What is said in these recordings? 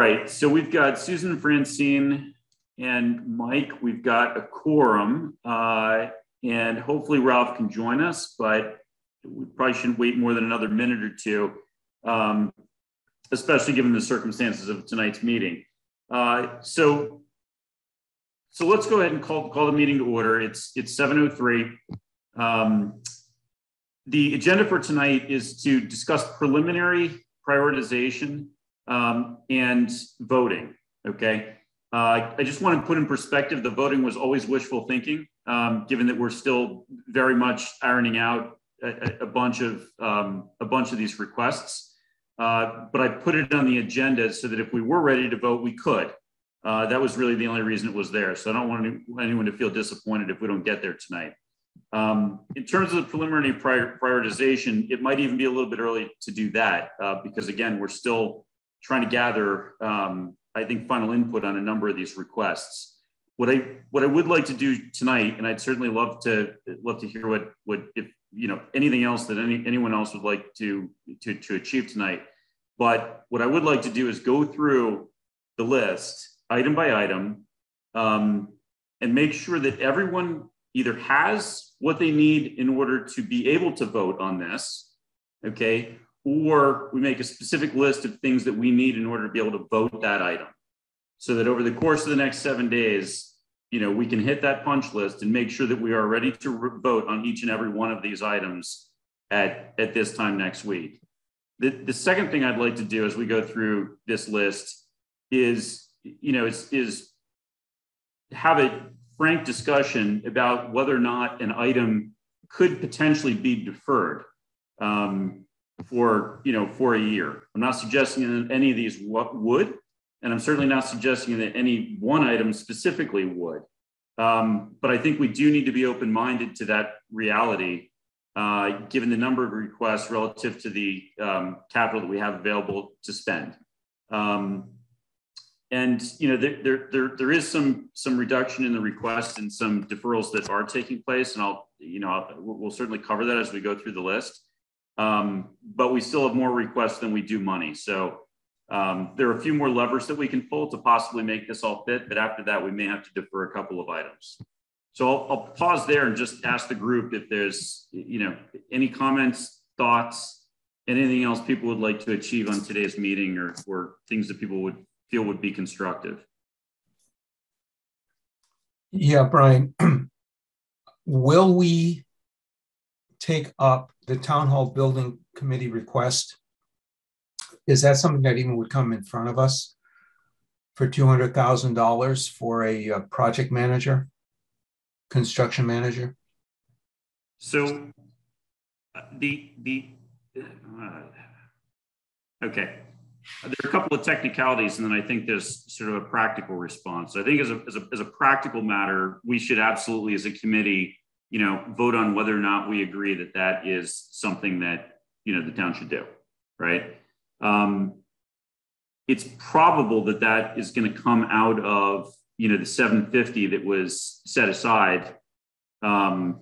right, so we've got Susan, Francine, and Mike. We've got a quorum, and hopefully Ralph can join us, but we probably shouldn't wait more than another minute or two, especially given the circumstances of tonight's meeting. So let's go ahead and call the meeting to order. It's 7:03. The agenda for tonight is to discuss preliminary prioritization and voting, okay? I just want to put in perspective, the voting was always wishful thinking, given that we're still very much ironing out a bunch of these requests. But I put it on the agenda so that if we were ready to vote, we could. That was really the only reason it was there. So I don't want anyone to feel disappointed if we don't get there tonight. In terms of the preliminary prioritization, it might even be a little bit early to do that because again, we're still trying to gather, I think, final input on a number of these requests. What I would like to do tonight, and I'd certainly love to hear what if anything else that anyone else would like to achieve tonight. But what I would like to do is go through the list item by item and make sure that everyone either has what they need in order to be able to vote on this, okay? Or we make a specific list of things that we need in order to be able to vote that item. So that over the course of the next 7 days, we can hit that punch list and make sure that we are ready to vote on each and every one of these items at this time next week. The second thing I'd like to do as we go through this list is have a frank discussion about whether or not an item could potentially be deferred for a year. I'm not suggesting that any of these would, and I'm certainly not suggesting that any one item specifically would. But I think we do need to be open-minded to that reality, given the number of requests relative to the capital that we have available to spend. And there is some reduction in the requests and some deferrals that are taking place, and we'll certainly cover that as we go through the list. But we still have more requests than we do money. So there are a few more levers that we can pull to possibly make this all fit, but after that, we may have to defer a couple of items. So I'll pause there and just ask the group if there's any comments, thoughts, anything else people would like to achieve on today's meeting, or things that people would feel would be constructive. Yeah, Brian, will we take up the Town Hall Building Committee request? Is that something that even would come in front of us for $200,000 for a project manager, construction manager? So okay. There are a couple of technicalities, and then I think there's sort of a practical response. I think as a practical matter, we should absolutely, as a committee, vote on whether or not we agree that that is something that the town should do, right? It's probable that that is going to come out of the $750 that was set aside at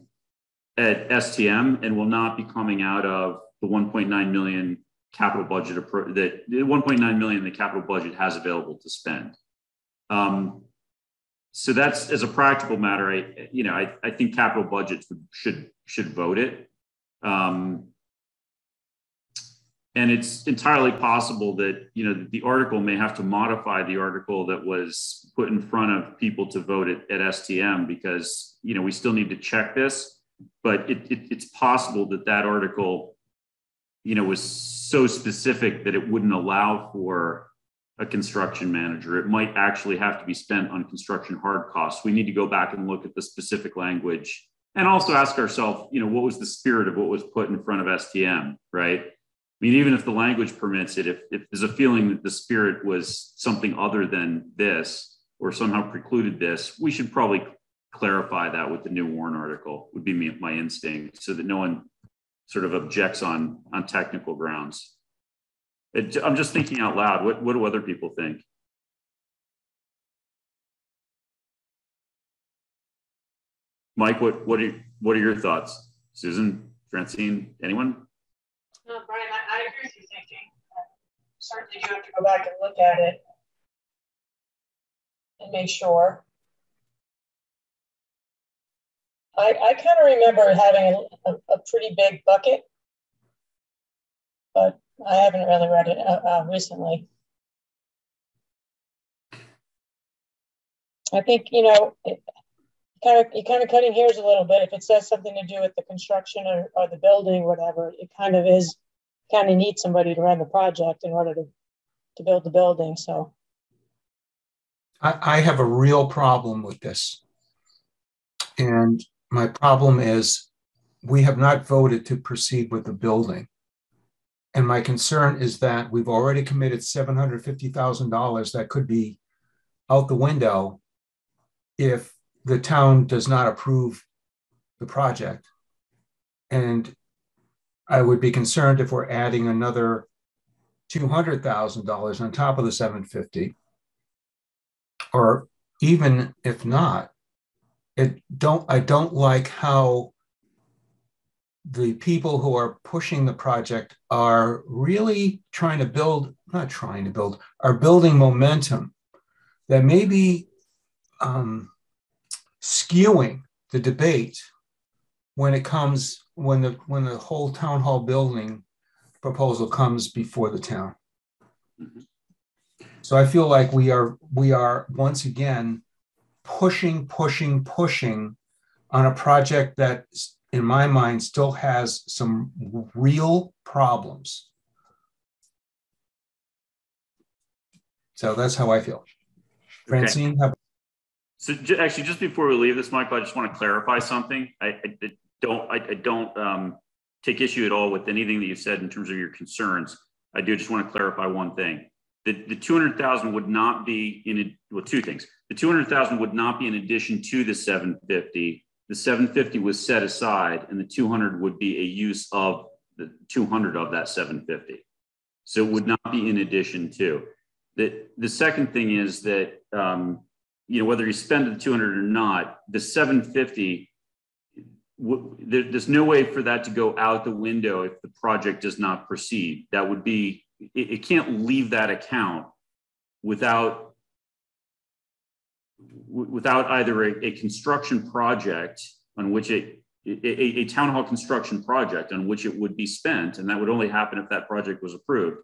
STM, and will not be coming out of the $1.9 million capital budget that the $1.9 million the capital budget has available to spend. So that's, as a practical matter, I think capital budgets should vote it. And it's entirely possible that the article may have to modify the article that was put in front of people to vote at STM, because we still need to check this, but it's possible that article was so specific that it wouldn't allow for a construction manager. It might actually have to be spent on construction hard costs. We need to go back and look at the specific language and also ask ourselves, what was the spirit of what was put in front of STM, right? I mean, even if the language permits it, if there's a feeling that the spirit was something other than this or somehow precluded this, we should probably clarify that with the new warrant article, would be my instinct, so that no one sort of objects on technical grounds. I'm just thinking out loud. What do other people think? Mike, what are your thoughts? Susan, Francine, anyone? No, Brian, I agree with your thinking. Certainly, you have to go back and look at it. make sure. I kind of remember having a pretty big bucket, but I haven't really read it recently. I think, you know, you're kind of cutting hairs a little bit. If it says something to do with the construction or the building, whatever, it kind of needs somebody to run the project in order to build the building. So I have a real problem with this. And my problem is we have not voted to proceed with the building. And my concern is that we've already committed $750,000 that could be out the window if the town does not approve the project. And I would be concerned if we're adding another $200,000 on top of the $750,000, or even if not, I don't like how the people who are pushing the project are really are building momentum that may be skewing the debate when the whole town hall building proposal comes before the town. Mm-hmm. So I feel like we are once again pushing on a project that, in my mind, still has some real problems. So that's how I feel. Francine? Okay. So actually, just before we leave this, Michael, I just want to clarify something. I don't take issue at all with anything that you said in terms of your concerns. I do just want to clarify one thing. The 200,000 would not be two things. The 200,000 would not be in addition to the 750. The 750 was set aside, and the 200 would be a use of the 200 of that 750. So it would not be in addition to. The second thing is that whether you spend the 200 or not, the 750. There's no way for that to go out the window if the project does not proceed. That would be. It can't leave that account without either a construction project on which a town hall construction project on which it would be spent, and that would only happen if that project was approved,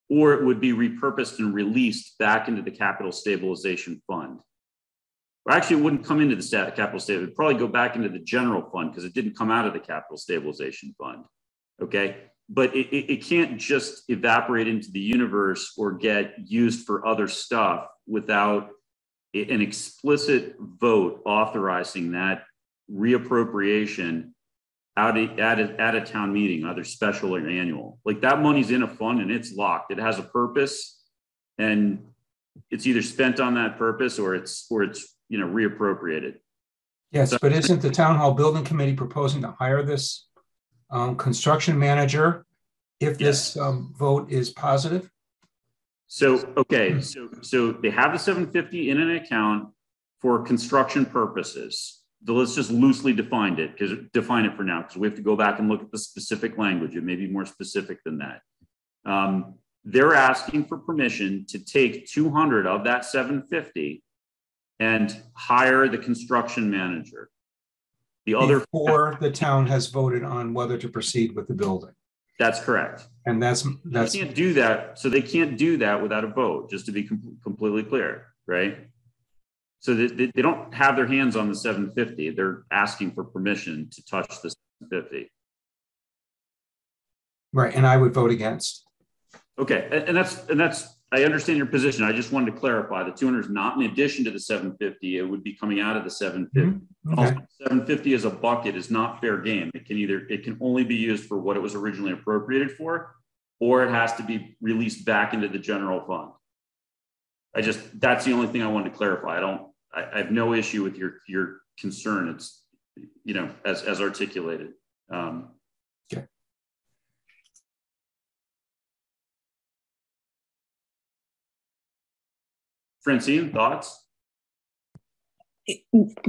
or it would be repurposed and released back into the capital stabilization fund. Or actually, it wouldn't come into the capital stabilization. It would probably go back into the general fund because it didn't come out of the capital stabilization fund. Okay. But it can't just evaporate into the universe or get used for other stuff without an explicit vote authorizing that reappropriation at a town meeting, either special or annual. Like, that money's in a fund and it's locked. It has a purpose, and it's either spent on that purpose or it's reappropriated. Yes, but isn't the town hall building committee proposing to hire this construction manager if this vote is positive? So, okay, so they have the 750 in an account for construction purposes. So let's just loosely define it for now, because we have to go back and look at the specific language. It may be more specific than that. They're asking for permission to take 200 of that 750 and hire the construction manager. Before the town has voted on whether to proceed with the building. That's correct. And that's they can't do that. So they can't do that without a vote, just to be completely clear, right? So they don't have their hands on the 750. They're asking for permission to touch the 750. Right, and I would vote against. Okay, and that's I understand your position. I just wanted to clarify the 200 is not in addition to the 750. It would be coming out of the 750. Mm-hmm. Okay. Also, 750 as a bucket is not fair game. It can only be used for what it was originally appropriated for, or it has to be released back into the general fund. That's the only thing I wanted to clarify. I have no issue with your concern. It's, as articulated. Okay. Francine, thoughts?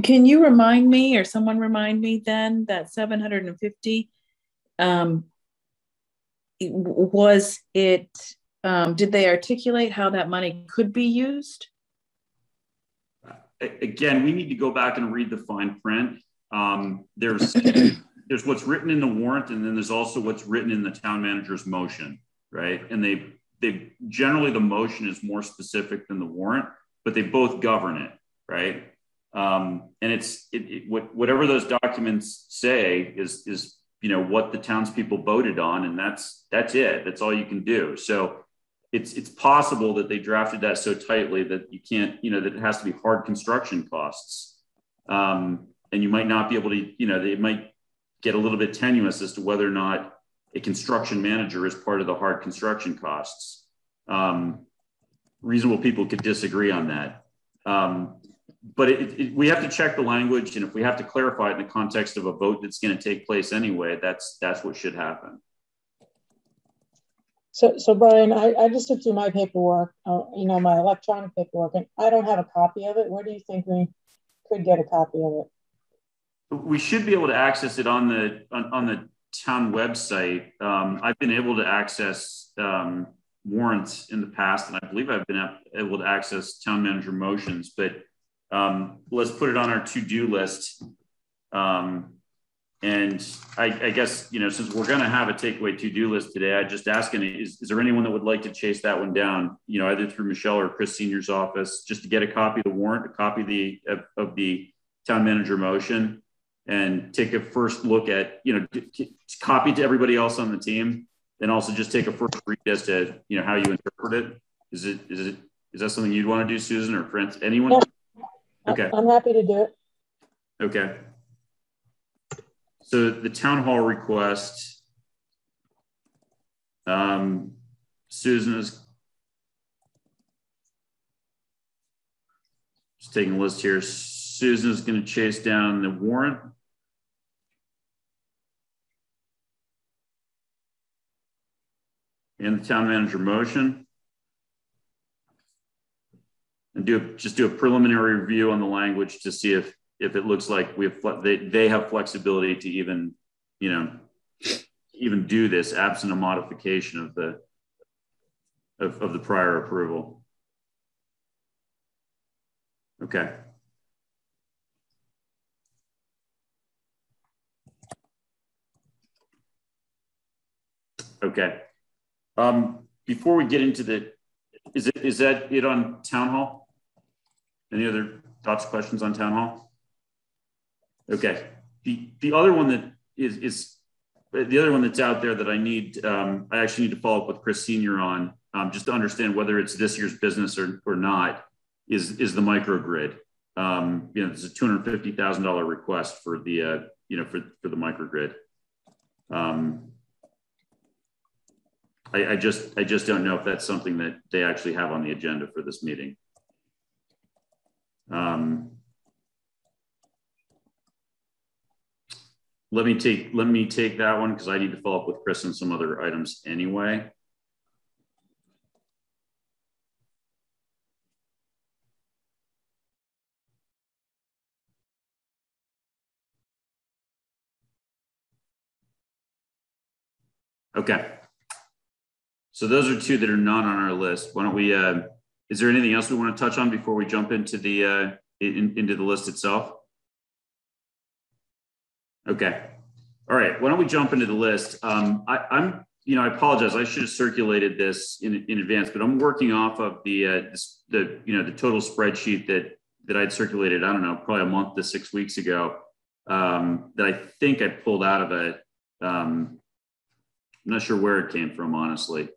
Can you remind me, or someone remind me then, that 750, was it, did they articulate how that money could be used? again, we need to go back and read the fine print. There's what's written in the warrant, and then there's also what's written in the town manager's motion, right? And they generally, the motion is more specific than the warrant, but they both govern it, right? And whatever those documents say is what the townspeople voted on, and that's it. That's all you can do. So it's possible that they drafted that so tightly that you can't, that it has to be hard construction costs. And you might not be able to, they might get a little bit tenuous as to whether or not a construction manager is part of the hard construction costs. Reasonable people could disagree on that. But we have to check the language, and if we have to clarify it in the context of a vote that's going to take place anyway, that's what should happen. So Brian, I just looked through my paperwork, my electronic paperwork, and I don't have a copy of it. Where do you think we could get a copy of it? We should be able to access it on the town website. I've been able to access warrants in the past, and I believe I've been able to access town manager motions, but let's put it on our to-do list. And I guess, since we're going to have a takeaway to-do list today, I just asking, is there anyone that would like to chase that one down, either through Michelle or Chris Senior's office, just to get a copy of the warrant, a copy of the town manager motion, and take a first look at, copy to everybody else on the team, and also just take a first read as to, how you interpret it. Is that something you'd want to do, Susan, or friends? Anyone? Yeah. Okay. I'm happy to do it. Okay. So the town hall request, Susan is just taking a list here. Susan is going to chase down the warrant. And the town manager motion. And do a preliminary review on the language to see if it looks like they have flexibility to even do this absent a modification of the prior approval. Okay. Okay. Before we get into is that it on town hall? Any other thoughts, questions on town hall? Okay. The other one that is the other one that's out there that I need, I actually need to follow up with Chris Senior on, just to understand whether it's this year's business or not, is the microgrid. There's a $250,000 request for the for the microgrid. I just don't know if that's something that they actually have on the agenda for this meeting. Let me take that one because I need to follow up with Chris on some other items anyway. Okay. So those are two that are not on our list. Why don't we, is there anything else we want to touch on before we jump into the into the list itself? Okay. All right. Why don't we jump into the list? I apologize. I should have circulated this in advance, but I'm working off of the total spreadsheet that I'd circulated, I don't know, probably a month to 6 weeks ago, that I think I pulled out of it. I'm not sure where it came from, honestly.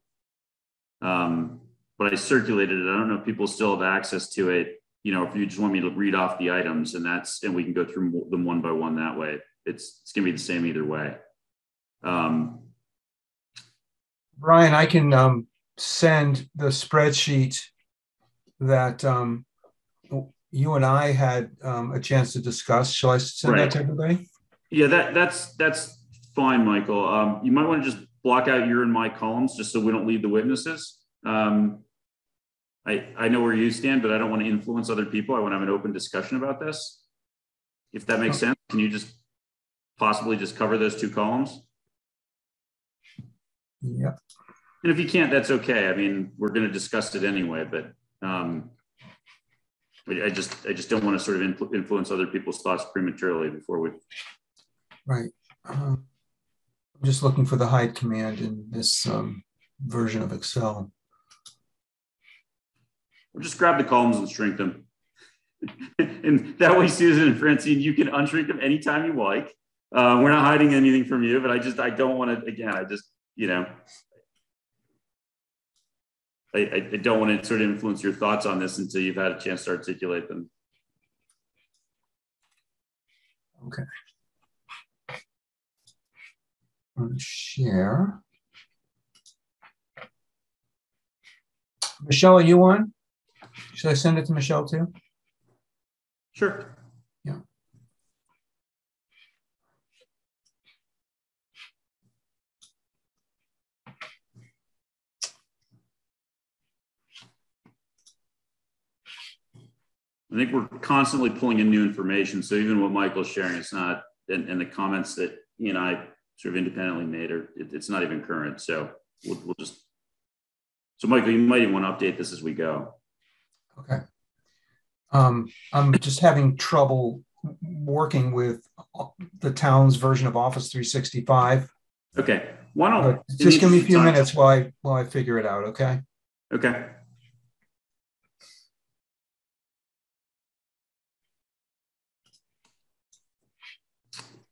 But I circulated it. I don't know if people still have access to it. If you just want me to read off the items and we can go through them one by one that way. It's going to be the same either way. Brian, I can send the spreadsheet that you and I had a chance to discuss. Shall I send that to everybody? Yeah, that's fine, Michael. You might want to just block out your and my columns just so we don't lead the witnesses. I know where you stand, but I don't want to influence other people. I want to have an open discussion about this. If that makes sense, can you just possibly just cover those two columns? Yeah. And if you can't, that's okay. I mean, we're going to discuss it anyway, but I just don't want to sort of influence other people's thoughts prematurely before we. Right. I'm just looking for the hide command in this version of Excel. Or just grab the columns and shrink them. And that way, Susan and Francine, you can unshrink them anytime you like. We're not hiding anything from you, but I don't want to, again, I don't want to sort of influence your thoughts on this until you've had a chance to articulate them. Okay. I'm going to share. Michelle, are you on? Should I send it to Michelle too? Sure. Yeah. I think we're constantly pulling in new information. So even what Michael's sharing, it's not, and the comments that he and I sort of independently made, it's not even current. So we'll just, so Michael, you might even want to update this as we go. Okay. I'm just having trouble working with the town's version of Office 365. Okay. Why don't just give me a few minutes while I figure it out. Okay. Okay.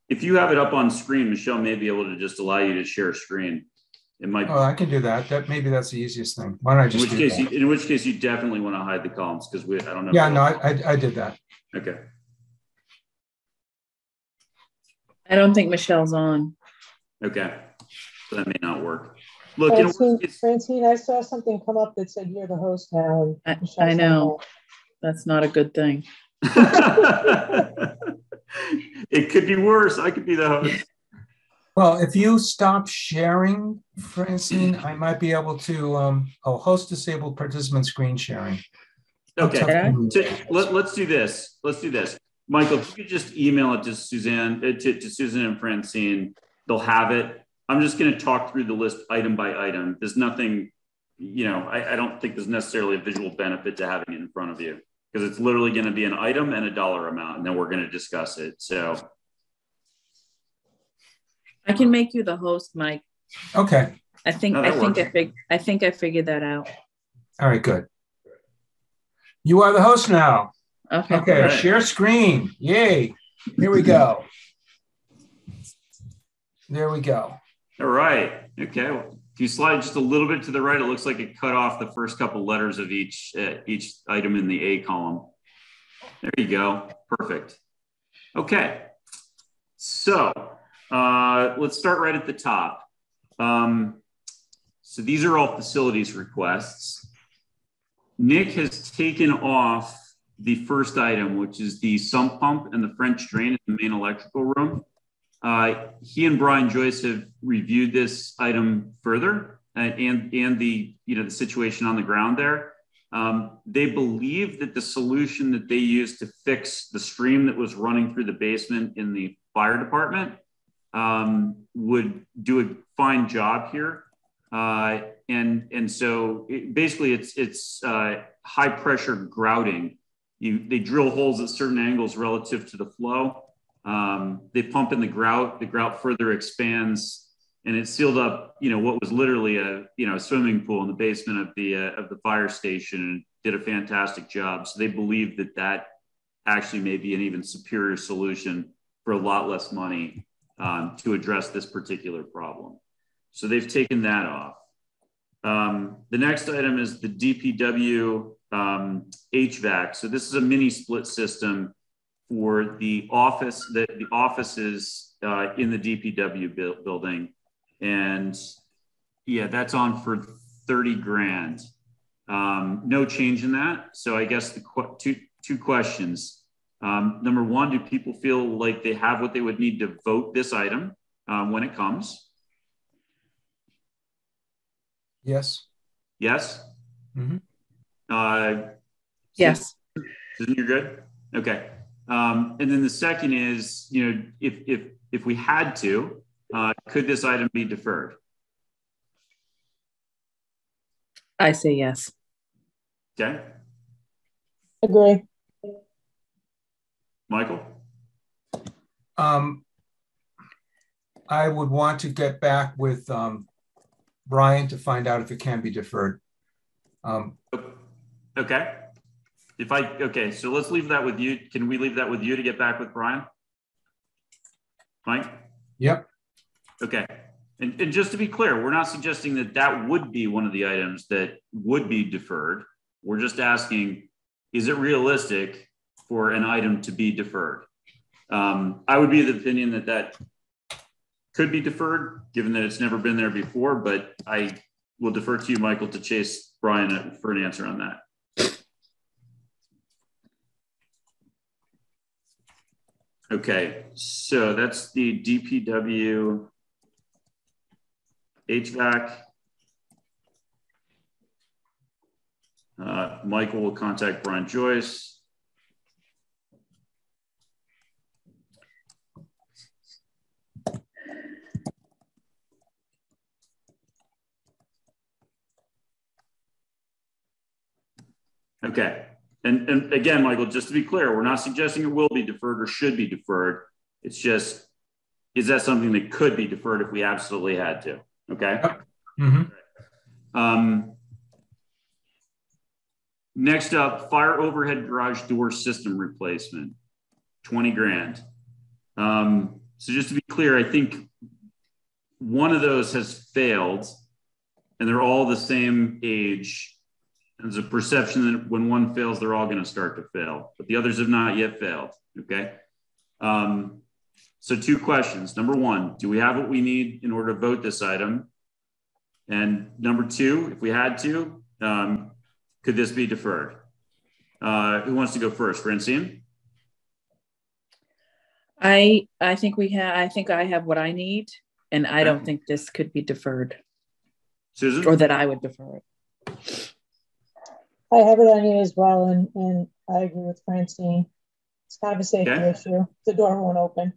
If you have it up on screen, Michelle may be able to just allow you to share a screen. It might. Oh, I can do that. Maybe that's the easiest thing. Why don't I just? In which case, you definitely want to hide the columns because I don't know. Yeah, no, I did that. Okay. I don't think Michelle's on. Okay, so that may not work. Look, Francine, I saw something come up that said you're the host now. I know. That's not a good thing. It could be worse. I could be the host. Well, if you stop sharing, Francine, I might be able to host disabled participant screen sharing. Okay. Let's do this. Michael, if you could just email it to Suzanne, to Susan and Francine, they'll have it. I'm just going to talk through the list item by item. There's nothing, I don't think there's necessarily a visual benefit to having it in front of you because it's literally going to be an item and a dollar amount, and then we're going to discuss it. So I can make you the host, Mike. Okay. I think I figured that out. All right, good. You are the host now. Okay. Right. Share screen. Yay. Here we go. There we go. All right. Okay. Well, if you slide just a little bit to the right, it looks like it cut off the first couple letters of each item in the A column. There you go. Perfect. Okay. So let's start right at the top. So these are all facilities requests. Nick has taken off the first item, which is the sump pump and the French drain in the main electrical room. He and Brian Joyce have reviewed this item further and the the situation on the ground there. They believe that the solution that they used to fix the stream that was running through the basement in the fire department would do a fine job here. And so basically it's high pressure grouting. They drill holes at certain angles relative to the flow. They pump in the grout further expands, and it sealed up, what was literally a swimming pool in the basement of the fire station, and did a fantastic job. So they believe that actually may be an even superior solution for a lot less money to address this particular problem. So they've taken that off. The next item is the DPW HVAC. So this is a mini split system for the offices in the DPW building. And yeah, that's on for 30 grand. No change in that. So I guess the two questions. Number one, do people feel like they have what they would need to vote this item when it comes? Yes. Yes? Mm-hmm. Yes. Susan, you're good? Okay. And then the second is, if we had to, could this item be deferred? I say yes. Okay. Agree. Michael? I would want to get back with Brian to find out if it can be deferred. Okay. Okay, so let's leave that with you. Can we leave that with you to get back with Brian? Mike? Yep. Okay. And just to be clear, we're not suggesting that that would be one of the items that would be deferred. We're just asking, is it realistic for an item to be deferred? I would be of the opinion that that could be deferred, given that it's never been there before, but I will defer to you, Michael, to chase Brian for an answer on that. Okay, so that's the DPW HVAC. Michael will contact Brian Joyce. Okay. And again, Michael, just to be clear, we're not suggesting it will be deferred or should be deferred. It's just, is that something that could be deferred if we absolutely had to? Okay. Mm-hmm. Next up, fire overhead garage door system replacement, 20 grand. So just to be clear, I think one of those has failed and they're all the same age. There's a perception that when one fails, they're all going to start to fail, but the others have not yet failed. Okay. So two questions. Number one, do we have what we need in order to vote this item? And number two, if we had to, could this be deferred? Who wants to go first? Francine? I think I think I have what I need, and I don't think this could be deferred. Susan? Or that I would defer it. I have it on you as well, and I agree with Francine. It's kind of a safety issue. The door won't open.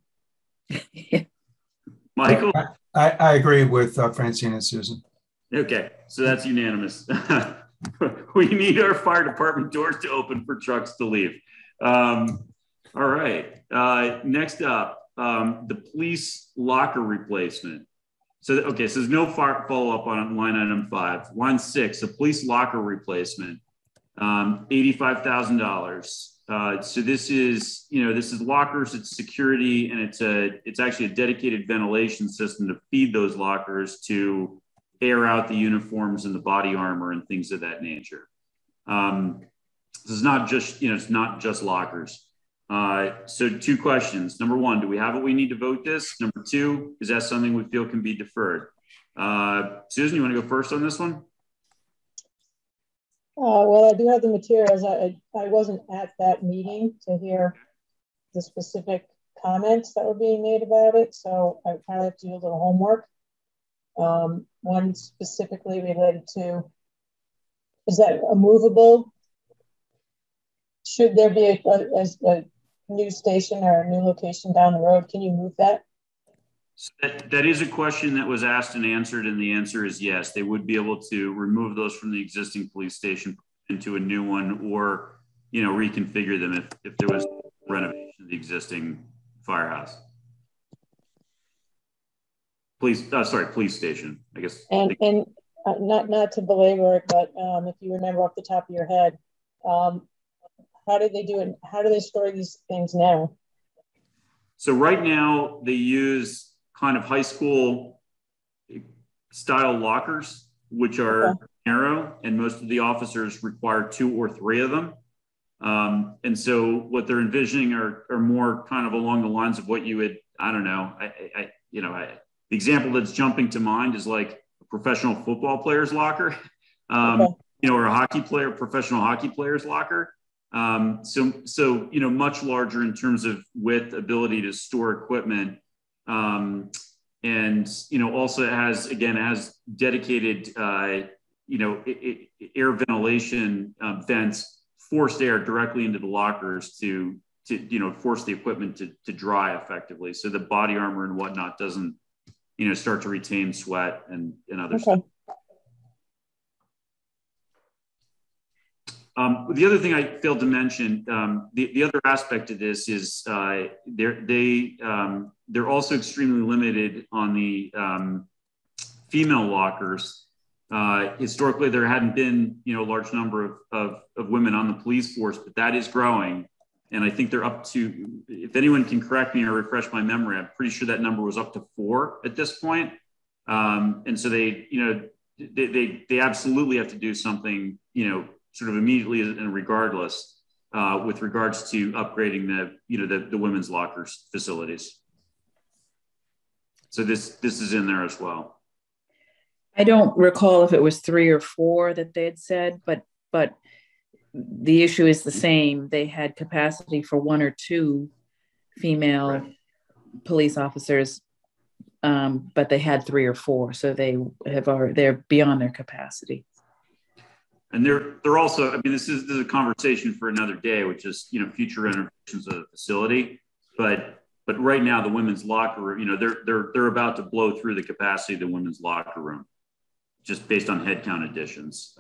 Michael? I agree with Francine and Susan. Okay, so that's unanimous. We need our fire department doors to open for trucks to leave. All right, next up, the police locker replacement. So, okay, so there's no follow-up on line item 5. Line 6, a police locker replacement. $85,000. So this is, this is lockers, it's security, and it's actually a dedicated ventilation system to feed those lockers to air out the uniforms and the body armor and things of that nature. This is not just, it's not just lockers. So two questions. Number one, do we have what we need to vote this? Number two, is that something we feel can be deferred? Susan, you want to go first on this one? Well, I do have the materials. I wasn't at that meeting to hear the specific comments that were being made about it, so I kind of have to do a little homework. One specifically related to, is that a movable? Should there be a new station or a new location down the road? Can you move that? So that is a question that was asked and answered, and the answer is yes. They would be able to remove those from the existing police station into a new one, or reconfigure them if there was renovation of the existing firehouse. Police station, I guess. And not to belabor it, but if you remember off the top of your head, how do they do it? How do they store these things now? So right now they use kind of high school style lockers, which are narrow, and most of the officers require 2 or 3 of them. And so what they're envisioning are more kind of along the lines of what you would, I don't know, the example that's jumping to mind is like a professional football player's locker, or a professional hockey player's locker. So much larger in terms of width, ability to store equipment. And also it has dedicated, air ventilation vents, forced air directly into the lockers to force the equipment to dry effectively. So the body armor and whatnot doesn't, start to retain sweat and other stuff. The other thing I failed to mention, the other aspect of this is they're also extremely limited on the female lockers. Historically, there hadn't been a large number of women on the police force, but that is growing. And I think they're up to, if anyone can correct me or refresh my memory, I'm pretty sure that number was up to 4 at this point. And so they absolutely have to do something, sort of immediately and regardless, with regards to upgrading the women's lockers facilities. So this is in there as well. I don't recall if it was 3 or 4 that they had said, but the issue is the same. They had capacity for 1 or 2 female police officers, but they had 3 or 4, so they're beyond their capacity. And they're also, I mean, this is a conversation for another day, which is future renovations of the facility. But right now, the women's locker room, they're about to blow through the capacity of the women's locker room, just based on headcount additions,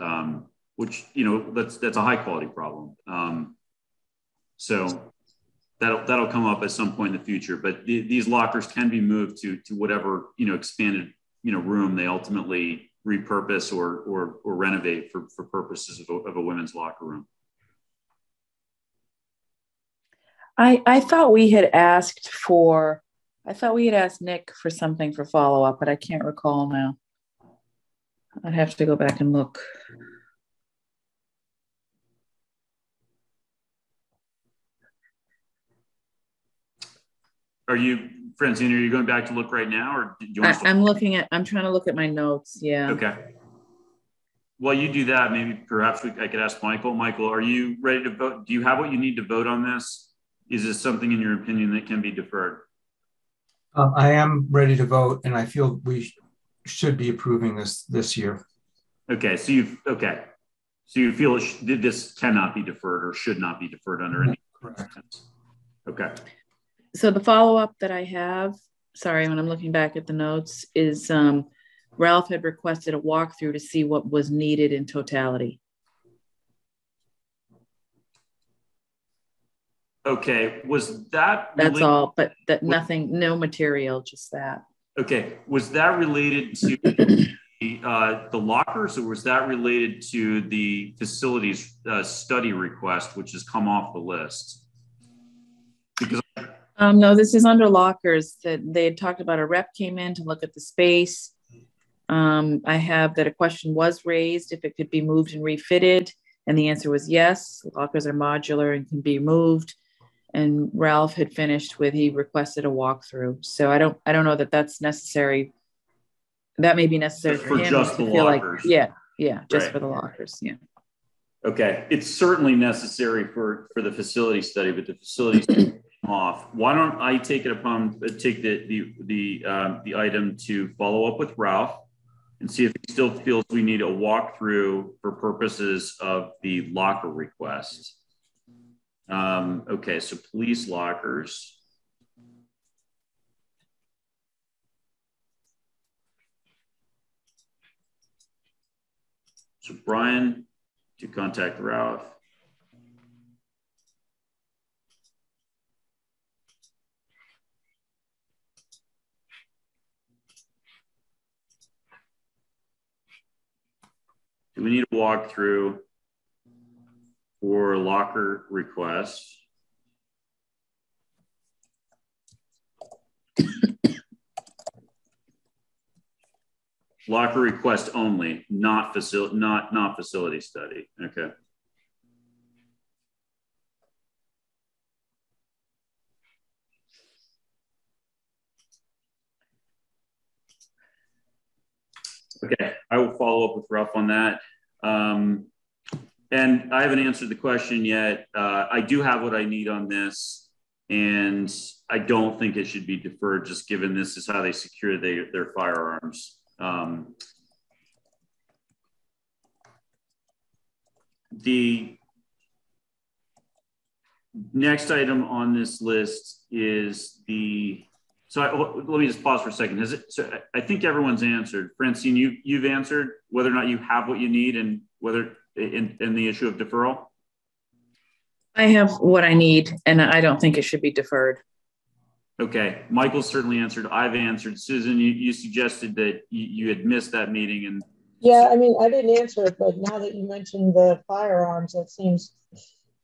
which that's a high quality problem. So that'll come up at some point in the future. But these lockers can be moved to whatever expanded room they ultimately repurpose or renovate for purposes of a women's locker room. I thought we had asked Nick for something for follow-up, but I can't recall now. I'd have to go back and look. Francine, are you going back to look right now, or do you want I'm trying to look at my notes. Yeah. Okay. While you do that, maybe perhaps I could ask Michael. Michael, are you ready to vote? Do you have what you need to vote on this? Is this something in your opinion that can be deferred? I am ready to vote, and I feel we should be approving this year. Okay. So you feel this cannot be deferred or should not be deferred under any circumstance. Okay. So the follow-up that I have, sorry, when I'm looking back at the notes, is Ralph had requested a walkthrough to see what was needed in totality. Okay, was that That's all, but nothing, no material, just that. Okay, was that related to the lockers, or was that related to the facilities study request, which has come off the list? Because no, this is under lockers. That they had talked about. A rep came in to look at the space. I have that a question was raised if it could be moved and refitted, and the answer was yes. Lockers are modular and can be moved. And Ralph had finished with, he requested a walkthrough. So I don't know that that's necessary. That may be necessary for him just to the feel lockers. like, just right. for the lockers. Yeah. Okay, it's certainly necessary for the facility study, but the facility study off. Why don't I take the item to follow up with Ralph and see if he still feels we need a walkthrough for purposes of the locker request. Okay, so police lockers. So Brian to contact Ralph. Do we need a walkthrough for locker requests? Locker request only, not facility study. Okay. Okay, I will follow up with Ralph on that. And I haven't answered the question yet. I do have what I need on this, and I don't think it should be deferred, just given this is how they secure their firearms. The next item on this list is let me just pause for a second. So I think everyone's answered. Francine, you've answered whether or not you have what you need and whether in the issue of deferral. I have what I need, and I don't think it should be deferred. Okay, Michael certainly answered. I've answered. Susan, you suggested that you had missed that meeting, and Yeah, I mean, I didn't answer it, but now that you mentioned the firearms, it seems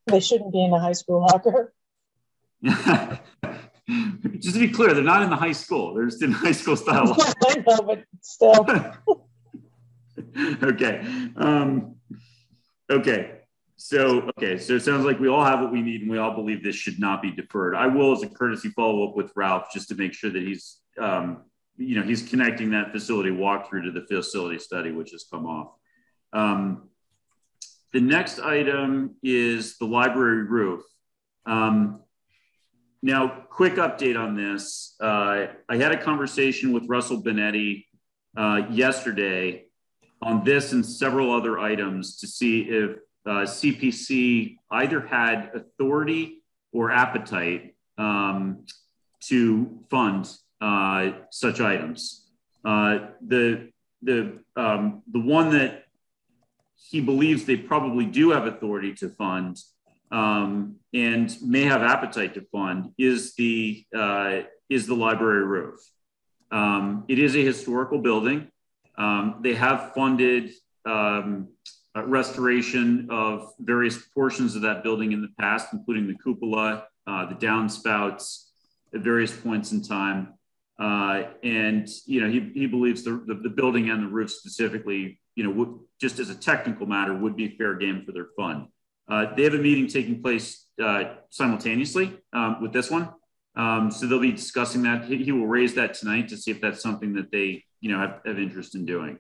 they shouldn't be in the high school locker. just to be clear, they're not in the high school. They're just in high school style. I know, but still. Okay. So it sounds like we all have what we need, and we all believe this should not be deferred. I will, as a courtesy, follow up with Ralph just to make sure that he's, he's connecting that facility walkthrough to the facility study, which has come off. The next item is the library roof. Now, quick update on this. I had a conversation with Russell Benetti yesterday on this and several other items to see if CPC either had authority or appetite to fund such items. The one that he believes they probably do have authority to fund and may have appetite to fund is the library roof. It is a historical building. They have funded restoration of various portions of that building in the past, including the cupola, the downspouts at various points in time. And he believes the building and the roof specifically, just as a technical matter, would be fair game for their fund. They have a meeting taking place simultaneously with this one. So they'll be discussing that. He will raise that tonight to see if that's something that they, have interest in doing.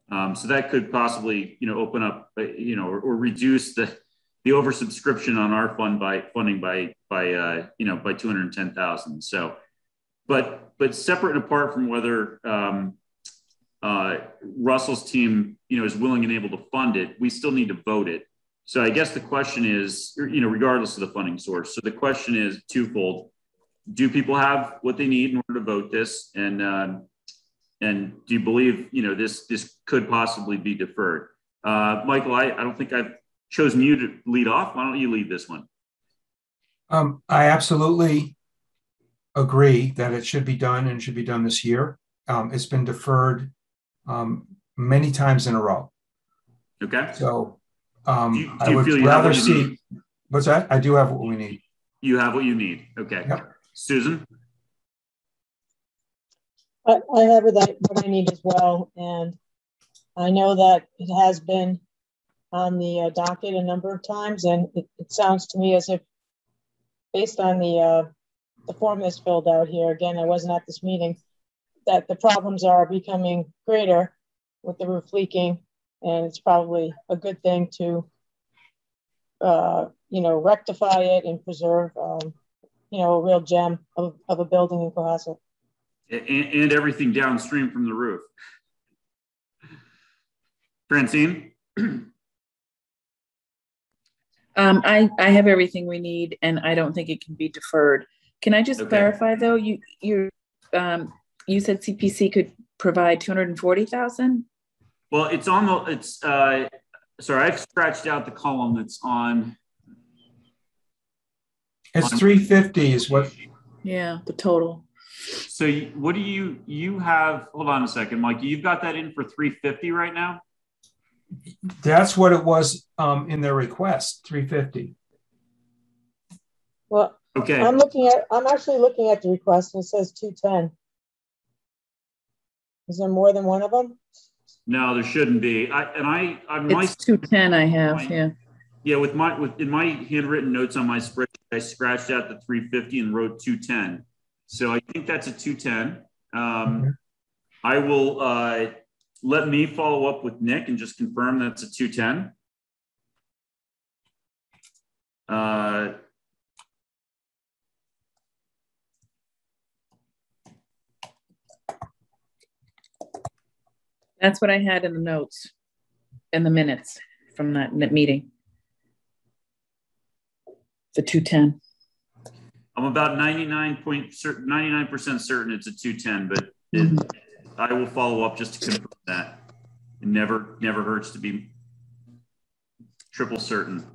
So that could possibly, open up, or reduce the oversubscription on our funding by 210,000. So, but separate and apart from whether Russell's team, is willing and able to fund it, we still need to vote it. So I guess the question is, regardless of the funding source. So the question is twofold. Do people have what they need in order to vote this? And do you believe, this could possibly be deferred? Michael, I don't think I've chosen you to lead off. Why don't you lead this one? I absolutely agree that it should be done and should be done this year. It's been deferred many times in a row. Okay. So do I you would feel you rather have what you see, need? what's that? I do have what we need. You have what you need. Okay. Yep. Susan? I have what I need as well. And I know that it has been on the docket a number of times. And it sounds to me as if, based on the form that's filled out here, again, I wasn't at this meeting, that the problems are becoming greater with the roof leaking. And it's probably a good thing to, rectify it and preserve, a real gem of a building in Cohasset. And everything downstream from the roof. Francine? I have everything we need, and I don't think it can be deferred. Can I just clarify though? You said CPC could provide 240,000. Well, it's on sorry, I've scratched out the column that's on. It's 350 is what. Yeah, the total. So what do you have? Hold on a second, Mike. You've got that in for 350 right now? That's what it was in their request, 350. Well, okay. I'm actually looking at the request and it says 210. Is there more than one of them? No, there shouldn't be. It's 210 I have, yeah. Yeah, in my handwritten notes on my spreadsheet, I scratched out the 350 and wrote 210. So I think that's a 210. I will let me follow up with Nick and just confirm that's a 210. That's what I had in the notes, in the minutes from that meeting. The 210. I'm about 99% certain it's a 210, but I will follow up just to confirm that. It never hurts to be triple certain.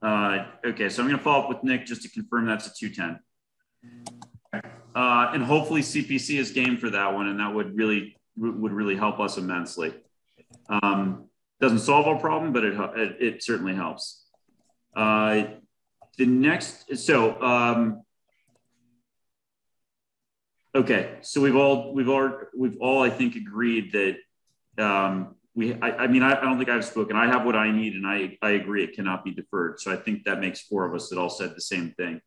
Okay, so I'm going to follow up with Nick just to confirm that's a 210. And hopefully CPC is game for that one, and that would really help us immensely. Doesn't solve our problem, but it certainly helps. The next, so okay, so we've all I think agreed that I mean I don't think I've spoken. I have what I need, and I agree it cannot be deferred. So I think that makes 4 of us that all said the same thing.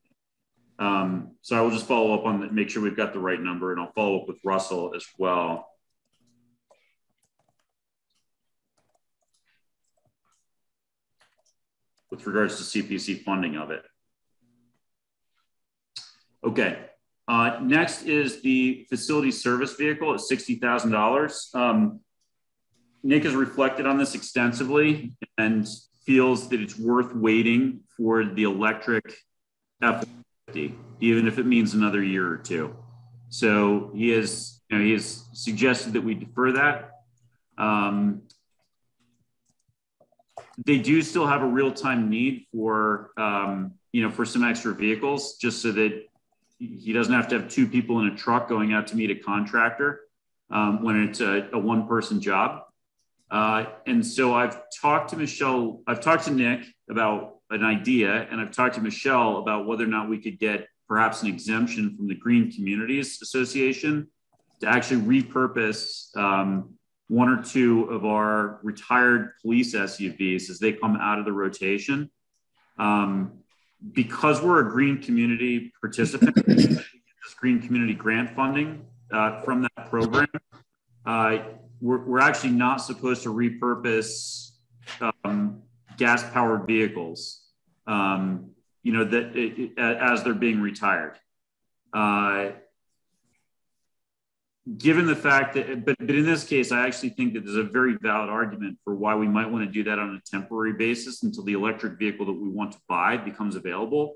So I will just follow up on that, make sure we've got the right number, and I'll follow up with Russell as well. With regards to CPC funding of it. Okay, next is the facility service vehicle at $60,000. Nick has reflected on this extensively and feels that it's worth waiting for the electric F-150, even if it means another year or 2. So he has suggested that we defer that. They do still have a real-time need for, for some extra vehicles, just so that he doesn't have to have 2 people in a truck going out to meet a contractor when it's a one-person job. And so I've talked to Nick about an idea, and I've talked to Michelle about whether or not we could get perhaps an exemption from the Green Communities Association to actually repurpose 1 or 2 of our retired police SUVs as they come out of the rotation. Because we're a green community participant, this green community grant funding from that program, we're actually not supposed to repurpose gas-powered vehicles, as they're being retired. Given the fact that, but in this case, I actually think that there's a very valid argument for why we might want to do that on a temporary basis until the electric vehicle that we want to buy becomes available.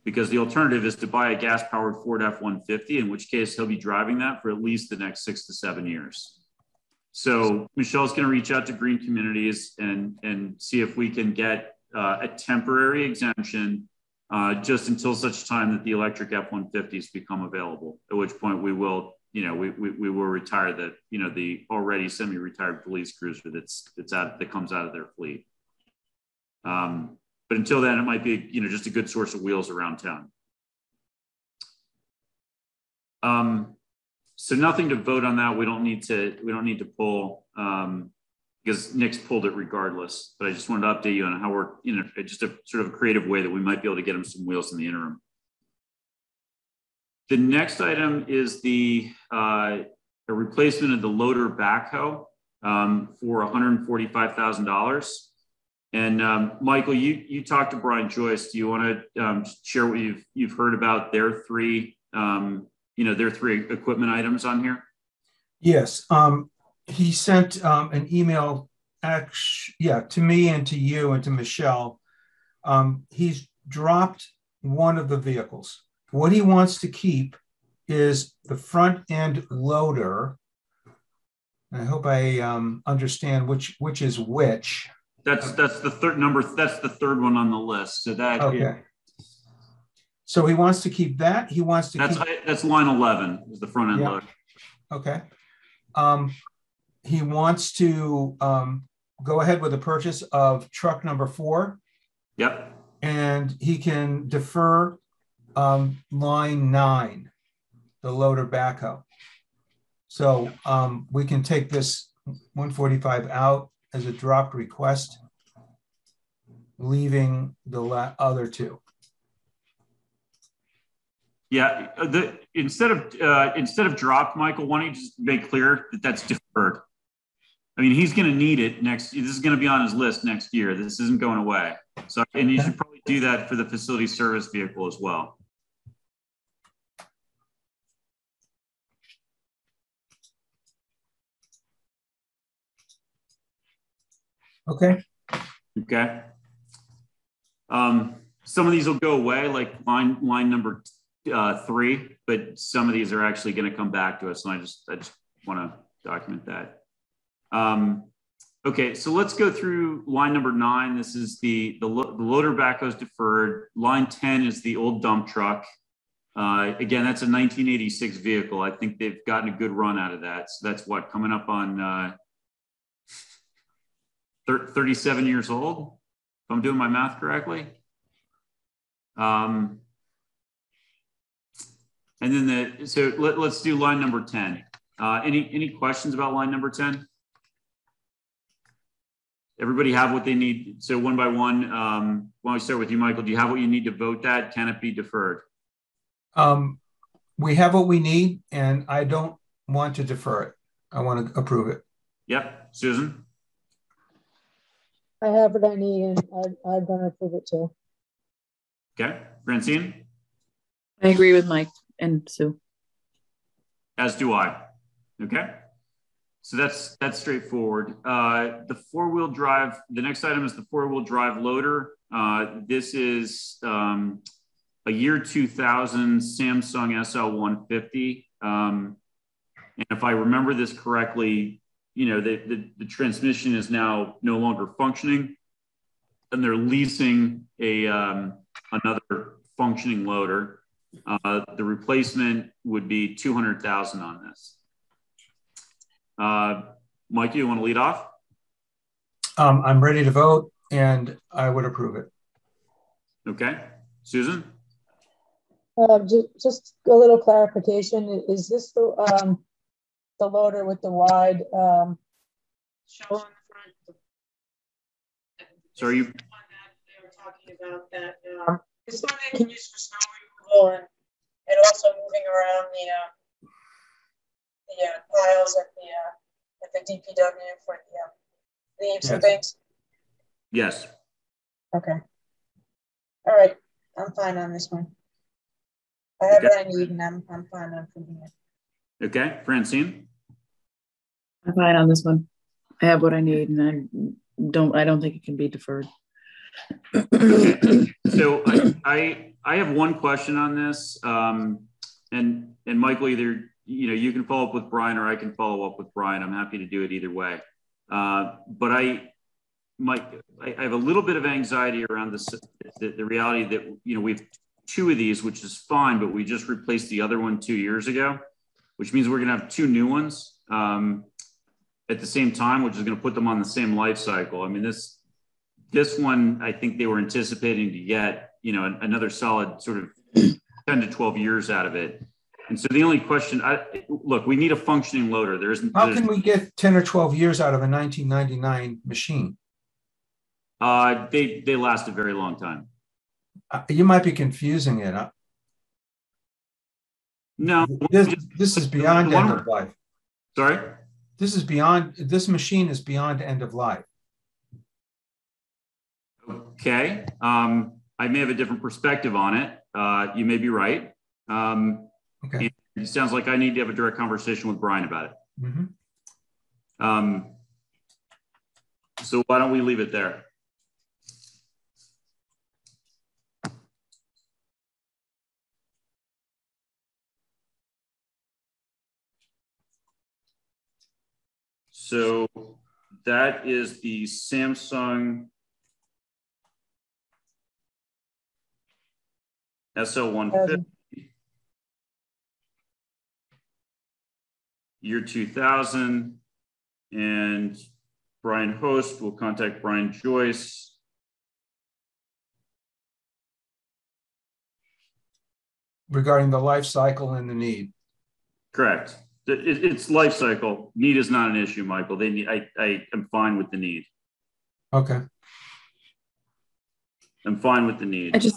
Because the alternative is to buy a gas-powered Ford F-150, in which case he'll be driving that for at least the next 6 to 7 years. So Michelle's going to reach out to Green Communities and see if we can get a temporary exemption just until such time that the electric F-150s become available, at which point we will we will retire the already semi-retired police cruiser that comes out of their fleet. But until then, it might be just a good source of wheels around town. So nothing to vote on that. We don't need to pull because Nick's pulled it regardless. But I just wanted to update you on how we're just a sort of a creative way that we might be able to get him some wheels in the interim. The next item is the replacement of the loader backhoe for $145,000. And Michael, you talked to Brian Joyce. Do you want to share what you've heard about their 3 their 3 equipment items on here? Yes, he sent an email, to me and to you and to Michelle. He's dropped one of the vehicles. What he wants to keep is the front end loader. I hope I understand which is which. That's the third number. That's the 3rd one on the list. So that okay. So he wants to keep that. He wants to that's line 11 is the front end loader. Okay. He wants to go ahead with the purchase of truck number 4. Yep. And he can defer line 9, the loader backhoe. So we can take this 145 out as a dropped request, leaving the other 2. Yeah, instead of dropped, Michael, why don't you just make clear that that's deferred? I mean, he's going to need it next. This is going to be on his list next year. This isn't going away. So, and you should probably do that for the facility service vehicle as well. Okay. Okay. Some of these will go away, like line number 3, but some of these are actually going to come back to us, and I just want to document that. Okay, so let's go through line number 9. This is the loader backhoe is deferred. Line 10 is the old dump truck. Again, that's a 1986 vehicle. I think they've gotten a good run out of that. So that's what, coming up on 37 years old, if I'm doing my math correctly. And then so let's do line number 10. Any questions about line number 10? Everybody have what they need. So one by one, why don't we start with you, Michael? Do you have what you need to vote that? Can it be deferred? We have what we need, and I don't want to defer it. I want to approve it. Yep. Susan? I have what I need, and I'm going to approve it too. Okay. Francine? I agree with Mike and Sue. As do I. Okay. So that's straightforward. The four-wheel drive, the next item is the four-wheel drive loader. This is a year 2000 Samsung SL150. And if I remember this correctly, you know, the transmission is now no longer functioning, and they're leasing another functioning loader. The replacement would be $200,000 on this. Mike, you want to lead off? I'm ready to vote, and I would approve it. Okay. Susan? Just a little clarification. Is this the loader with the wide show on the front? So are you? They were talking about that. It's one they can use for snow removal and also moving around the piles at the DPW for the leaves and things. Yes. Okay. All right. I'm fine on this one. I have what I need, and I'm fine on approving it. Okay, Francine. I'm fine on this one. I have what I need, and I don't think it can be deferred. So I have one question on this, and Michael, either you can follow up with Brian or I can follow up with Brian. I'm happy to do it either way. But I have a little bit of anxiety around the reality that we've 2 of these, which is fine, but we just replaced the other one 2 years ago, which means we're going to have 2 new ones at the same time, which is going to put them on the same life cycle. I mean, this one, I think they were anticipating to get, another solid sort of 10 to 12 years out of it. And so the only question, look, we need a functioning loader. How can we get 10 or 12 years out of a 1999 machine? They last a very long time. You might be confusing it. No, this is beyond end of life. Sorry? This machine is beyond end of life. Okay. I may have a different perspective on it. You may be right. Okay. It sounds like I need to have a direct conversation with Brian about it. Mm-hmm. So why don't we leave it there? So that is the Samsung SL150, year 2000, and Brian Host will contact Brian Joyce. Regarding the life cycle and the need. Correct. It's life cycle. Need is not an issue, Michael. They need. I am fine with the need. Okay. I'm fine with the need. Can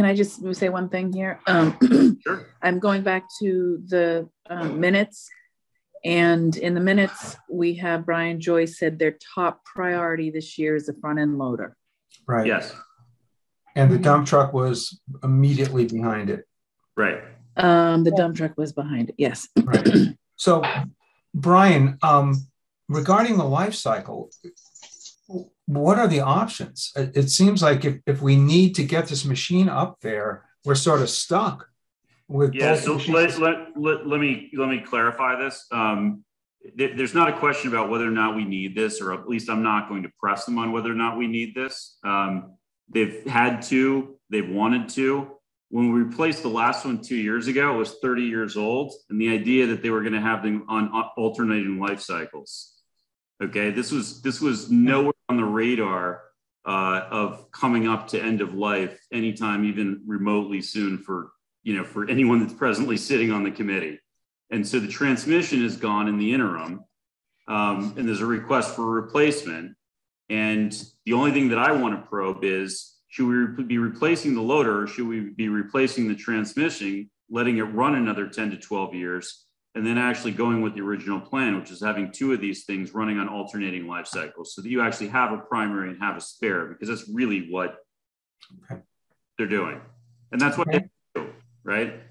I just say one thing here? Sure. I'm going back to the minutes, and in the minutes we have Brian Joyce said their top priority this year is the front end loader. Right. Yes. And the dump truck was immediately behind it. Right. The dump truck was behind it. Yes. Right. So, Brian, regarding the life cycle, what are the options? It seems like if we need to get this machine up there, we're sort of stuck with. Yeah. So let me clarify this. there's not a question about whether or not we need this, or at least I'm not going to press them on whether or not we need this. They've had to, they've wanted to. When we replaced the last one 2 years ago, it was 30 years old. And the idea that they were going to have them on alternating life cycles. Okay, this was nowhere on the radar of coming up to end of life anytime, even remotely soon, for anyone that's presently sitting on the committee. And so the transmission is gone in the interim, and there's a request for a replacement. And the only thing that I want to probe is, should we be replacing the loader, or should we be replacing the transmission, letting it run another 10 to 12 years, and then actually going with the original plan, which is having two of these things running on alternating life cycles, so that you actually have a primary and have a spare, because that's really what they're doing. And that's what they do, right?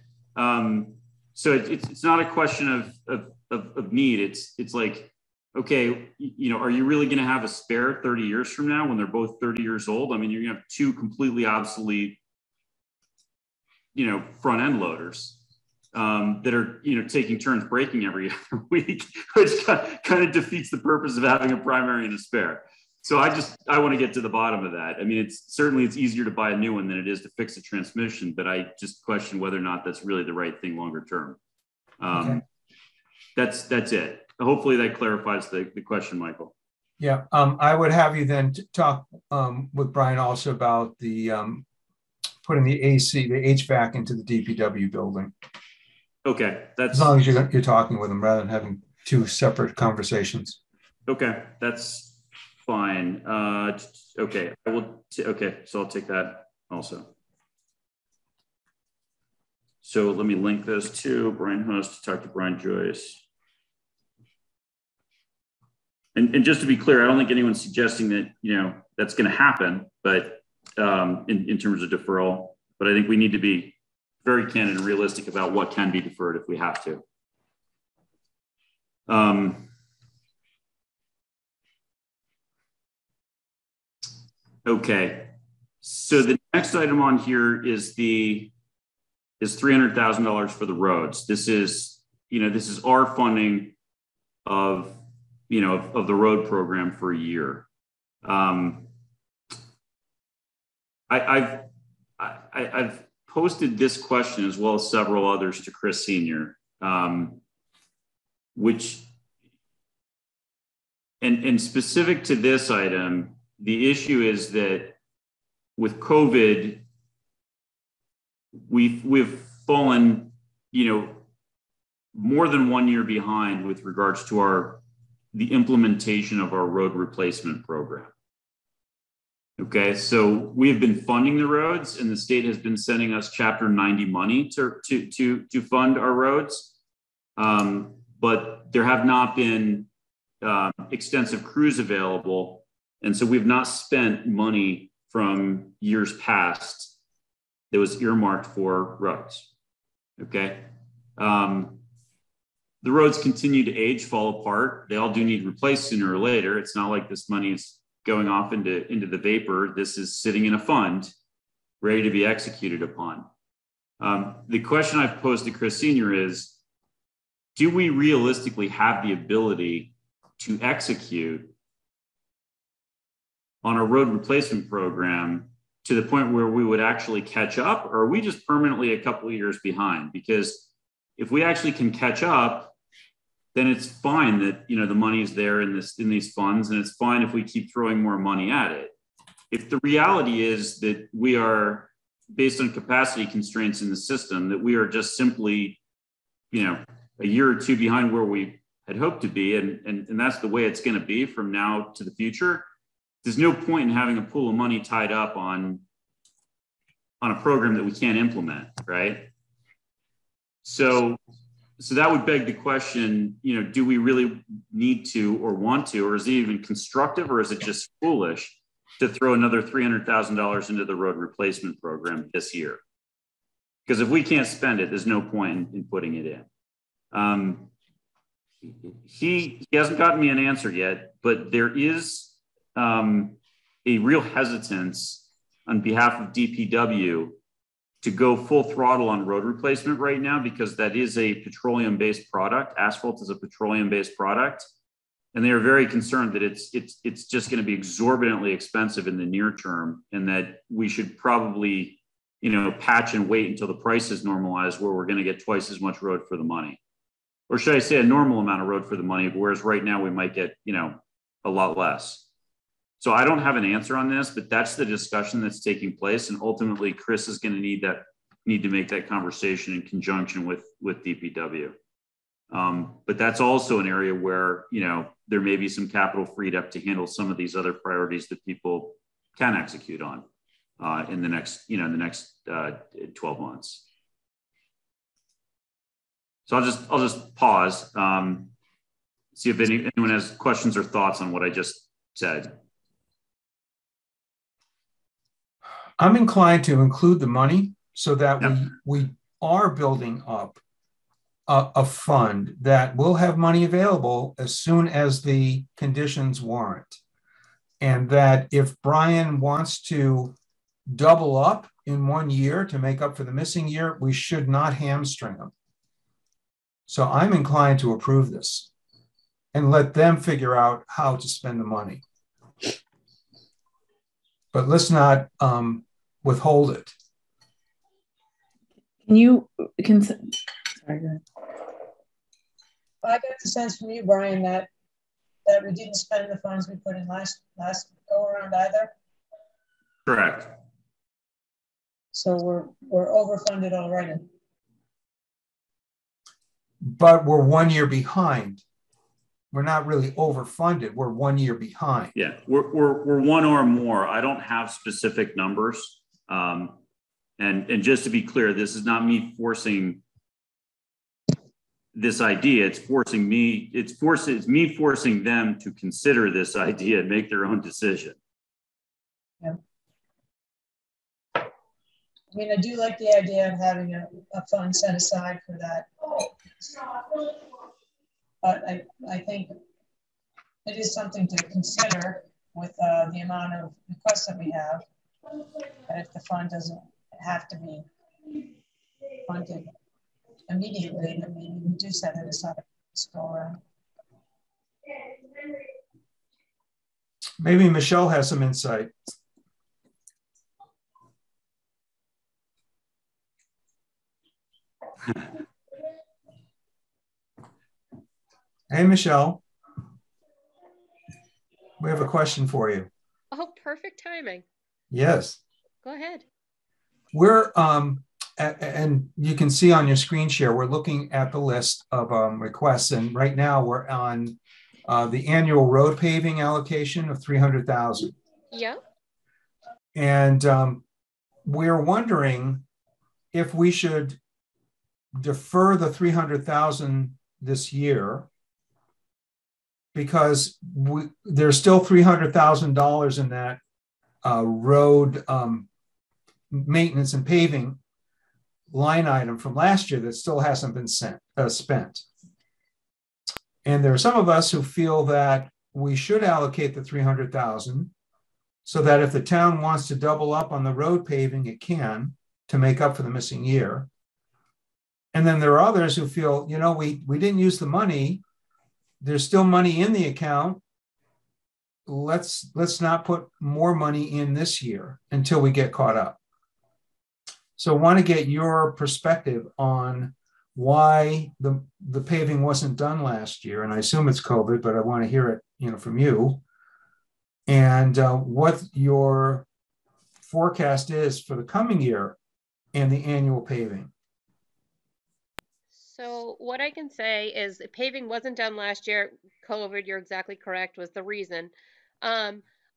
So it's not a question of need. It's like, okay, are you really going to have a spare 30 years from now when they're both 30 years old? I mean, you're going to have two completely obsolete, front end loaders that are, taking turns braking every other week, which kind of defeats the purpose of having a primary and a spare. So I want to get to the bottom of that. I mean, it's easier to buy a new one than it is to fix a transmission, but I just question whether or not that's really the right thing longer term. Okay. That's it. Hopefully that clarifies the question, Michael. Yeah, I would have you then talk with Brian also about the putting the AC, the HVAC into the DPW building. Okay, that's as long as you're talking with him rather than having two separate conversations. Okay, that's fine. Okay, I will. Okay, so I'll take that also. So let me link those two. Brian Host to talk to Brian Joyce. And just to be clear, I don't think anyone's suggesting that that's going to happen, but in terms of deferral. But I think we need to be very candid and realistic about what can be deferred if we have to. Okay, so the next item on here is $300,000 for the roads. This is our funding of the road program for a year. I've posted this question as well as several others to Chris Senior, which and specific to this item, the issue is that with COVID, we've fallen, more than 1 year behind with regards to the implementation of our road replacement program. Okay, so we have been funding the roads, and the state has been sending us Chapter 90 money to fund our roads, but there have not been extensive crews available, and so we've not spent money from years past that was earmarked for roads. Okay. The roads continue to age, fall apart. They all do need replaced sooner or later. It's not like this money is going off into the vapor. This is sitting in a fund, ready to be executed upon. The question I've posed to Chris Senior is, do we realistically have the ability to execute on a road replacement program to the point where we would actually catch up, or are we just permanently a couple of years behind? Because if we actually can catch up, then it's fine that the money is there in these funds, and it's fine if we keep throwing more money at it. If the reality is that we are, based on capacity constraints in the system, that we are just simply, a year or two behind where we had hoped to be, and that's the way it's going to be from now to the future, there's no point in having a pool of money tied up on a program that we can't implement, right? So that would beg the question, do we really need to or want to, or is it even constructive, or is it just foolish to throw another $300,000 into the road replacement program this year? Because if we can't spend it, there's no point in putting it in. He hasn't gotten me an answer yet, but there is a real hesitance on behalf of DPW to go full throttle on road replacement right now because that is a petroleum-based product. Asphalt is a petroleum-based product. And they are very concerned that it's just going to be exorbitantly expensive in the near term, and that we should probably, patch and wait until the prices normalize where we're going to get twice as much road for the money. Or should I say a normal amount of road for the money, whereas right now we might get, a lot less. So I don't have an answer on this, but that's the discussion that's taking place. And ultimately, Chris is going to need to make that conversation in conjunction with DPW. But that's also an area where, there may be some capital freed up to handle some of these other priorities that people can execute on in the next 12 months. So I'll just pause, see if anyone has questions or thoughts on what I just said. I'm inclined to include the money so that we are building up a fund that will have money available as soon as the conditions warrant. And that if Brian wants to double up in 1 year to make up for the missing year, we should not hamstring him. So I'm inclined to approve this and let them figure out how to spend the money. But let's not withhold it. Sorry, go ahead. I got the sense from you, Brian, that we didn't spend the funds we put in last go around either. Correct. So we're overfunded already. But we're 1 year behind. We're not really overfunded. We're 1 year behind. Yeah, we're one or more. I don't have specific numbers. And just to be clear, this is not me forcing this idea. It's me forcing them to consider this idea and make their own decision. Yeah. I mean, I do like the idea of having a fund set aside for that. But I think it is something to consider with the amount of requests that we have. And if the fund doesn't have to be funded immediately, then maybe we do set it aside this go around. Maybe Michelle has some insight. Hey, Michelle. We have a question for you. Oh, perfect timing. Yes. Go ahead. We're, and you can see on your screen share, we're looking at the list of requests. And right now we're on the annual road paving allocation of $300,000. Yeah. And we're wondering if we should defer the $300,000 this year, because there's still $300,000 in that road maintenance and paving line item from last year that still hasn't been spent. And there are some of us who feel that we should allocate the $300,000 so that if the town wants to double up on the road paving, it can, to make up for the missing year. And then there are others who feel, we didn't use the money. There's still money in the account. Let's not put more money in this year until we get caught up. So I want to get your perspective on why the paving wasn't done last year. And I assume it's COVID, but I want to hear it, from you. And what your forecast is for the coming year and the annual paving. So what I can say is paving wasn't done last year. COVID, you're exactly correct, was the reason.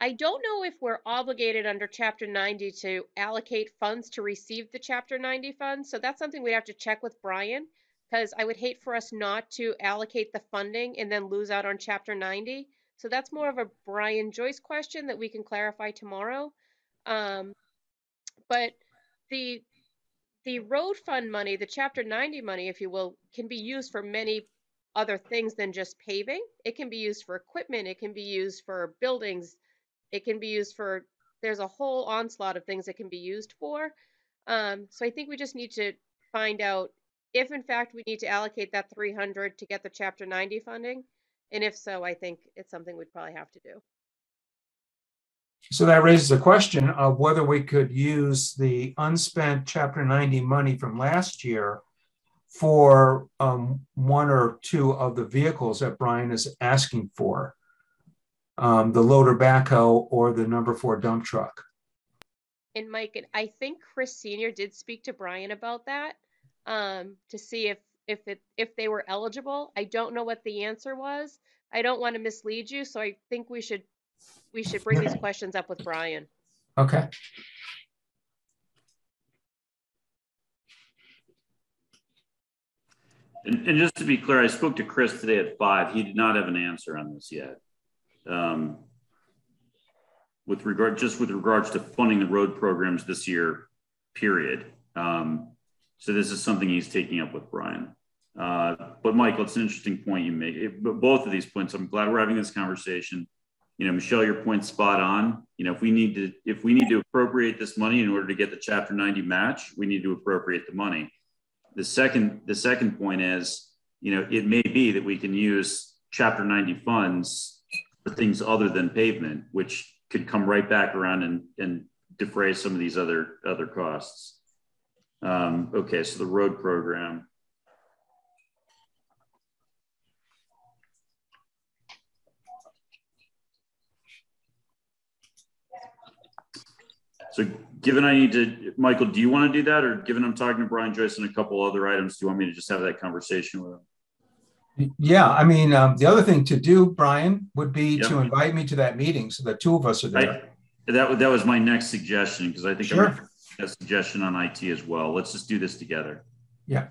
I don't know if we're obligated under Chapter 90 to allocate funds to receive the Chapter 90 funds. So that's something we'd have to check with Brian, because I would hate for us not to allocate the funding and then lose out on Chapter 90. So that's more of a Brian Joyce question that we can clarify tomorrow. But the road fund money, the Chapter 90 money, if you will, can be used for many other things than just paving. It can be used for equipment. It can be used for buildings. It can be used for, there's a whole onslaught of things it can be used for. So I think we just need to find out if in fact we need to allocate that 300 to get the Chapter 90 funding. And if so, I think it's something we'd probably have to do. So that raises a question of whether we could use the unspent Chapter 90 money from last year for one or two of the vehicles that Brian is asking for, the loader backhoe or the number 4 dump truck. And Mike, I think Chris Sr. did speak to Brian about that to see if they were eligible. I don't know what the answer was. I don't want to mislead you, so I think we should bring these questions up with Brian. Okay. And just to be clear, I spoke to Chris today at 5. He did not have an answer on this yet. With regards to funding the road programs this year, period. So this is something he's taking up with Brian. But Michael, it's an interesting point you make. Both of these points, I'm glad we're having this conversation. You know, Michelle, your point's spot on. You know, if we need to appropriate this money in order to get the Chapter 90 match, we need to appropriate the money. The second point is, you know, it may be that we can use Chapter 90 funds for things other than pavement, which could come right back around and defray some of these other costs. Okay, so the road program. So given I need to, Michael, do you want to do that? Or given I'm talking to Brian Joyce and a couple other items, do you want me to just have that conversation with him? Yeah, I mean, the other thing to do, Brian, would be to invite me to that meeting so that 2 of us are there. That was my next suggestion, because I think Sure. I'm going to make a suggestion on IT as well. Let's just do this together. Yeah.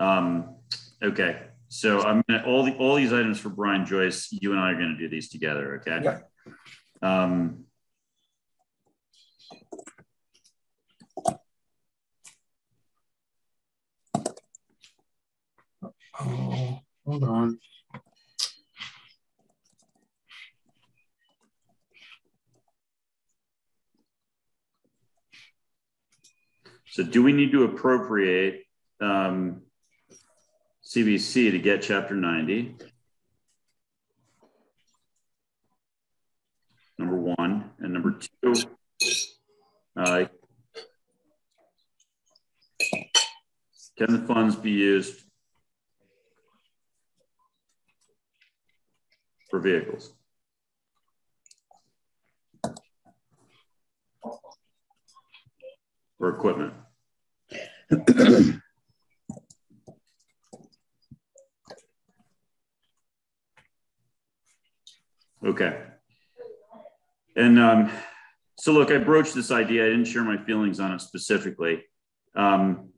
Okay. So I'm gonna all these items for Brian Joyce. You and I are going to do these together. Okay. Yeah. Oh, hold on. So do we need to appropriate CBC to get Chapter 90? Number 1. And number 2, can the funds be used for vehicles? Or equipment? Okay. And so look, I broached this idea. I didn't share my feelings on it specifically. And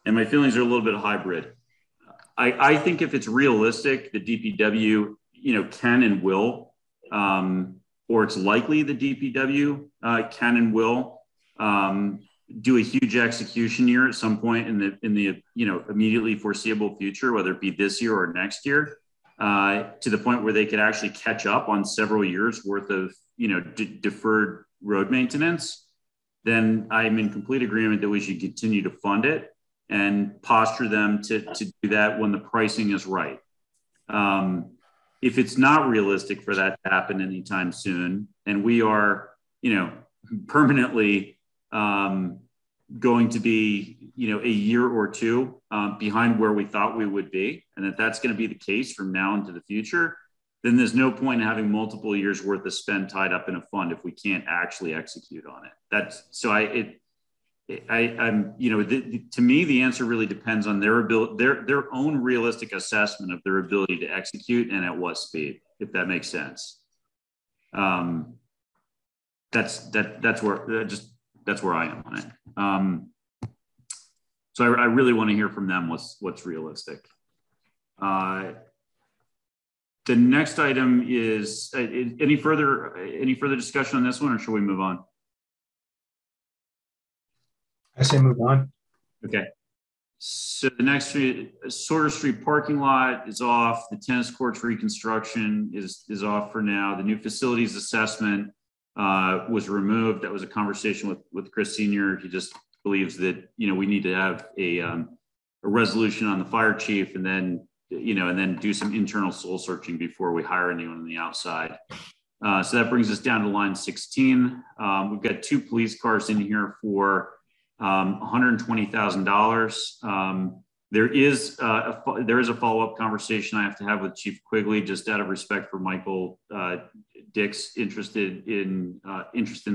my feelings are a little bit hybrid. I think if it's realistic, the DPW, you know, can and will, or it's likely the DPW can and will do a huge execution year at some point in the you know, immediately foreseeable future, whether it be this year or next year, to the point where they could actually catch up on several years worth of, you know, deferred road maintenance. Then I'm in complete agreement that we should continue to fund it and posture them to do that when the pricing is right. If it's not realistic for that to happen anytime soon, and we are, you know, permanently going to be, you know, a year or two behind where we thought we would be, and that's going to be the case from now into the future, then there's no point in having multiple years worth of spend tied up in a fund if we can't actually execute on it. That's so I'm, you know, to me, the answer really depends on their ability, their own realistic assessment of their ability to execute and at what speed, if that makes sense. That's where I am on it. So I really want to hear from them what's realistic. The next item is any further discussion on this one, or should we move on? I say move on. Okay. So the next Sorter Street parking lot is off. The tennis courts reconstruction is off for now. The new facilities assessment was removed. That was a conversation with Chris Sr. He just believes that, we need to have a resolution on the fire chief, and then, and then do some internal soul searching before we hire anyone on the outside. So that brings us down to line 16. We've got 2 police cars in here for $120,000. There is a follow-up conversation I have to have with Chief Quigley, just out of respect for Michael Dick's interest in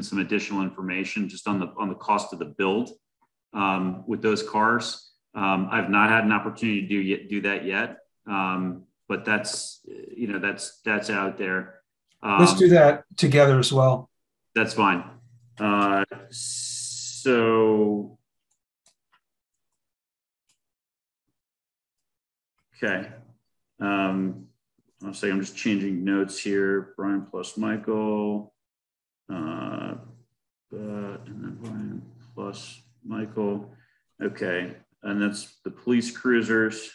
some additional information just on the cost of the build with those cars. I've not had an opportunity to do that yet, but that's out there. Let's do that together as well. That's fine. So, okay. I'll say I'm just changing notes here. Brian plus Michael, and then Brian plus Michael. Okay, and that's the police cruisers.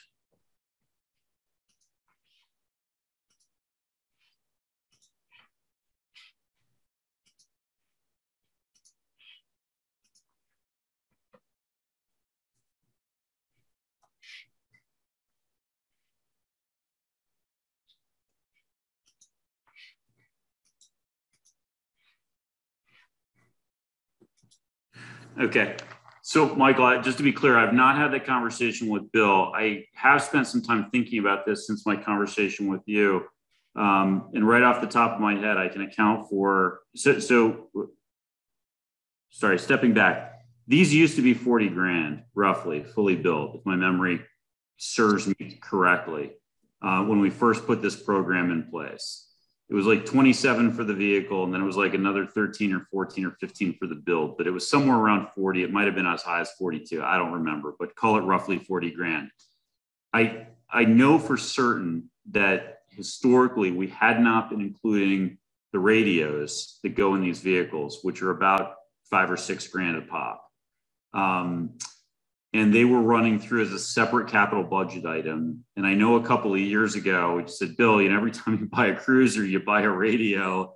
Okay. So, Michael, just to be clear, I've not had that conversation with Bill. I have spent some time thinking about this since my conversation with you. And right off the top of my head, I can account for, sorry, stepping back. These used to be 40 grand, roughly, fully built, if my memory serves me correctly, when we first put this program in place. It was like 27 for the vehicle, and then it was like another 13 or 14 or 15 for the build, but it was somewhere around 40. It might have been as high as 42. I don't remember, but call it roughly 40 grand. I know for certain that historically we had not been including the radios that go in these vehicles, which are about 5 or 6 grand a pop. And they were running through as a separate capital budget item. And I know a couple of years ago, we said, Bill, every time you buy a cruiser, you buy a radio.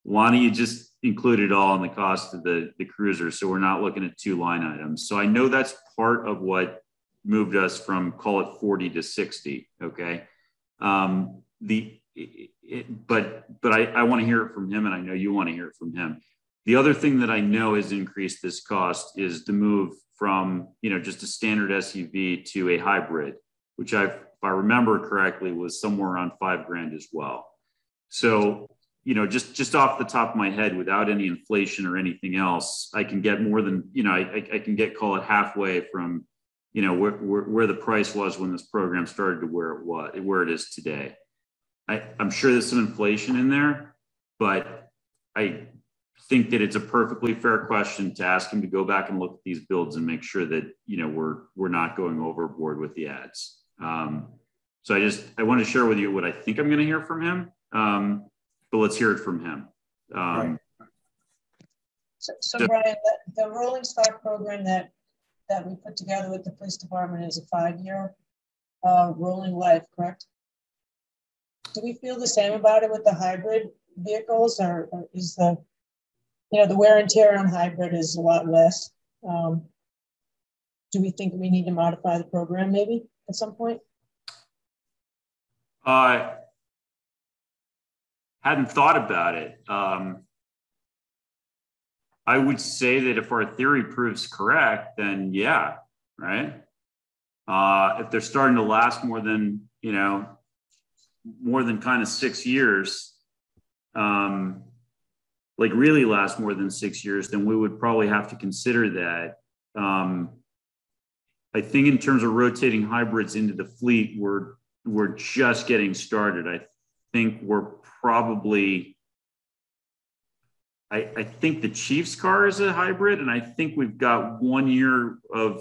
Why don't you just include it all in the cost of the cruiser? So we're not looking at 2 line items. So I know that's part of what moved us from, call it 40 to 60. Okay. But I want to hear it from him, and I know you want to hear it from him. The other thing that I know has increased this cost is the move from, just a standard SUV to a hybrid, which if I remember correctly, was somewhere around 5 grand as well. So, just off the top of my head, without any inflation or anything else, I can get more than, I can get, call it halfway from, where the price was when this program started to where it is today. I'm sure there's some inflation in there, but I think that it's a perfectly fair question to ask him to go back and look at these builds and make sure that, we're not going overboard with the ads. So I want to share with you what I think I'm going to hear from him. But let's hear it from him. Right. So Brian, the rolling stock program that we put together with the police department is a 5-year rolling life, correct? Do we feel the same about it with the hybrid vehicles, or is the wear and tear on hybrid is a lot less? Do we think we need to modify the program maybe at some point? Hadn't thought about it. I would say that if our theory proves correct, then yeah, right? If they're starting to last more than kind of 6 years, like really last more than 6 years, then we would probably have to consider that. I think in terms of rotating hybrids into the fleet, we're just getting started. I think we're probably, I think the Chief's car is a hybrid, and I think we've got 1 year of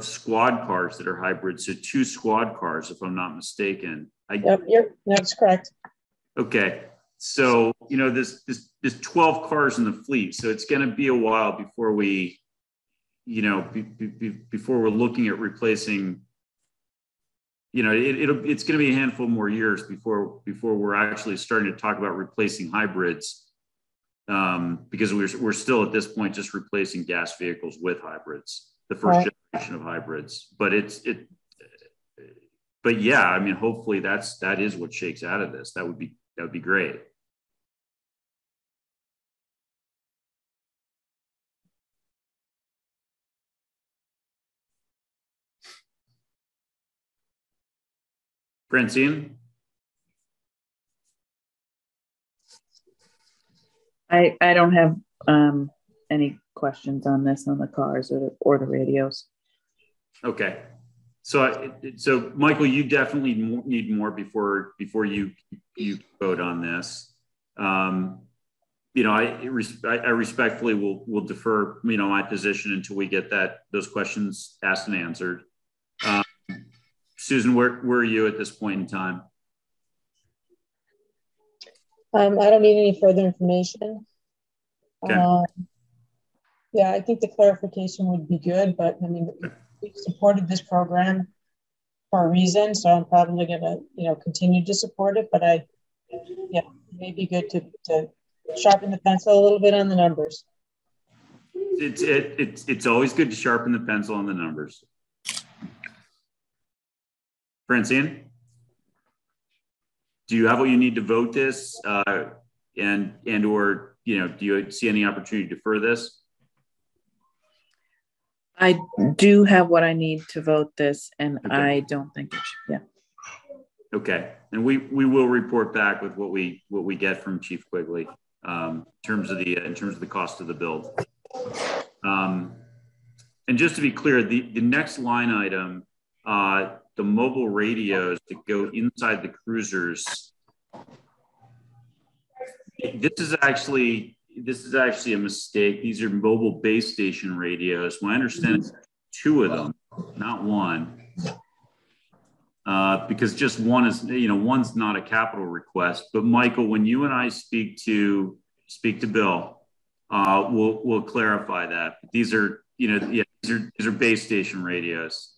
squad cars that are hybrids. So 2 squad cars, if I'm not mistaken. Yep, that's correct. Okay. So, there's 12 cars in the fleet. So it's going to be a while before we, before we're looking at replacing, it's going to be a handful more years before we're actually starting to talk about replacing hybrids. because we're still at this point just replacing gas vehicles with hybrids, the first generation of hybrids. But but yeah, I mean, hopefully that is what shakes out of this. That would be great. Francine? I don't have any questions on this, on the cars or the radios. Okay. So Michael, you definitely need more before you vote on this. You know, I respectfully will defer, you know, my position until we get those questions asked and answered. Susan, where are you at this point in time? I don't need any further information. Okay. Yeah, I think the clarification would be good, but I mean, we've supported this program for a reason, so I'm probably going to, you know, continue to support it. But yeah, it may be good to sharpen the pencil a little bit on the numbers. It's always good to sharpen the pencil on the numbers. Francine, do you have what you need to vote this, and or, you know, do you see any opportunity to defer this? I do have what I need to vote this, and okay. I don't think it should. Yeah. Okay, and we will report back with what we get from Chief Quigley in terms of the cost of the build. And just to be clear, the next line item, the mobile radios that go inside the cruisers. This is actually a mistake. These are mobile base station radios. My understanding is 2 of them, not 1. Because just one is, you know, one's not a capital request. But Michael, when you and I speak to Bill, we'll clarify that. These are, you know, yeah, these are base station radios,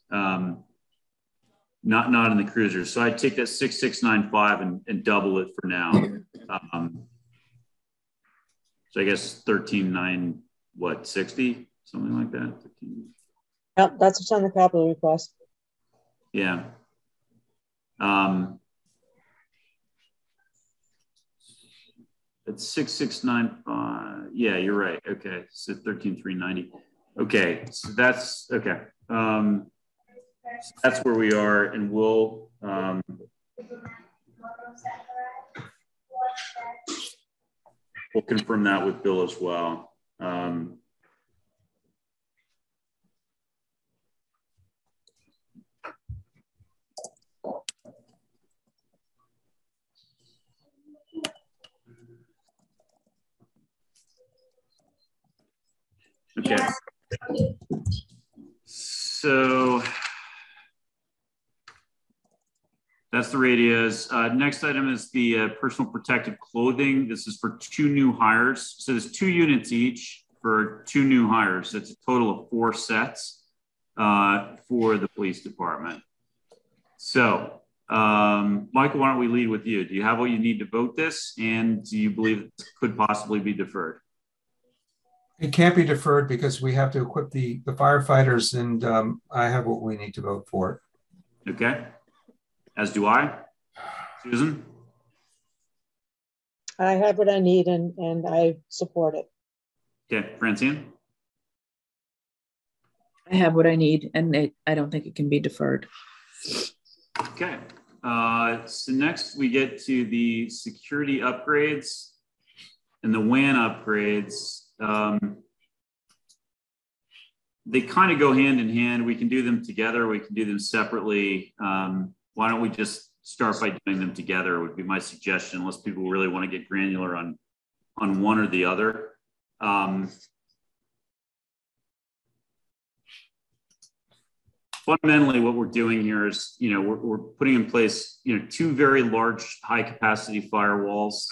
not in the cruisers. So I take that 6695 and double it for now. So I guess 13,960, something like that. 13. Yep, that's what's on the capital request. Yeah. It's 6695. Yeah, you're right. Okay, so 13,390. Okay, so that's okay. So that's where we are, and we'll confirm that with Bill as well. Okay. So that's the radios. Next item is the personal protective clothing. This is for 2 new hires. So there's 2 units each for 2 new hires. That's a total of 4 sets for the police department. So Michael, why don't we lead with you? Do you have what you need to vote this? And do you believe it could possibly be deferred? It can't be deferred because we have to equip the firefighters, and I have what we need to vote for. Okay. As do I. Susan? I have what I need, and I support it. Okay. Francine? I have what I need, and I don't think it can be deferred. Okay. So next we get to the security upgrades and the WAN upgrades. They kind of go hand in hand. We can do them together. We can do them separately. Why don't we just start by doing them together would be my suggestion, unless people really want to get granular on one or the other. Fundamentally, what we're doing here is, you know, we're putting in place, you know, 2 very large high capacity firewalls,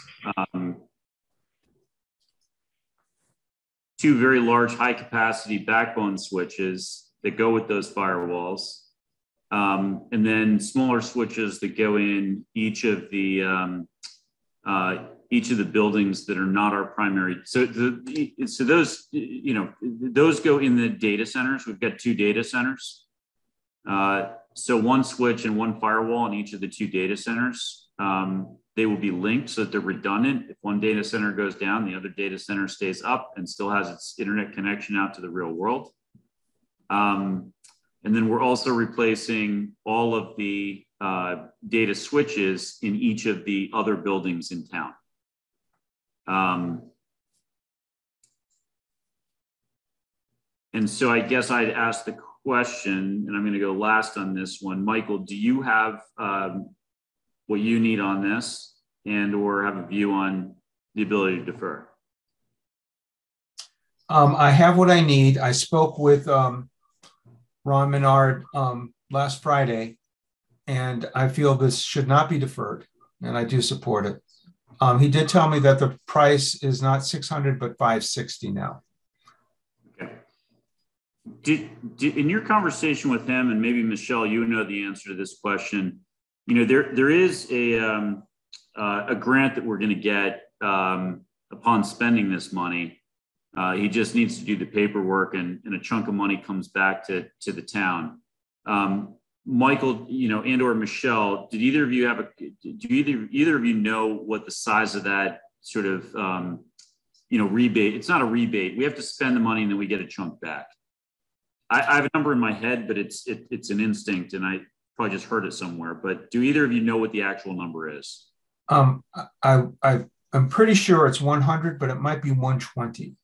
2 very large high capacity backbone switches that go with those firewalls. And then smaller switches that go in each of the each of the buildings that are not our primary. So those, you know, those go in the data centers. We've got 2 data centers. So 1 switch and 1 firewall in each of the 2 data centers. They will be linked so that they're redundant. If one data center goes down, the other data center stays up and still has its internet connection out to the real world. And then we're also replacing all of the data switches in each of the other buildings in town. And so I guess I'd ask the question, and I'm going to go last on this one. Michael, do you have what you need on this, and or have a view on the ability to defer? I have what I need. I spoke with Ron Menard last Friday, and I feel this should not be deferred, and I do support it. He did tell me that the price is not $600 but $560 now. Okay. Did in your conversation with him, and maybe Michelle, you know the answer to this question. You know, there is a grant that we're going to get upon spending this money. He just needs to do the paperwork, and a chunk of money comes back to the town. Michael, you know, and or Michelle, did either of you have do either of you know what the size of that sort of you know, rebate? It's not a rebate. We have to spend the money and then we get a chunk back. I have a number in my head, but it's an instinct, and I probably just heard it somewhere. But do either of you know what the actual number is? I'm pretty sure it's 100, but it might be 120.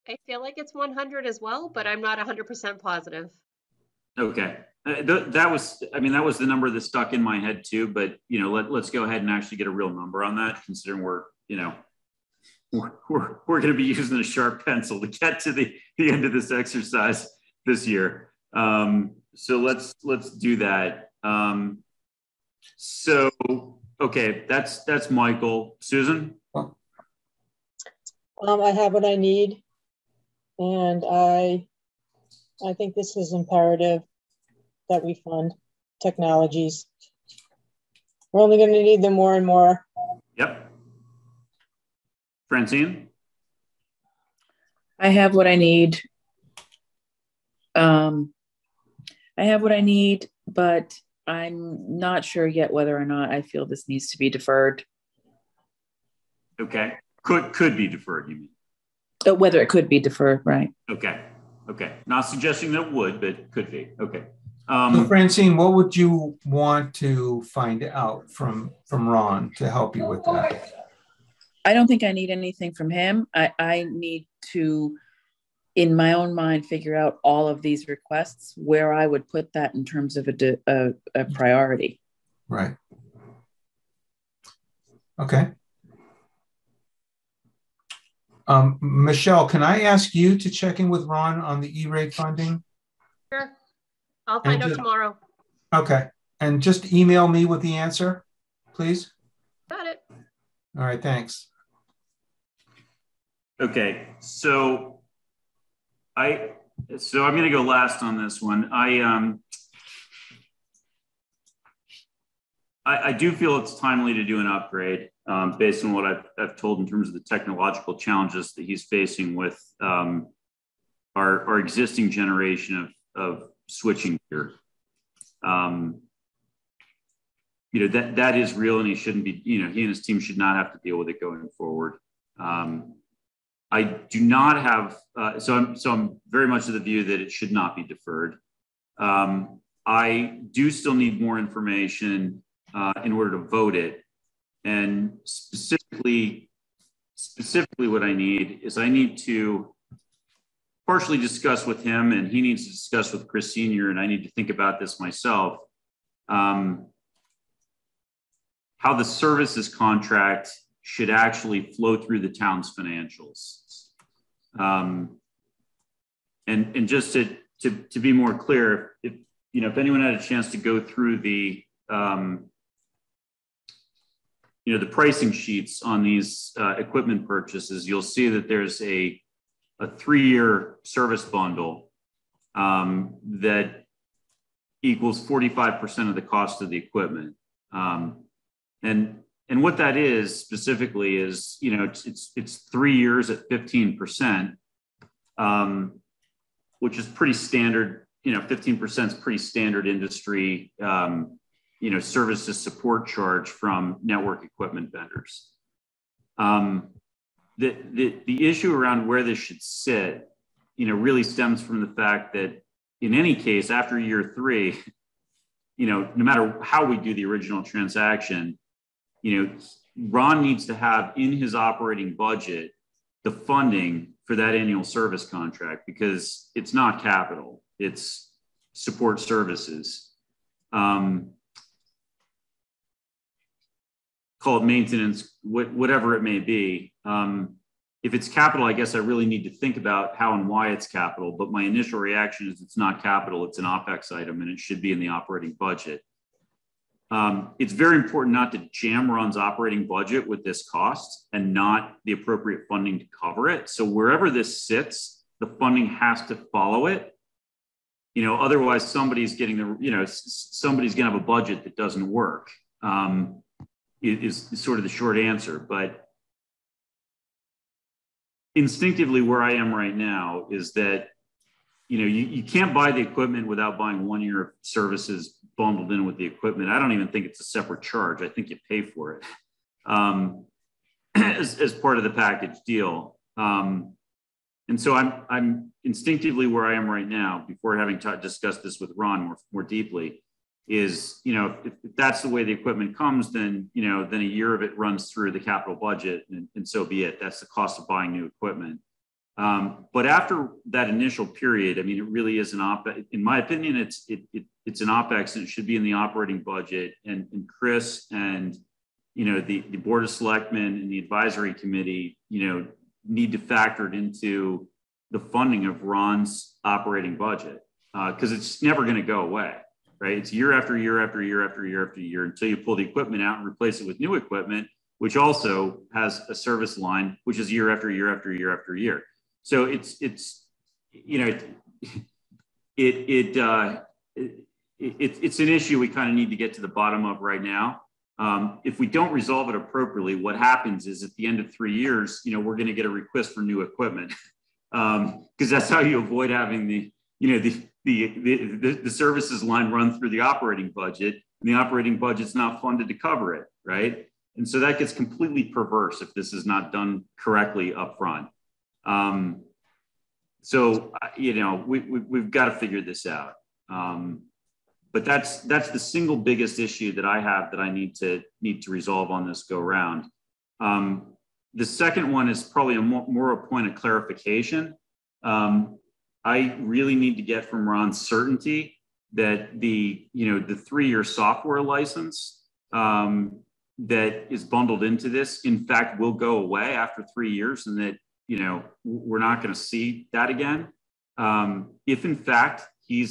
I feel like it's 100 as well, but I'm not 100% positive. Okay. That was the number that stuck in my head too, but you know, let's go ahead and actually get a real number on that, considering we're going to be using a sharp pencil to get to the end of this exercise this year. So let's do that. So, okay, that's Michael. Susan? I have what I need, and I think this is imperative that we fund technologies. We're only going to need them more and more. Yep. Francine? I have what I need. I have what I need, but I'm not sure yet whether or not I feel this needs to be deferred. Okay. Could be deferred, you mean? Whether it could be deferred, right? Okay. Not suggesting that it would, but could be. Okay. So Francine, what would you want to find out from Ron to help you with that? I don't think I need anything from him. I need to, in my own mind, figure out all of these requests, where I would put that in terms of a priority. Right. Okay. Michelle, can I ask you to check in with Ron on the E-rate funding? Sure. I'll find out tomorrow. Okay. And just email me with the answer, please. Got it. All right. Thanks. Okay. So I'm going to go last on this one. I do feel it's timely to do an upgrade based on what I've told in terms of the technological challenges that he's facing with our existing generation of switching gear. You know, that is real, and he shouldn't be, you know, he and his team should not have to deal with it going forward. I do not have, so I'm very much of the view that it should not be deferred. I do still need more information in order to vote it. And specifically what I need is I need to partially discuss with him, and he needs to discuss with Chris Sr., and I need to think about this myself, how the services contract should actually flow through the town's financials. And just to be more clear, if anyone had a chance to go through the the pricing sheets on these equipment purchases, you'll see that there's a 3-year service bundle that equals 45% of the cost of the equipment. And And what that is specifically is, it's 3 years at 15%, which is pretty standard. 15% is pretty standard industry, services support charge from network equipment vendors. The issue around where this should sit, really stems from the fact that in any case, after year 3, no matter how we do the original transaction, Ron needs to have in his operating budget the funding for that annual service contract, because it's not capital, it's support services. Call it maintenance, whatever it may be. If it's capital, I guess I really need to think about how and why it's capital, but my initial reaction is it's not capital, it's an OpEx item, and it should be in the operating budget. It's very important not to jam Ron's operating budget with this cost and not the appropriate funding to cover it. So wherever this sits, the funding has to follow it. Otherwise somebody's getting somebody's gonna have a budget that doesn't work. Is sort of the short answer. But instinctively, where I am right now is that, you can't buy the equipment without buying 1 year of services bundled in with the equipment. I don't even think it's a separate charge. I think you pay for it as part of the package deal. And so I'm instinctively where I am right now, before having discussed this with Ron more deeply, is, if that's the way the equipment comes, then a year of it runs through the capital budget, and so be it. That's the cost of buying new equipment. But after that initial period, it really is an OpEx. In my opinion, it's an OpEx, and it should be in the operating budget. And Chris and the Board of Selectmen and the advisory committee need to factor it into the funding of Ron's operating budget, because it's never going to go away. Right? It's year after year after year after year after year until you pull the equipment out and replace it with new equipment, which also has a service line, which is year after year after year after year. So it's an issue we kind of need to get to the bottom of right now. If we don't resolve it appropriately, what happens is at the end of 3 years, we're going to get a request for new equipment, because that's how you avoid having the services line run through the operating budget, and the operating budget's not funded to cover it, right? And so that gets completely perverse if this is not done correctly up front. We've got to figure this out. But that's the single biggest issue that I have that I need to resolve on this go round. The second one is probably more a point of clarification. I really need to get from Ron certainty that the 3-year software license that is bundled into this, in fact, will go away after 3 years, and that we're not going to see that again. If in fact he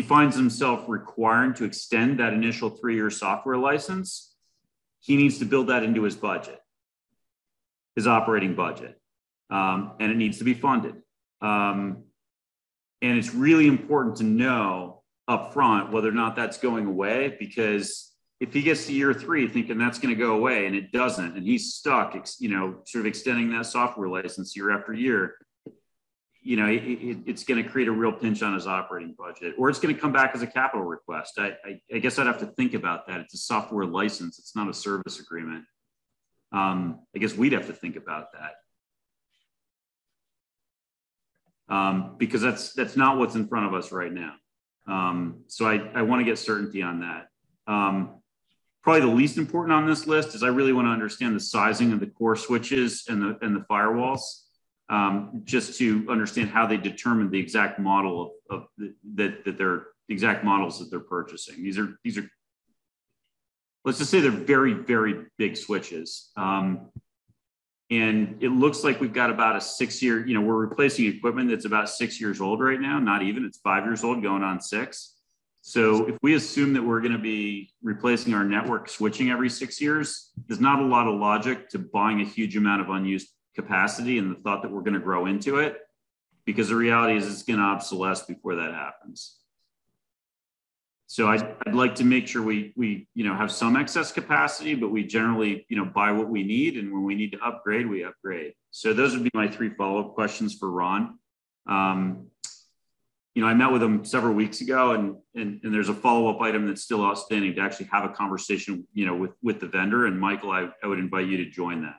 finds himself requiring to extend that initial 3-year software license, he needs to build that into his budget, his operating budget. And it needs to be funded. And it's really important to know up front whether or not that's going away, because if he gets to year 3 thinking that's going to go away and it doesn't, and he's stuck, sort of extending that software license year after year, it's going to create a real pinch on his operating budget, or it's going to come back as a capital request. I guess I'd have to think about that. It's a software license. It's not a service agreement. I guess we'd have to think about that. Because that's not what's in front of us right now. So I want to get certainty on that. Probably the least important on this list is I really want to understand the sizing of the core switches and the firewalls, just to understand how they determine the exact model that they're exact models that they're purchasing. These are let's just say they're very, very big switches. And it looks like we've got about a 6-year, we're replacing equipment that's about 6 years old right now, not even, it's 5 years old going on 6. So if we assume that we're going to be replacing our network switching every 6 years, there's not a lot of logic to buying a huge amount of unused capacity and the thought that we're going to grow into it, because the reality is it's going to obsolesce before that happens. So I'd like to make sure we have some excess capacity, but we generally, buy what we need. And when we need to upgrade, we upgrade. So those would be my 3 follow-up questions for Ron. I met with him several weeks ago, and there's a follow-up item that's still outstanding to actually have a conversation, with the vendor. And Michael, I would invite you to join that.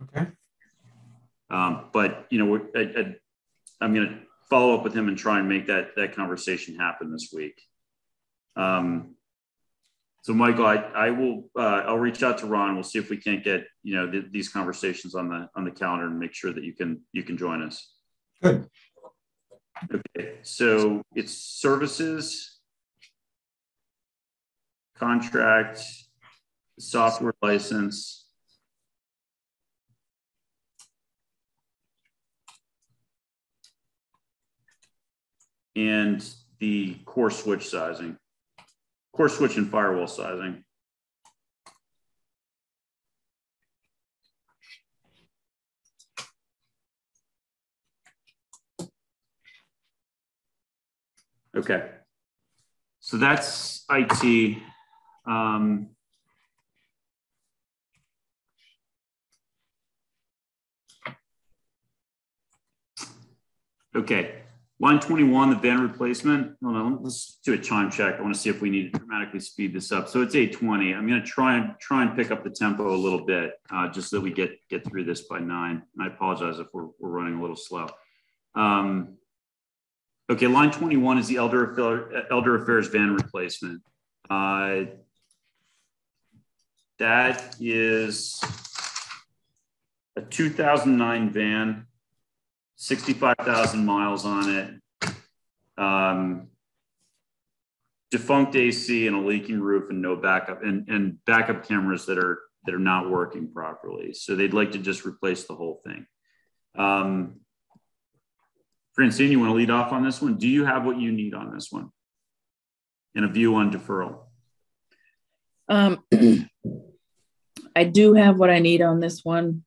Okay. But I'm going to follow up with him and try and make that conversation happen this week. So Michael, I'll reach out to Ron. We'll see if we can't get, these conversations on the calendar and make sure that you can join us. Good. Okay. So it's services, contract, software license, and the core switch sizing. Core switch and firewall sizing. Okay. So that's IT. Okay. Line 21, the van replacement. Hold on, let's do a time check. I want to see if we need to dramatically speed this up. So it's 8:20. I'm going to try and pick up the tempo a little bit, just so that we get through this by 9. And I apologize if we're running a little slow. Okay, line 21 is the Elder Affairs van replacement. That is a 2009 van. 65,000 miles on it, defunct AC and a leaking roof and no backup and backup cameras that are not working properly. So they'd like to just replace the whole thing. Francine, you want to lead off on this one? Do you have what you need on this one? And a view on deferral? I do have what I need on this one.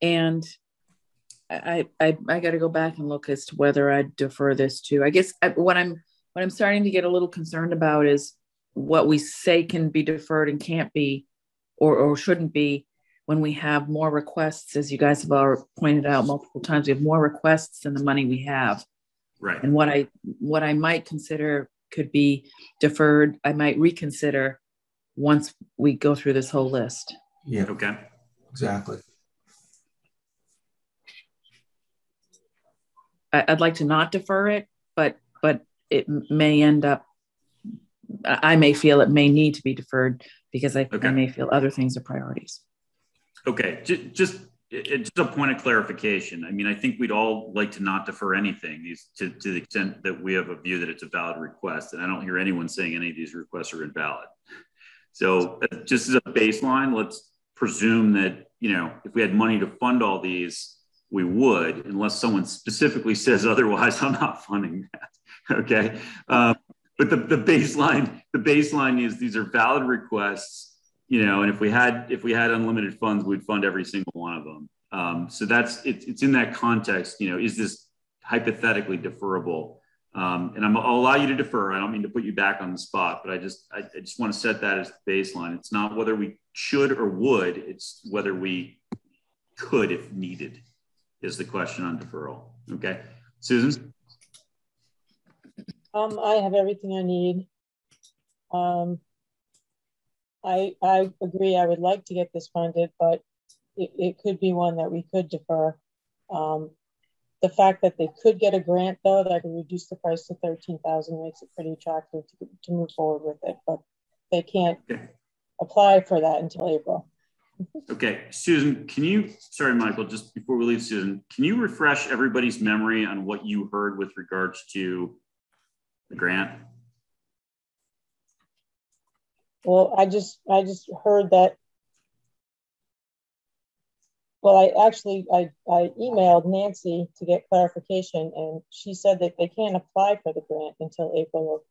And I got to go back and look as to whether I'd defer this to. I guess what I'm starting to get a little concerned about is what we say can be deferred and can't be, or shouldn't be, when we have more requests. As you guys have already pointed out multiple times, we have more requests than the money we have. Right. And what I might consider could be deferred, I might reconsider once we go through this whole list. Yeah. Okay. Exactly. I'd like to not defer it, but it may end up, I may feel it may need to be deferred because I may feel other things are priorities. Okay, just a point of clarification. I mean, I think we'd all like to not defer anything to the extent that we have a view that it's a valid request. And I don't hear anyone saying any of these requests are invalid. So just as a baseline, let's presume that, if we had money to fund all these, we would, unless someone specifically says otherwise. I'm not funding that. Okay. But the baseline is these are valid requests, and if we had unlimited funds, we'd fund every single one of them. So it's in that context, is this hypothetically deferrable? And I'll allow you to defer. I don't mean to put you back on the spot, but I just want to set that as the baseline. It's not whether we should or would, it's whether we could if needed. Is the question on deferral. Okay. Susan? I have everything I need. I agree. I would like to get this funded, but it could be one that we could defer. The fact that they could get a grant, though, that could reduce the price to $13,000 makes it pretty attractive to move forward with it, but they can't apply for that until April. Okay, Susan, sorry, Michael, just before we leave, Susan, can you refresh everybody's memory on what you heard with regards to the grant? Well, I just heard that. Well, I emailed Nancy to get clarification, and she said that they can't apply for the grant until April of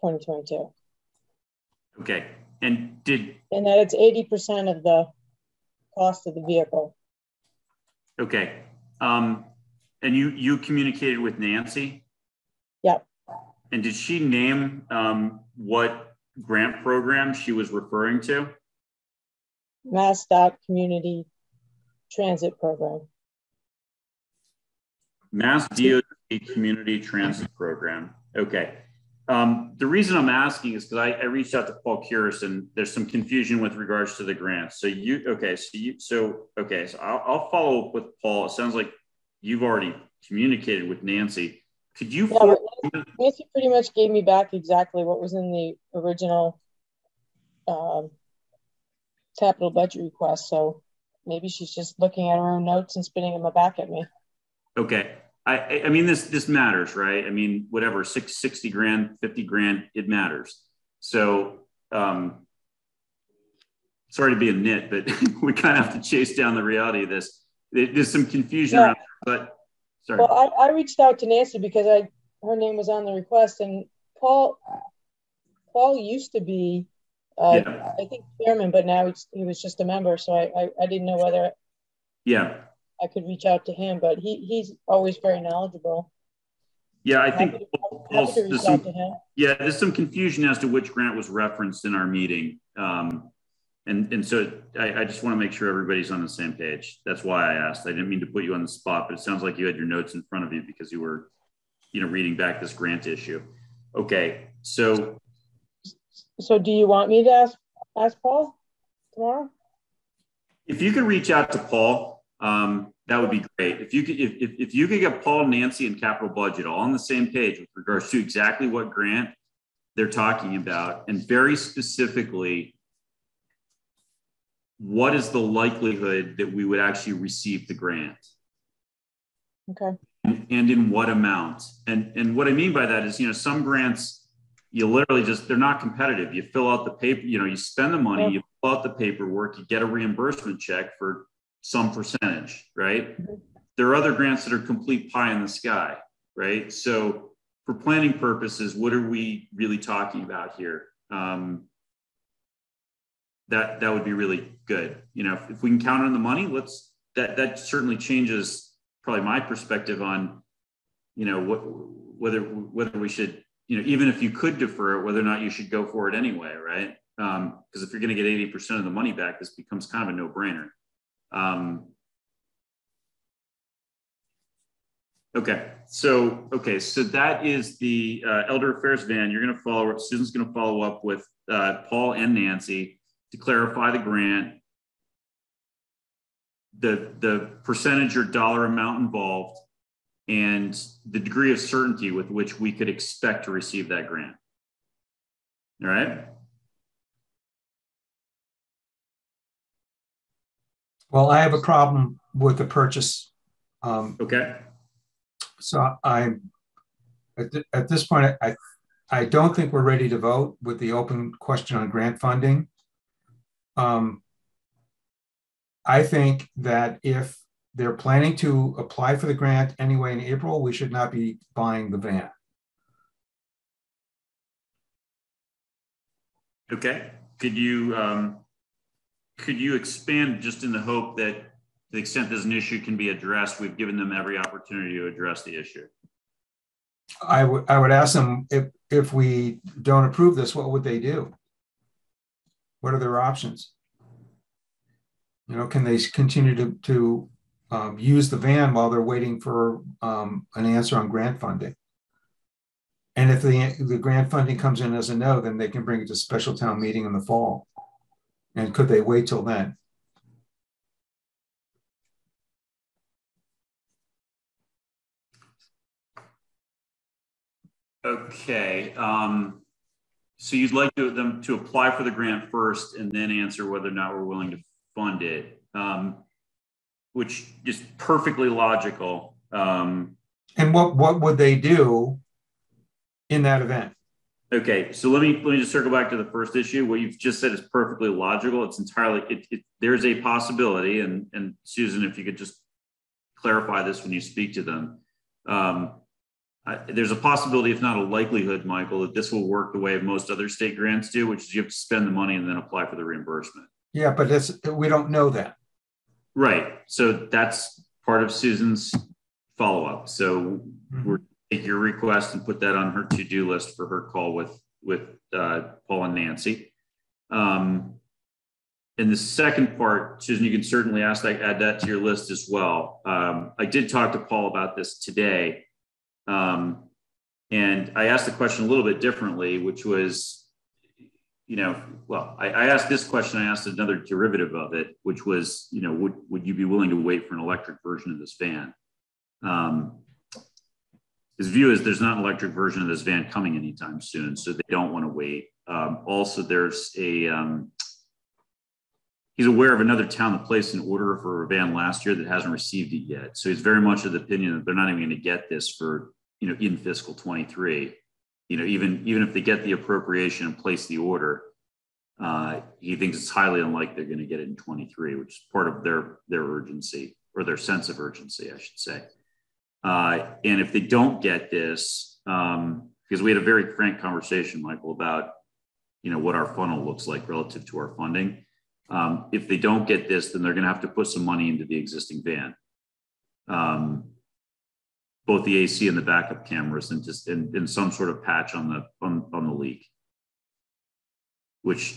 2022. Okay. And that it's 80% of the cost of the vehicle. Okay. And And you communicated with Nancy? Yep. And did she name what grant program she was referring to? MassDOT Community Transit Program. Mass DOT Community Transit Program. Okay. The reason I'm asking is because I reached out to Paul Curis and there's some confusion with regards to the grants. So I'll follow up with Paul. It sounds like you've already communicated with Nancy. Could you? Yeah, Nancy pretty much gave me back exactly what was in the original capital budget request. So maybe she's just looking at her own notes and spinning them back at me. Okay. I mean, this matters, right? I mean, whatever, 60 grand, 50 grand, it matters. So, sorry to be a nit, but we kind of have to chase down the reality of this. There's some confusion around, but sorry. Well, I reached out to Nancy because her name was on the request, and Paul used to be, I think, chairman, but now he was just a member. So I didn't know whether I could reach out to him, but he's always very knowledgeable. Yeah, I think there's some confusion as to which grant was referenced in our meeting. And so I just want to make sure everybody's on the same page. That's why I asked. I didn't mean to put you on the spot, but it sounds like you had your notes in front of you because you were, reading back this grant issue. Okay, so do you want me to ask Paul tomorrow? If you could reach out to Paul, that would be great. If you could get Paul, Nancy, and capital budget all on the same page with regards to exactly what grant they're talking about, and very specifically, what is the likelihood that we would actually receive the grant? Okay. And in what amount? And what I mean by that is, some grants, you literally they're not competitive. You fill out the paper, you spend the money, you fill out the paperwork, you get a reimbursement check for some percentage, right? Mm-hmm. There are other grants that are complete pie in the sky, right? So for planning purposes, what are we really talking about here? That would be really good. If we can count on the money, that certainly changes probably my perspective on, whether we should, even if you could defer it, whether or not you should go for it anyway, right? Because if you're going to get 80% of the money back, this becomes kind of a no-brainer. So that is the Elder Affairs van. You're going to follow up. Susan's going to follow up with Paul and Nancy to clarify the grant, the percentage or dollar amount involved, and the degree of certainty with which we could expect to receive that grant. All right. Well, I have a problem with the purchase. Okay. So at this point, I don't think we're ready to vote with the open question on grant funding. I think that if they're planning to apply for the grant anyway in April, we should not be buying the van. Okay. Could you expand just in the hope that to the extent there's an issue can be addressed, we've given them every opportunity to address the issue? I would ask them if we don't approve this, what would they do? What are their options? Can they continue to use the van while they're waiting for an answer on grant funding? And if the grant funding comes in as a no, then they can bring it to special town meeting in the fall. And could they wait till then? Okay. So you'd like them to apply for the grant first and then answer whether or not we're willing to fund it, which is perfectly logical. And what would they do in that event? Okay, so let me just circle back to the first issue. What you've just said is perfectly logical. It's entirely, there's a possibility, and Susan, if you could just clarify this when you speak to them. There's a possibility, if not a likelihood, Michael, that this will work the way most other state grants do, which is you have to spend the money and then apply for the reimbursement. Yeah, but we don't know that. Right. So that's part of Susan's follow-up. So we're take your request and put that on her to-do list for her call with Paul and Nancy. And the second part, Susan, you can certainly add that to your list as well. I did talk to Paul about this today. And I asked the question a little bit differently, which was, I asked this question, I asked another derivative of it, which was, would you be willing to wait for an electric version of this van? His view is there's not an electric version of this van coming anytime soon, so they don't want to wait. Also, there's he's aware of another town that placed an order for a van last year that hasn't received it yet. So he's very much of the opinion that they're not even going to get this for, in fiscal 23. Even if they get the appropriation and place the order, he thinks it's highly unlikely they're going to get it in 23, which is part of their urgency, or their sense of urgency, I should say. And if they don't get this, because we had a very frank conversation, Michael, about, what our funnel looks like relative to our funding. If they don't get this, then they're going to have to put some money into the existing van. Both the AC and the backup cameras, and just in some sort of patch on the leak, which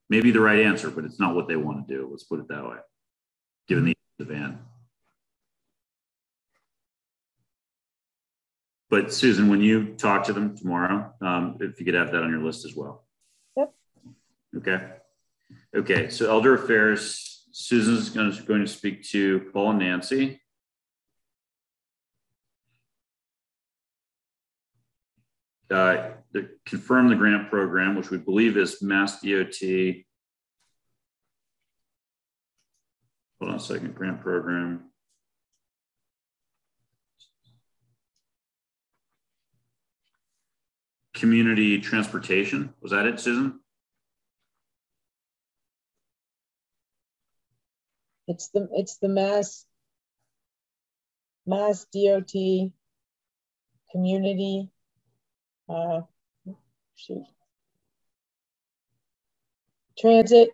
may be the right answer, but it's not what they want to do. Let's put it that way, given the van. But Susan, when you talk to them tomorrow, if you could have that on your list as well. Yep. Okay. So Elder Affairs, Susan's going to speak to Paul and Nancy. Confirm the grant program, which we believe is Mass DOT. Hold on a second, grant program. Community transportation, was that it, Susan? It's the Mass DOT community. Transit.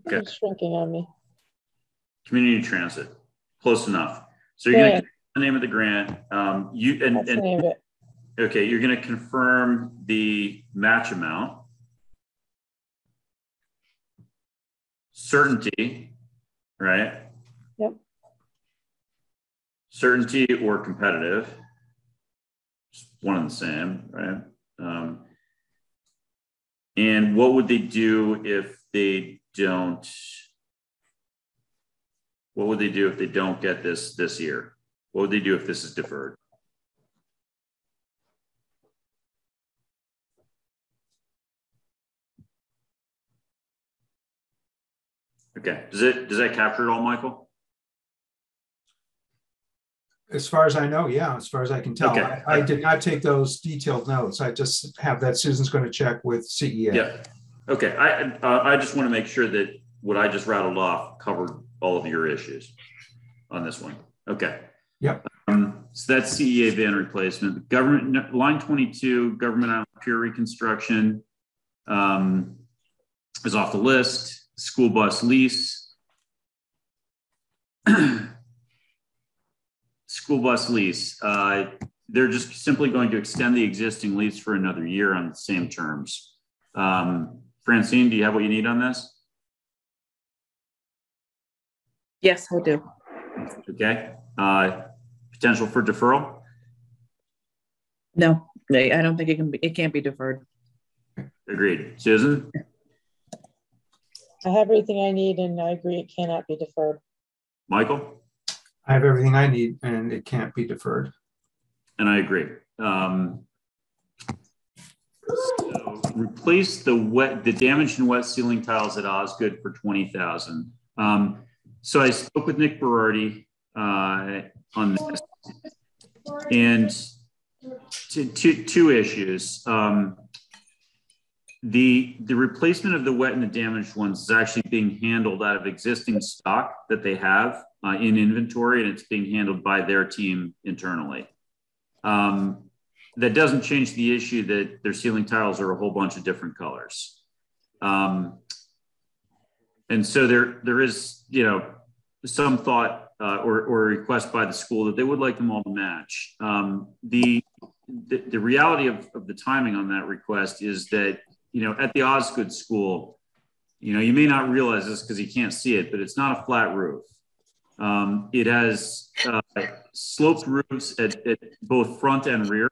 It's shrinking on me. Community transit, close enough. So you're going to the name of the grant. That's the name of it. Okay, you're going to confirm the match amount. Certainty, right? Yep. Certainty or competitive. Just one and the same, right? And what would they do if they don't? What would they do if they don't get this year? What would they do if this is deferred? Okay. Does that capture it all, Michael? As far as I know, yeah. As far as I can tell, okay. I did not take those detailed notes. I just have that Susan's going to check with CEA. Yeah. Okay. I just want to make sure that what I just rattled off covered all of your issues on this one. Okay. Yep. So that's CEA van replacement. Government line 22, government island pier reconstruction is off the list. School bus lease. School bus lease. They're just simply going to extend the existing lease for another year on the same terms. Francine, do you have what you need on this? Yes, I do. Okay. Potential for deferral? No, I don't think it can't be deferred. Agreed. Susan? I have everything I need, and I agree it cannot be deferred. Michael? I have everything I need, and it can't be deferred. And I agree. So replace the damaged and wet ceiling tiles at Osgood for $20,000. So I spoke with Nick Berardi on this, and two issues. The replacement of the wet and the damaged ones is actually being handled out of existing stock that they have in inventory, and it's being handled by their team internally. That doesn't change the issue that their ceiling tiles are a whole bunch of different colors. And so there is, some thought or a request by the school that they would like them all to match. The reality of the timing on that request is that, at the Osgood School, you may not realize this because you can't see it, but it's not a flat roof. It has sloped roofs at both front and rear.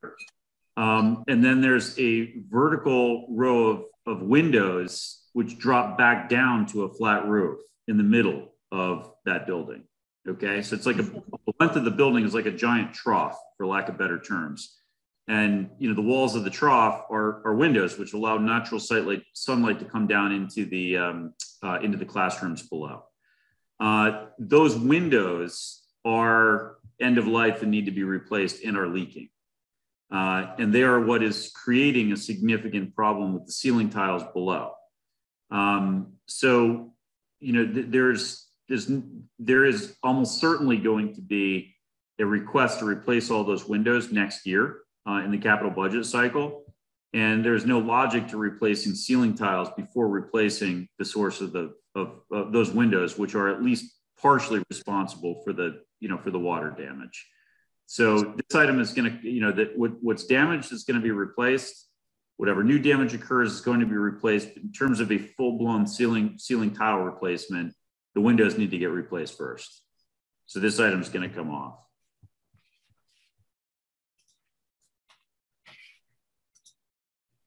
And then there's a vertical row of windows which drop back down to a flat roof in the middle of that building. Okay, so it's like the length of the building is like a giant trough, for lack of better terms. And the walls of the trough are windows, which allow natural sunlight to come down into the classrooms below. Those windows are end of life and need to be replaced and are leaking. And they are what is creating a significant problem with the ceiling tiles below. So, there is almost certainly going to be a request to replace all those windows next year in the capital budget cycle. And there's no logic to replacing ceiling tiles before replacing the source of those windows, which are at least partially responsible for the water damage. So this item is going to, what's damaged is going to be replaced. Whatever new damage occurs is going to be replaced. In terms of a full-blown ceiling tile replacement, the windows need to get replaced first. So this item is going to come off.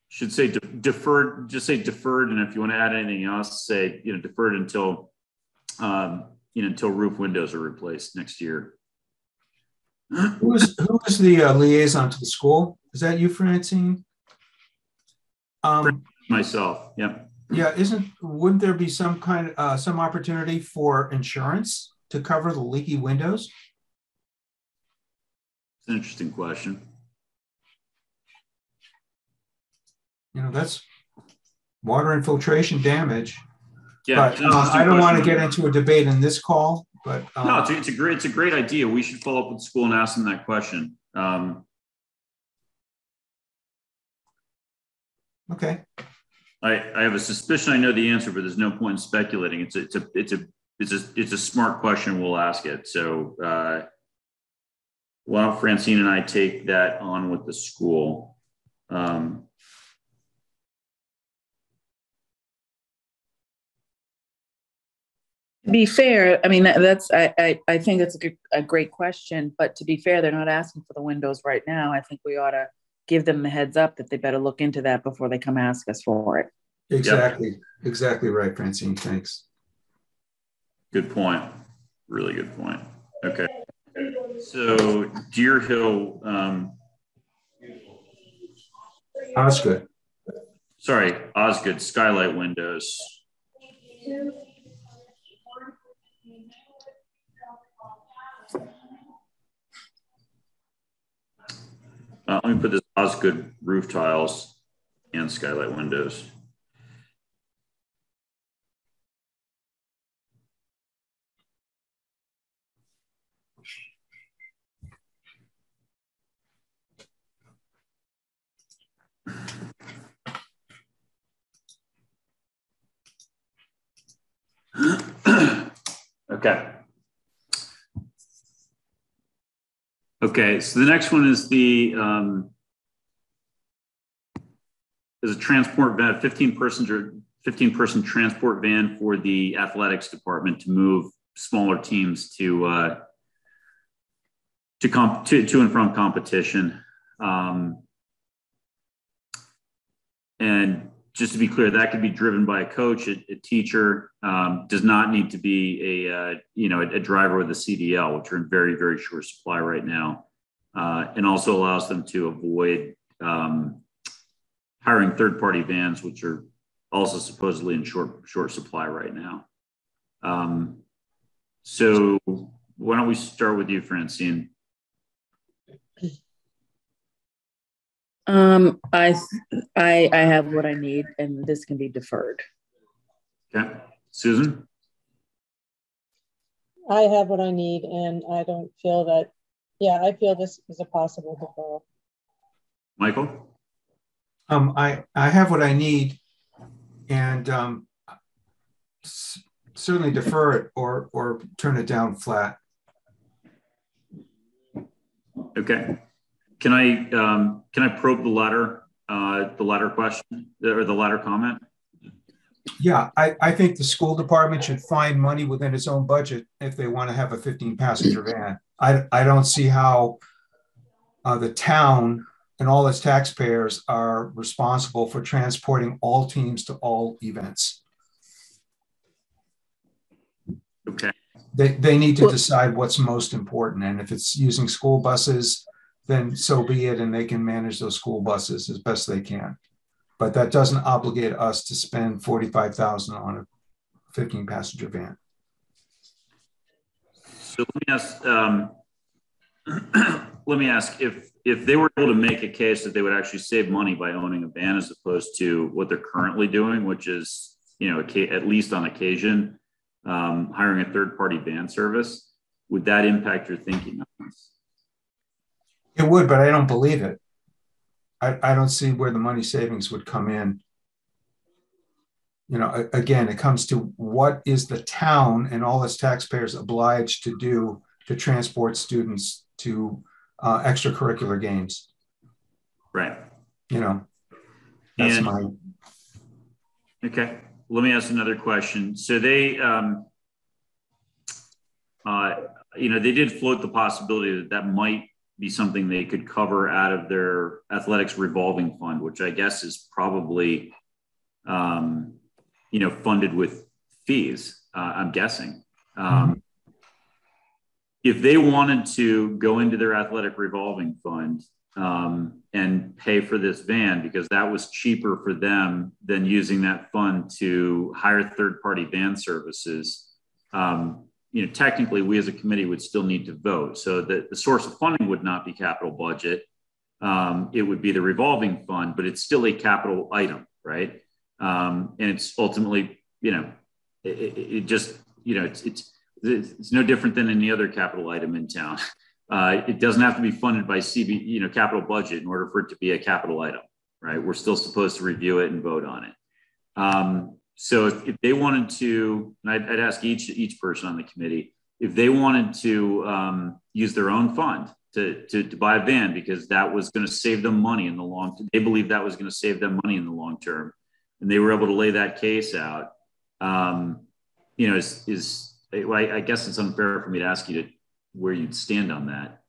Should say deferred, just say deferred. And if you want to add anything else, say, deferred until, until roof windows are replaced next year. Who is the liaison to the school? Is that you, Francine? Myself, yeah. Yeah, wouldn't there be some opportunity for insurance to cover the leaky windows? It's an interesting question. That's water infiltration damage. Yeah, but I don't want to get into a debate in this call. But no, it's a great idea. We should follow up with the school and ask them that question. Okay. I have a suspicion I know the answer, but there's no point in speculating. It's a smart question. We'll ask it. So why don't Francine and I take that on with the school? To be fair, I mean, I think that's a great question, but to be fair, they're not asking for the windows right now. I think we ought to give them the heads up that they better look into that before they come ask us for it. Exactly. Yep. Exactly right, Francine. Thanks. Good point. Really good point. Okay. So Deer Hill. Osgood. Sorry, Osgood skylight windows. Let me put this Osgood roof tiles and skylight windows. Okay. Okay, so the next one is the is a transport van, 15-person transport van for the athletics department to move smaller teams to and from competition. And just to be clear, that could be driven by a coach, a teacher, does not need to be a driver with a CDL, which are in very, very short supply right now. And also allows them to avoid hiring third-party vans, which are also supposedly in short supply right now. So why don't we start with you, Francine? I have what I need, and this can be deferred. Okay, Susan. I have what I need, and I don't feel that. Yeah, I feel this is a possible deferral. Michael. I have what I need, and certainly defer it or turn it down flat. Okay. Can I probe the latter question or the latter comment? Yeah, I think the school department should find money within its own budget if they want to have a 15-passenger van. I don't see how the town and all its taxpayers are responsible for transporting all teams to all events. Okay. They need to decide what's most important. And if it's using school buses, then so be it. And they can manage those school buses as best they can. But that doesn't obligate us to spend $45,000 on a 15-passenger van. So let me ask if they were able to make a case that they would actually save money by owning a van as opposed to what they're currently doing, which is, at least on occasion, hiring a third-party van service, would that impact your thinking on this? It would, but I don't believe it. I don't see where the money savings would come in. Again, it comes to what is the town and all its taxpayers obliged to do to transport students to extracurricular games. Right. That's mine. Okay. Let me ask another question. So they, they did float the possibility that might be something they could cover out of their athletics revolving fund, which I guess is probably, funded with fees, I'm guessing. If they wanted to go into their athletic revolving fund and pay for this van because that was cheaper for them than using that fund to hire third-party van services, technically we as a committee would still need to vote. So the source of funding would not be capital budget. It would be the revolving fund, but it's still a capital item, right? And it's ultimately, it's no different than any other capital item in town. It doesn't have to be funded by capital budget in order for it to be a capital item, right? We're still supposed to review it and vote on it. So if they wanted to, and I'd ask each person on the committee, if they wanted to use their own fund to buy a van because that was going to save them money in the long term, they believe that was going to save them money in the long term, and they were able to lay that case out, I guess it's unfair for me to ask you where you'd stand on that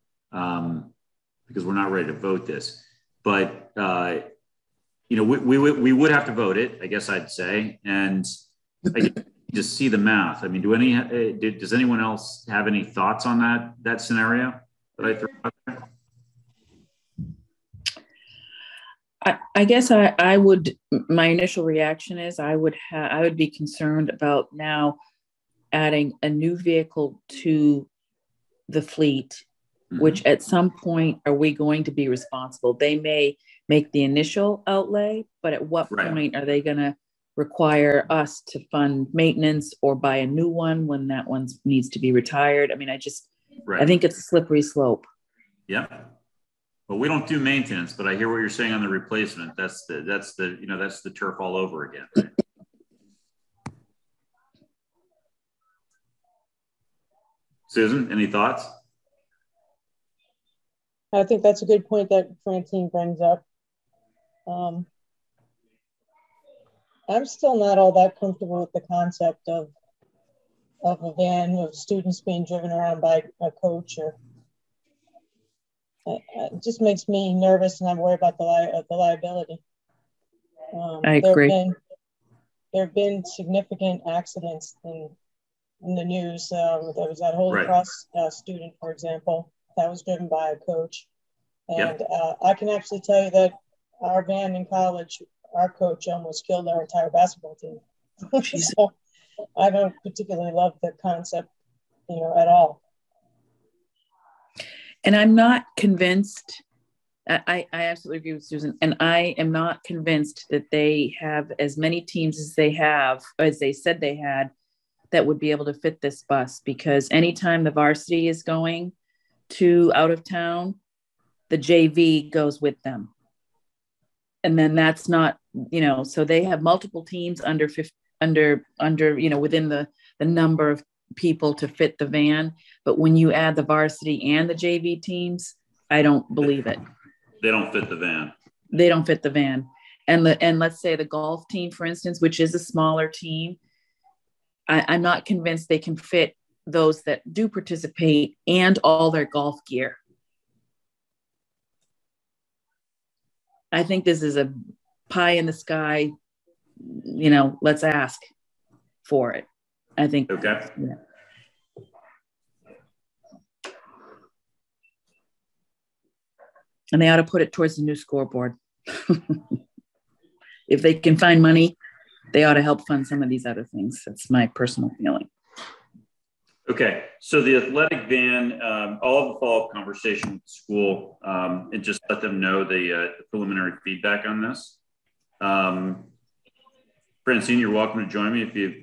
because we're not ready to vote this, but we would have to vote it, I guess I'd say, and I just see the math. I mean, does anyone else have any thoughts on that scenario that I threw out there? I guess I would. My initial reaction is I would be concerned about now adding a new vehicle to the fleet, which at some point are we going to be responsible? They may make the initial outlay, but at what point are they going to require us to fund maintenance or buy a new one when that one needs to be retired? I mean, I think it's a slippery slope. Yeah. Well, we don't do maintenance, but I hear what you're saying on the replacement. That's the turf all over again. Right? Susan, any thoughts? I think that's a good point that Francine brings up. I'm still not all that comfortable with the concept of a van of students being driven around by a coach. It just makes me nervous, and I'm worried about the liability. I agree. There have been significant accidents in the news. There was that Holy Cross student, for example, that was driven by a coach. And I can actually tell you that our van in college, our coach almost killed our entire basketball team. So I don't particularly love the concept, at all. And I'm not convinced, I absolutely agree with Susan, and I am not convinced that they have as many teams as they said they had, that would be able to fit this bus, because anytime the varsity is going to out of town, the JV goes with them. And then that's not, so they have multiple teams under, within the the number of people to fit the van. But when you add the varsity and the JV teams, I don't believe it. They don't fit the van. They don't fit the van. And let's say the golf team, for instance, which is a smaller team, I'm not convinced they can fit those that do participate and all their golf gear. I think this is a pie in the sky, let's ask for it. I think. Okay. Yeah. And they ought to put it towards the new scoreboard. If they can find money, they ought to help fund some of these other things. That's my personal feeling. Okay, so the athletic van, I'll have a follow-up conversation with the school and just let them know the preliminary feedback on this. Francine, you're welcome to join me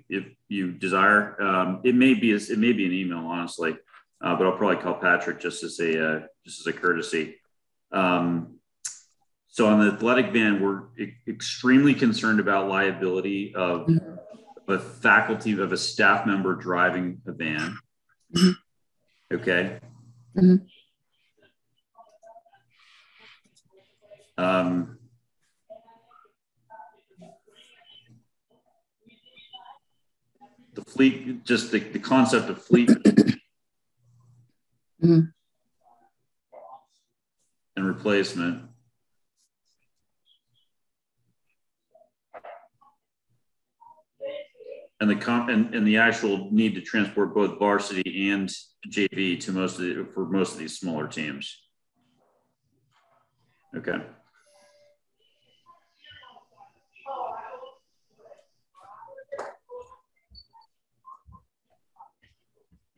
if you desire. It may be an email, honestly, but I'll probably call Patrick just as a courtesy. So on the athletic van, we're extremely concerned about liability of a faculty, of a staff member driving a van. Okay. Mm-hmm. The fleet, just the concept of fleet Mm-hmm. and replacement. And the actual need to transport both varsity and JV to for most of these smaller teams. Okay.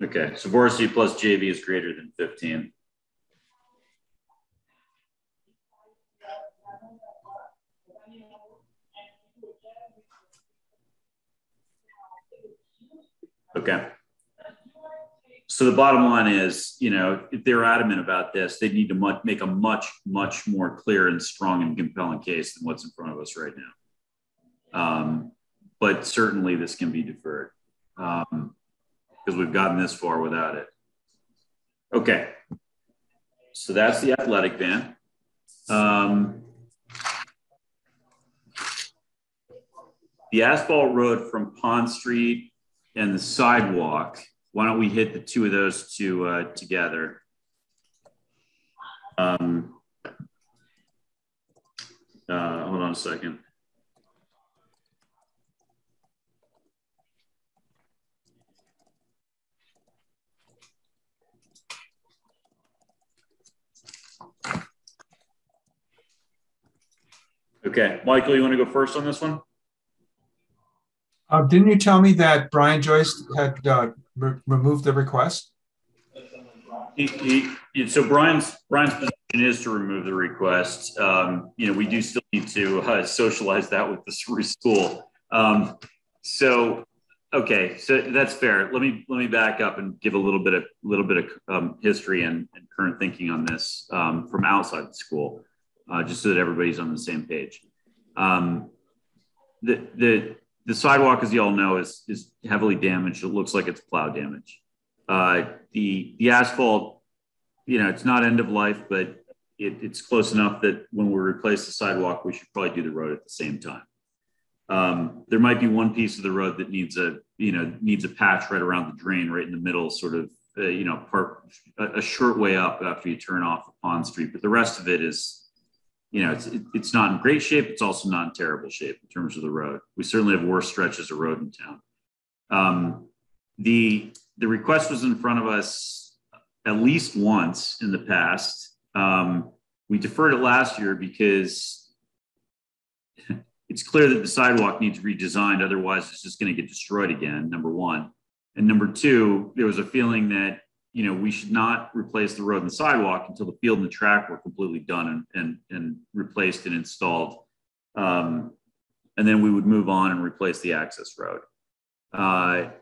Okay, so varsity plus JV is greater than 15. Okay. So the bottom line is, if they're adamant about this, they need to make a much, much more clear and strong and compelling case than what's in front of us right now. But certainly this can be deferred because we've gotten this far without it. Okay. So that's the athletic van. The asphalt road from Pond Street and the sidewalk, why don't we hit the two of those two together? Hold on a second. Okay, Michael, you want to go first on this one? Didn't you tell me that Brian Joyce had removed the request? So Brian's position is to remove the request. We do still need to socialize that with the school. So that's fair. Let me back up and give a little bit of history and current thinking on this from outside the school, just so that everybody's on the same page. The sidewalk, as you all know, is heavily damaged. It looks like it's plow damage. The asphalt, it's not end of life, but it's close enough that when we replace the sidewalk, we should probably do the road at the same time. There might be one piece of the road that needs a patch right around the drain, right in the middle, sort of, a short way up after you turn off Pond Street. But the rest of it is, it's not in great shape. It's also not in terrible shape in terms of the road. We certainly have worse stretches of road in town. The request was in front of us at least once in the past. We deferred it last year because it's clear that the sidewalk needs redesigned. Otherwise, it's just going to get destroyed again, number one. And number two, there was a feeling that we should not replace the road and the sidewalk until the field and the track were completely done and replaced and installed. And then we would move on and replace the access road. The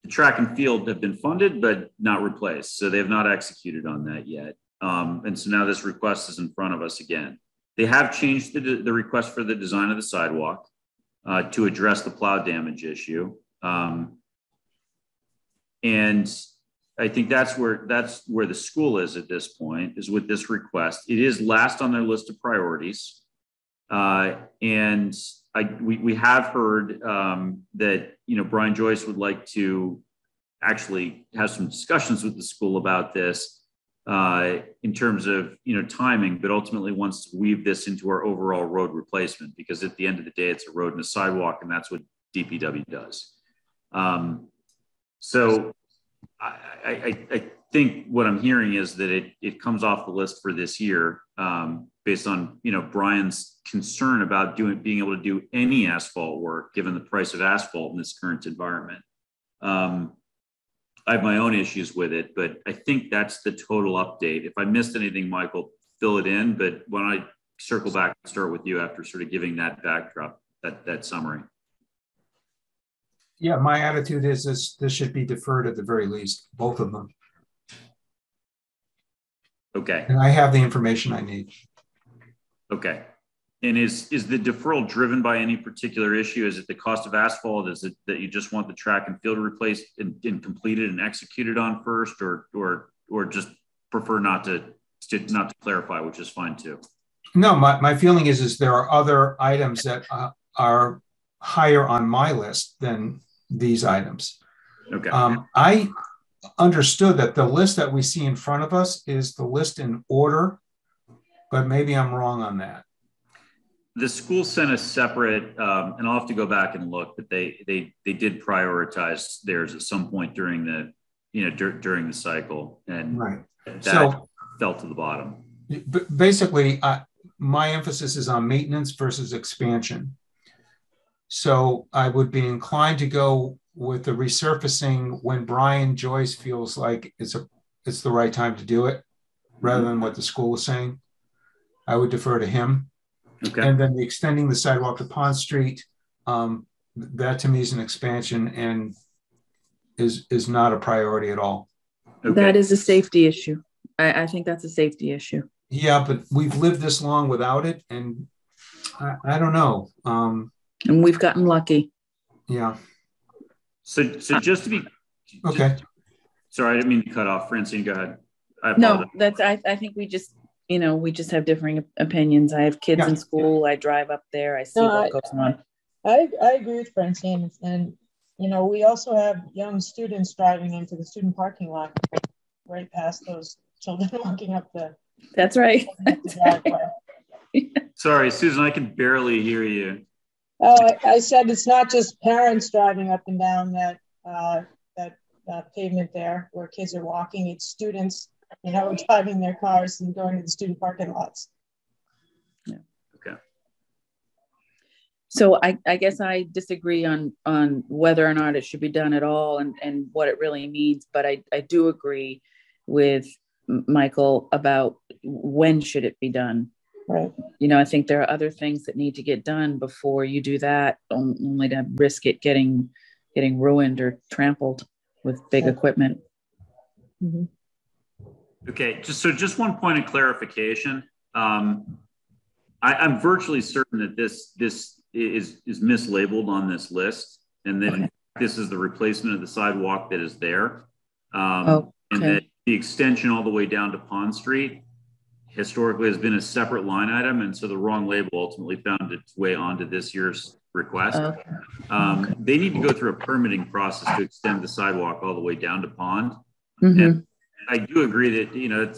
track and field have been funded, but not replaced. So they have not executed on that yet. And so now this request is in front of us again. They have changed the request for the design of the sidewalk to address the plow damage issue. And I think that's where the school is at this point, is with this request. It is last on their list of priorities. And we have heard that, Brian Joyce would like to actually have some discussions with the school about this in terms of, timing, but ultimately wants to weave this into our overall road replacement, because at the end of the day, it's a road and a sidewalk, and that's what DPW does. So I think what I'm hearing is that it comes off the list for this year, based on, Brian's concern about being able to do any asphalt work, given the price of asphalt in this current environment. I have my own issues with it, but I think that's the total update. If I missed anything, Michael, fill it in, but why don't I circle back and start with you after sort of giving that backdrop, that summary. Yeah, my attitude is this should be deferred at the very least, both of them. Okay. And I have the information I need. Okay. And is the deferral driven by any particular issue? Is it the cost of asphalt? Is it that you just want the track and field replaced and completed and executed on first, or just prefer not to clarify, which is fine too? No, my feeling is there are other items that are higher on my list than these items. Okay. I understood that the list that we see in front of us is the list in order, but maybe I'm wrong on that. The school sent a separate, and I'll have to go back and look, but they did prioritize theirs at some point during the, during the cycle, and right. That fell to the bottom. Basically, my emphasis is on maintenance versus expansion. So I would be inclined to go with the resurfacing when Brian Joyce feels like it's the right time to do it, rather than what the school is saying. I would defer to him. Okay. And then extending the sidewalk to Pond Street, that to me is an expansion and is not a priority at all. Okay. That is a safety issue. I think that's a safety issue. Yeah, but we've lived this long without it, and I don't know. And we've gotten lucky. Yeah. So just to be okay. Sorry, I didn't mean to cut off. Francine, go ahead. No, I think we just have differing opinions. I have kids in school. I drive up there. I see what goes on. I agree with Francine. And, we also have young students driving into the student parking lot right past those children walking up the. That's right. Sorry, Susan, I can barely hear you. Oh, I said it's not just parents driving up and down that pavement there where kids are walking. It's students, driving their cars and going to the student parking lots. Yeah. Okay. So I guess I disagree on whether or not it should be done at all and what it really means, but I do agree with Michael about when should it be done. Right. I think there are other things that need to get done before you do that, only to risk it getting ruined or trampled with big equipment. Mm-hmm. Okay, just one point of clarification. I'm virtually certain that this is mislabeled on this list, and then this is the replacement of the sidewalk that is there, and that the extension all the way down to Pond Street historically has been a separate line item, and so the wrong label ultimately found its way onto this year's request. They need to go through a permitting process to extend the sidewalk all the way down to Pond. Mm-hmm. And I do agree that,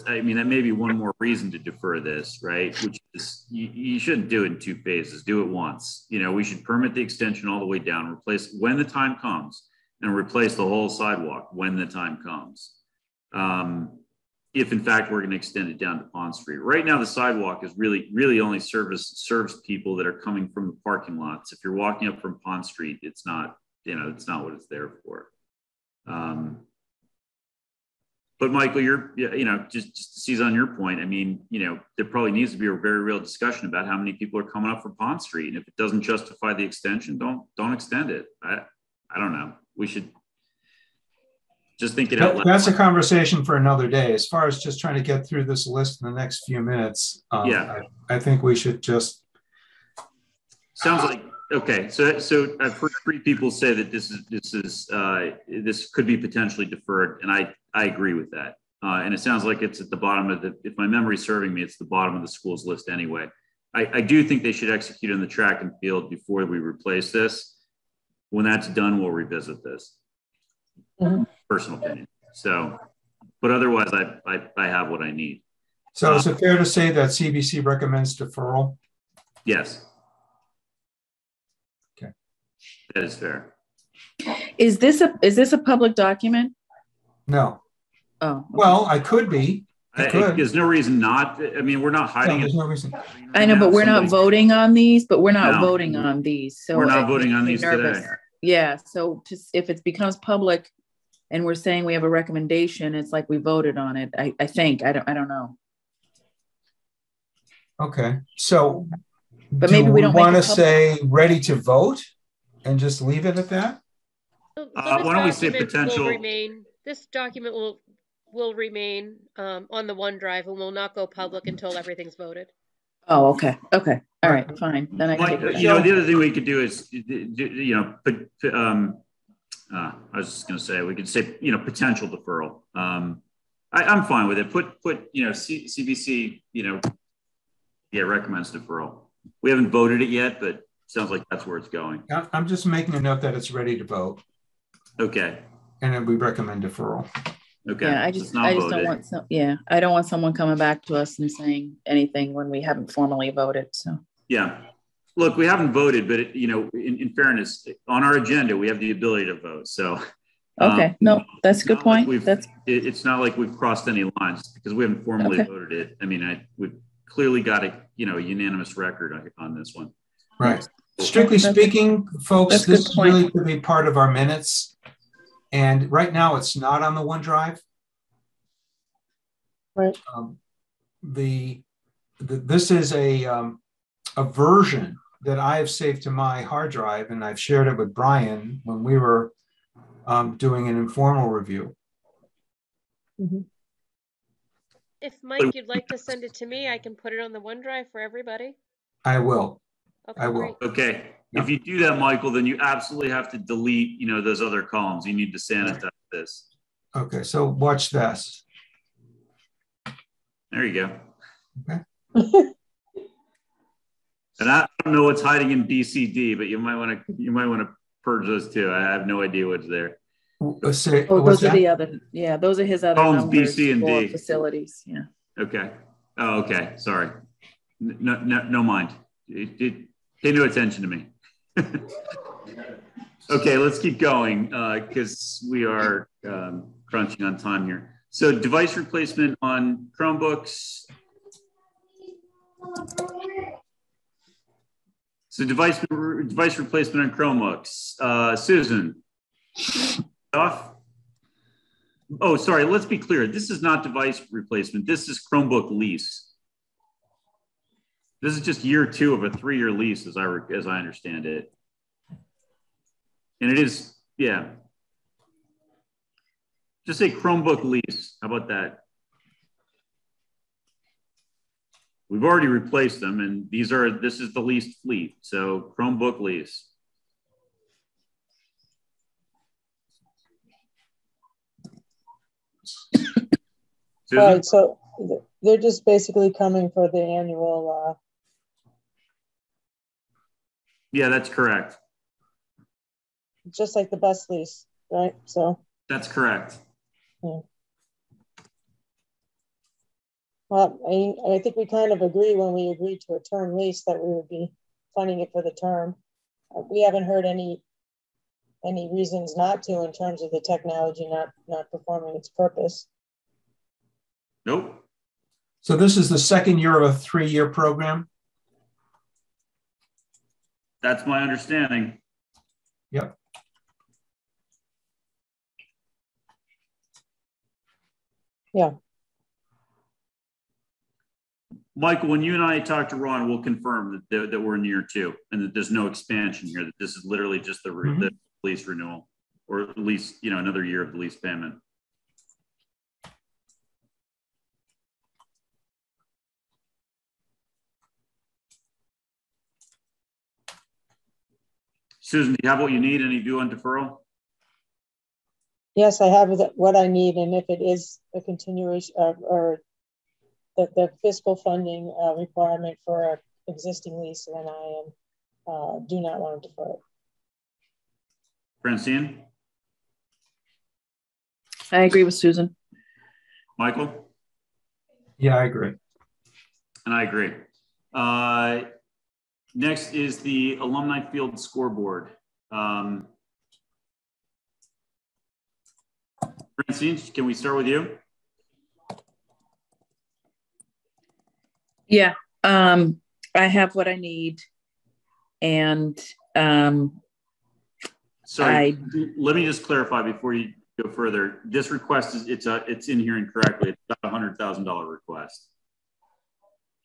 that may be one more reason to defer this, right? Which is you shouldn't do it in two phases, do it once. We should permit the extension all the way down, replace when the time comes, and replace the whole sidewalk when the time comes. If in fact we're going to extend it down to Pond Street. Right now, the sidewalk is really only serves people that are coming from the parking lots. If you're walking up from Pond Street, it's not what it's there for. But Michael, just to seize on your point, there probably needs to be a very real discussion about how many people are coming up from Pond Street. And if it doesn't justify the extension, don't extend it. I don't know. We should just think it out loud. That's a conversation for another day. As far as just trying to get through this list in the next few minutes, I think we should just. Sounds like okay. So I've heard 3 people say that this could be potentially deferred, and I agree with that. And it sounds like it's at the bottom of if my memory's serving me, it's the bottom of the school's list anyway. I do think they should execute on the track and field before we replace this. When that's done, we'll revisit this. Personal opinion. So, but otherwise, I have what I need. So is it fair to say that CBC recommends deferral? Yes. Okay. That is fair. Is this a public document? No. Oh, okay. Well, I could be. There's no reason not. I mean, we're not hiding there's it. no reason. I know, but we're not voting on these. So We're not voting on these today. Yeah. So if it becomes public, and we're saying we have a recommendation, it's like we voted on it. I think. I don't know. Okay. So, but maybe we don't want to say ready to vote and just leave it at that. Why don't we say potential? This document will remain on the OneDrive and will not go public until everything's voted. Oh, okay. Okay. All right. Fine. Then I can. The other thing we could do is, I was just going to say, we could say, potential deferral. I'm fine with it. Put CBC, recommends deferral. We haven't voted it yet, but it sounds like that's where it's going. I'm just making a note that it's ready to vote. Okay. And then we recommend deferral. Okay. Yeah, I just don't want I don't want someone coming back to us and saying anything when we haven't formally voted. So yeah. Look, we haven't voted, but in fairness, on our agenda, we have the ability to vote. So, okay, no, that's a good point. It's not like we've crossed any lines because we haven't formally voted it. I mean, we've clearly got a unanimous record on this one. Right. Strictly speaking, folks, this really could be part of our minutes, and right now it's not on the OneDrive. Right. This is a version that I have saved to my hard drive, and I've shared it with Brian when we were doing an informal review. Mm-hmm. If Mike, you'd like to send it to me, I can put it on the OneDrive for everybody. I will. Okay, I will. great. Okay. Yep. If you do that, Michael, then you absolutely have to delete, those other columns. You need to sanitize this. Okay. So watch this. There you go. Okay. And I don't know what's hiding in BCD, but you might want to purge those too. I have no idea what's there. those are the other. Yeah, those are his other columns, numbers B, C, and for D. facilities. Yeah. Okay. Oh, okay. Sorry. No mind. Pay no attention to me. Okay, let's keep going because we are crunching on time here. So device replacement on Chromebooks. So device replacement on Chromebooks. Susan. Off. Oh, sorry. Let's be clear. This is not device replacement. This is Chromebook lease. This is just year 2 of a 3-year lease, as I understand it. And it is, yeah. Just say Chromebook lease. How about that? We've already replaced them, and this is the leased fleet. So Chromebook lease. All right, so they're just basically coming for the annual. Yeah, that's correct. Just like the bus lease, right? So. That's correct. Yeah. Well, I think we kind of agree when we agreed to a term lease that we would be funding it for the term. We haven't heard any reasons not to in terms of the technology not performing its purpose. Nope. So this is the second year of a 3-year program? That's my understanding. Yep. Yeah. Michael, when you and I talk to Ron, we'll confirm that we're in year 2 and that there's no expansion here, that this is literally just the lease renewal, or at least, another year of the lease payment. Susan, do you have what you need? Any view on deferral? Yes, I have what I need, and if it is a continuation or the fiscal funding requirement for an existing lease, then I do not want to defer it. Francine? I agree with Susan. Michael? Yeah, I agree. And I agree. Next is the alumni field scoreboard. Francine, can we start with you? Yeah, I have what I need, and sorry, let me just clarify before you go further. This request is it's in here incorrectly. It's about $100,000 request.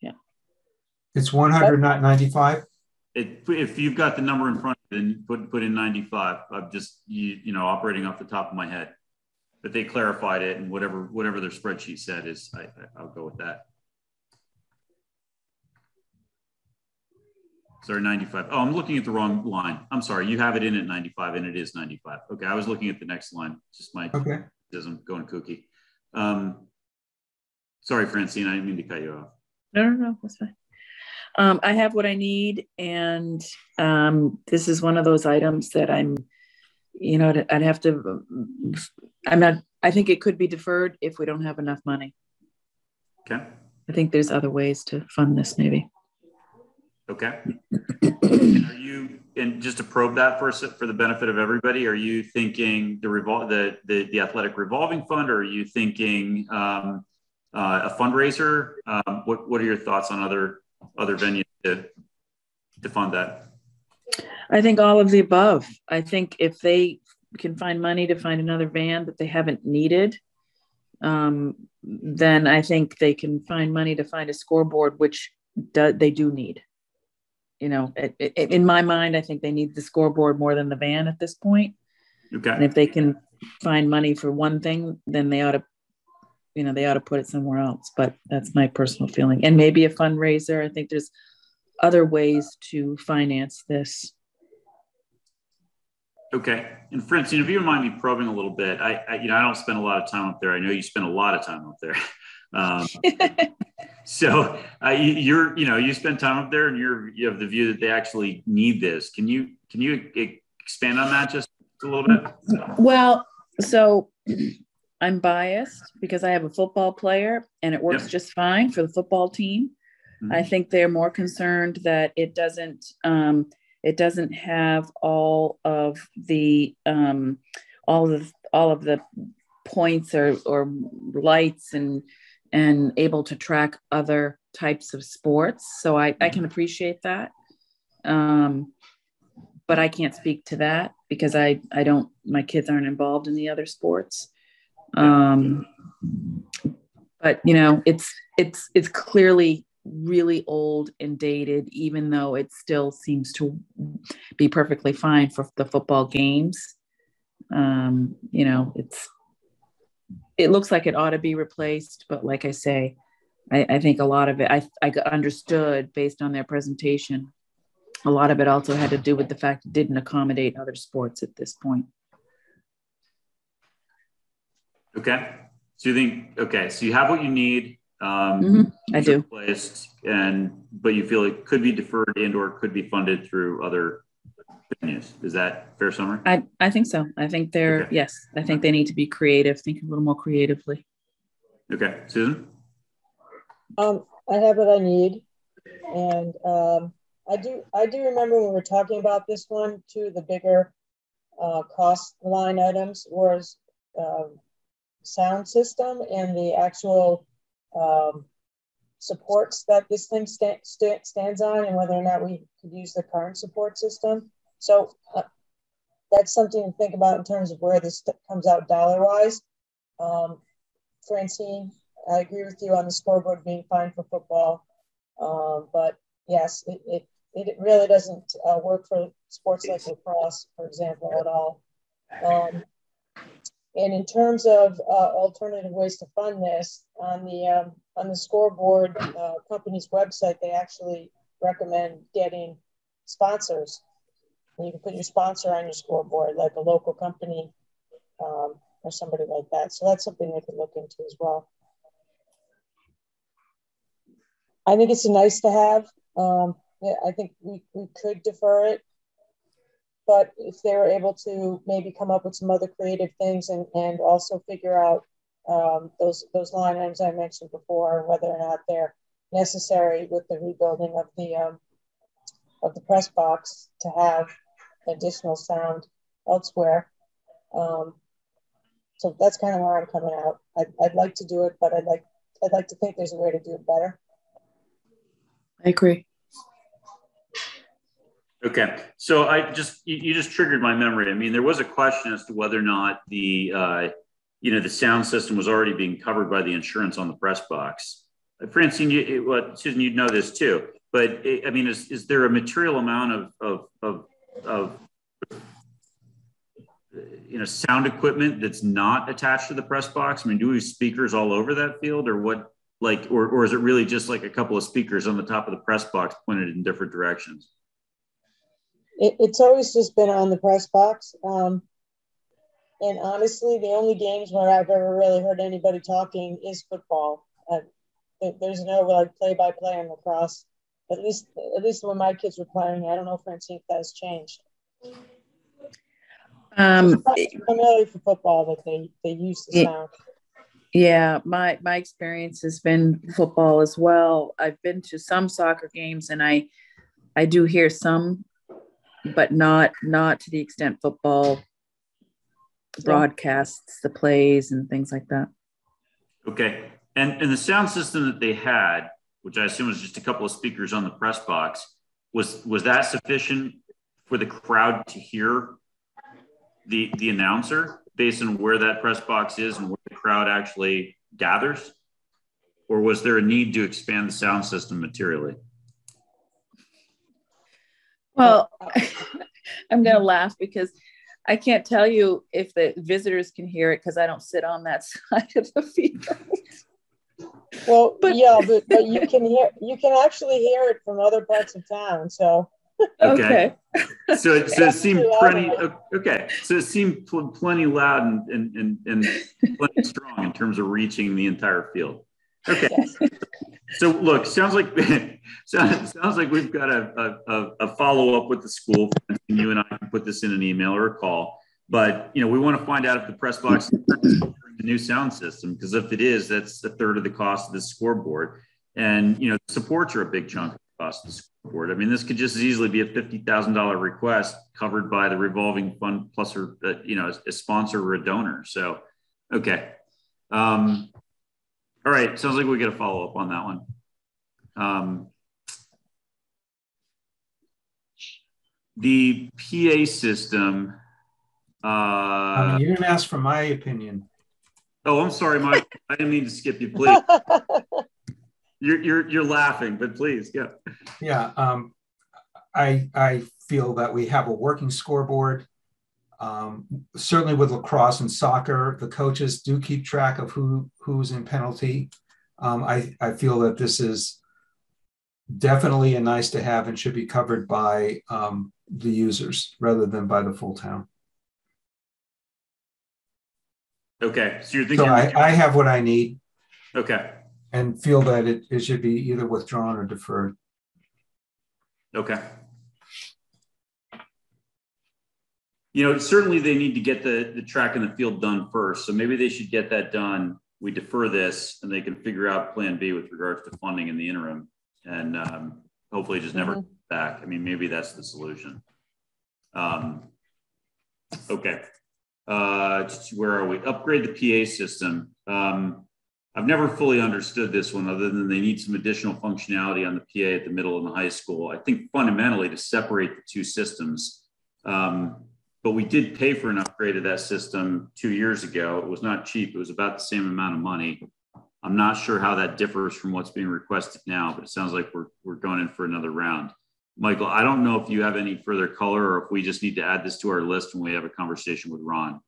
Yeah, it's 100, not 95. If you've got the number in front of it, then put in 95. I'm just you know operating off the top of my head, but they clarified it, and whatever their spreadsheet said is I'll go with that. Sorry, 95. Oh, I'm looking at the wrong line. I'm sorry. You have it in at 95 and it is 95. Okay. I was looking at the next line. Just my going kooky. Sorry, Francine. I didn't mean to cut you off. No, that's fine. I have what I need. And this is one of those items that I'd have to, I think it could be deferred if we don't have enough money. Okay. I think there's other ways to fund this maybe. Okay. And just to probe that for the benefit of everybody, are you thinking the athletic revolving fund, or are you thinking a fundraiser? What are your thoughts on other venues to fund that? I think all of the above. I think if they can find money to find another van that they haven't needed, then I think they can find money to find a scoreboard, which they do need. You know, in my mind, I think they need the scoreboard more than the van at this point. Okay. And if they can find money for one thing, then they ought to put it somewhere else. But that's my personal feeling. And maybe a fundraiser. I think there's other ways to finance this. Okay. And Francine, if you don't mind me probing a little bit, I don't spend a lot of time up there. I know you spend a lot of time up there. So you spend time up there, and you have the view that they actually need this. Can you expand on that just a little bit? Well, so I'm biased because I have a football player, and it works just fine for the football team. Mm-hmm. I think they're more concerned that it doesn't have all of the points or lights and able to track other types of sports. So I can appreciate that. But I can't speak to that because my kids aren't involved in the other sports. But it's clearly really old and dated, even though it still seems to be perfectly fine for the football games. It looks like it ought to be replaced, but like I say, I think a lot of it, I understood based on their presentation, a lot of it also had to do with the fact it didn't accommodate other sports at this point. Okay. So you have what you need. I do. Replaced, but you feel it could be deferred and/or could be funded through other venues. Is that fair summary? I think so. I think yes. I think they need to be creative, think a little more creatively. Okay. Susan? I have what I need. And I do remember when we were talking about this one too, the bigger cost line items was sound system and the actual supports that this thing stands on, and whether or not we could use the current support system. So that's something to think about in terms of where this comes out dollar-wise. Francine, I agree with you on the scoreboard being fine for football. But yes, it really doesn't work for sports like lacrosse, for example, at all. And in terms of alternative ways to fund this, on the scoreboard company's website, they actually recommend getting sponsors And you can put your sponsor on your scoreboard, like a local company or somebody like that. So that's something they could look into as well. I think it's nice to have. Yeah, I think we could defer it. But if they're able to maybe come up with some other creative things and also figure out those line items I mentioned before, whether or not they're necessary with the rebuilding of the press box to have additional sound elsewhere. So that's kind of where I'm coming out. I'd like to do it, but I'd like to think there's a way to do it better. I agree. Okay, so you just triggered my memory. I mean, there was a question as to whether or not the the sound system was already being covered by the insurance on the press box. Francine, Susan, you'd know this too. But I mean, is there a material amount of sound equipment that's not attached to the press box? I mean, do we have speakers all over that field, or what? Or is it really just like a couple of speakers on the top of the press box pointed in different directions? It's always just been on the press box. And honestly, the only games where I've ever really heard anybody talking is football. There's no like play-by-play on lacrosse. At least when my kids were playing. I don't know, Francine, if that's changed. Primarily for football that they use the sound. Yeah, my experience has been football as well. I've been to some soccer games, and I do hear some, but not to the extent football broadcasts, the plays and things like that. Okay. And the sound system that they had, which I assume was just a couple of speakers on the press box, was that sufficient for the crowd to hear the announcer based on where that press box is and where the crowd actually gathers? Or was there a need to expand the sound system materially? Well, I'm going to laugh because I can't tell you if the visitors can hear it because I don't sit on that side of the field. Well, but you can actually hear it from other parts of town. So okay. So it seemed plenty. Okay, so it seemed plenty loud and plenty strong in terms of reaching the entire field. Okay. Yes. So look, sounds like we've got a follow up with the school. You and I can put this in an email or a call. But we want to find out if the press box is the new sound system, because if it is, that's a third of the cost of the scoreboard. And the supports are a big chunk of the cost of the scoreboard. I mean, this could just as easily be a $50,000 request covered by the revolving fund plus a sponsor or a donor. So, okay. All right, sounds like we get a follow up on that one. The PA system. You didn't ask for my opinion. Oh, I'm sorry, Mike. I didn't mean to skip you. Please. You're laughing, but please, yeah. Yeah, I feel that we have a working scoreboard. Certainly with lacrosse and soccer, the coaches do keep track of who's in penalty. I feel that this is definitely a nice to have and should be covered by the users rather than by the full town. Okay, so you're thinking. So I have what I need. Okay. And feel that it should be either withdrawn or deferred. Okay. Certainly they need to get the track and the field done first. So maybe they should get that done. We defer this and they can figure out plan B with regards to funding in the interim and hopefully just never come back. I mean, maybe that's the solution. Okay. Where are we? Upgrade the PA system. I've never fully understood this one other than they need some additional functionality on the PA at the middle and the high school. I think fundamentally to separate the two systems. But we did pay for an upgrade of that system 2 years ago. It was not cheap. It was about the same amount of money. I'm not sure how that differs from what's being requested now, but it sounds like we're going in for another round. Michael, I don't know if you have any further color or if we just need to add this to our list when we have a conversation with Ron.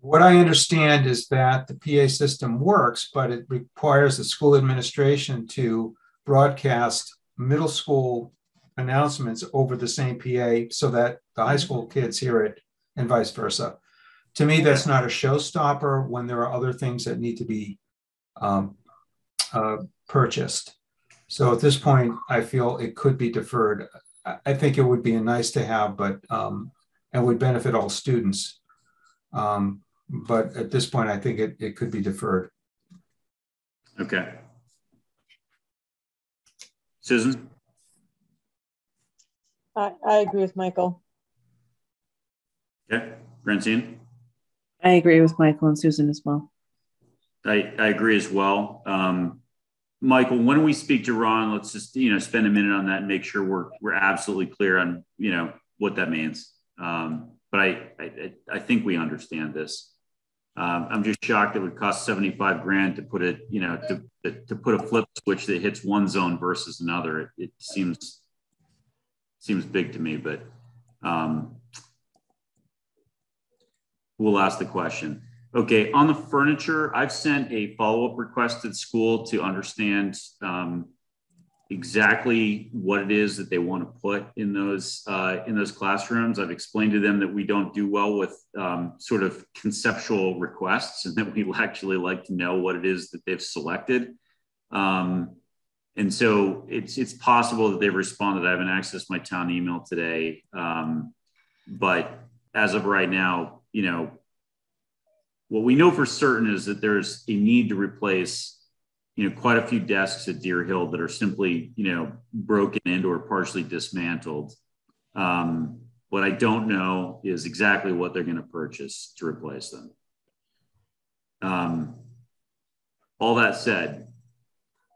What I understand is that the PA system works, but it requires the school administration to broadcast middle school announcements over the same PA so that the high school kids hear it and vice versa. To me, that's not a showstopper when there are other things that need to be purchased. So at this point, I feel it could be deferred. I think it would be a nice to have, but and would benefit all students. But at this point, I think it could be deferred. Okay. Susan? I agree with Michael. Okay. Francine? I agree with Michael and Susan as well. I agree as well. Michael, when we speak to Ron, let's just, spend a minute on that and make sure we're absolutely clear on, what that means. But I think we understand this. I'm just shocked it would cost $75,000 to put it, to put a flip switch that hits one zone versus another. It seems big to me, but we'll ask the question. Okay, on the furniture, I've sent a follow-up request to the school to understand exactly what it is that they want to put in those classrooms. I've explained to them that we don't do well with sort of conceptual requests, and that we actually like to know what it is that they've selected. And so it's possible that they've responded. I haven't accessed my town email today, but as of right now, what we know for certain is that there's a need to replace, quite a few desks at Deer Hill that are simply, broken and or partially dismantled. What I don't know is exactly what they're going to purchase to replace them. All that said,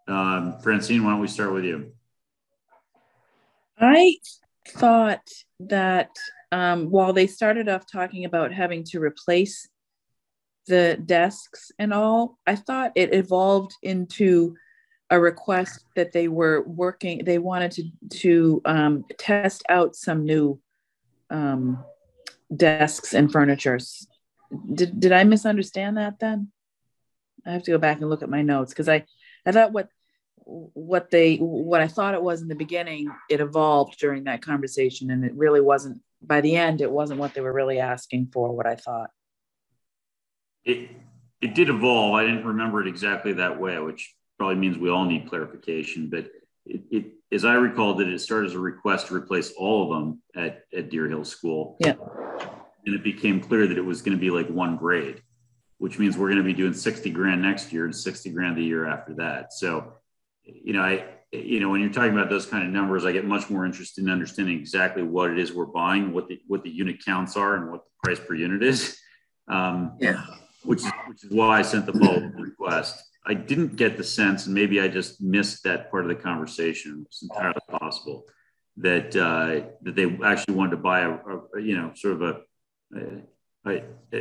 Francine, why don't we start with you? I thought that while they started off talking about having to replace the desks and all, I thought it evolved into a request that they wanted to test out some new desks and furnitures. Did I misunderstand that then? I have to go back and look at my notes, because I thought what I thought it was in the beginning, it evolved during that conversation, and it really wasn't, by the end, it wasn't what they were really asking for, what I thought. It did evolve. I didn't remember it exactly that way, which probably means we all need clarification. But it as I recall, that it started as a request to replace all of them at Deer Hill School. Yeah. And it became clear that it was going to be like one grade, which means we're going to be doing $60,000 next year and $60,000 the year after that. So, when you're talking about those kind of numbers, I get much more interested in understanding exactly what it is we're buying, what the unit counts are, and what the price per unit is. Which is why I sent the follow-up request. I didn't get the sense, and maybe I just missed that part of the conversation. It's entirely possible that they actually wanted to buy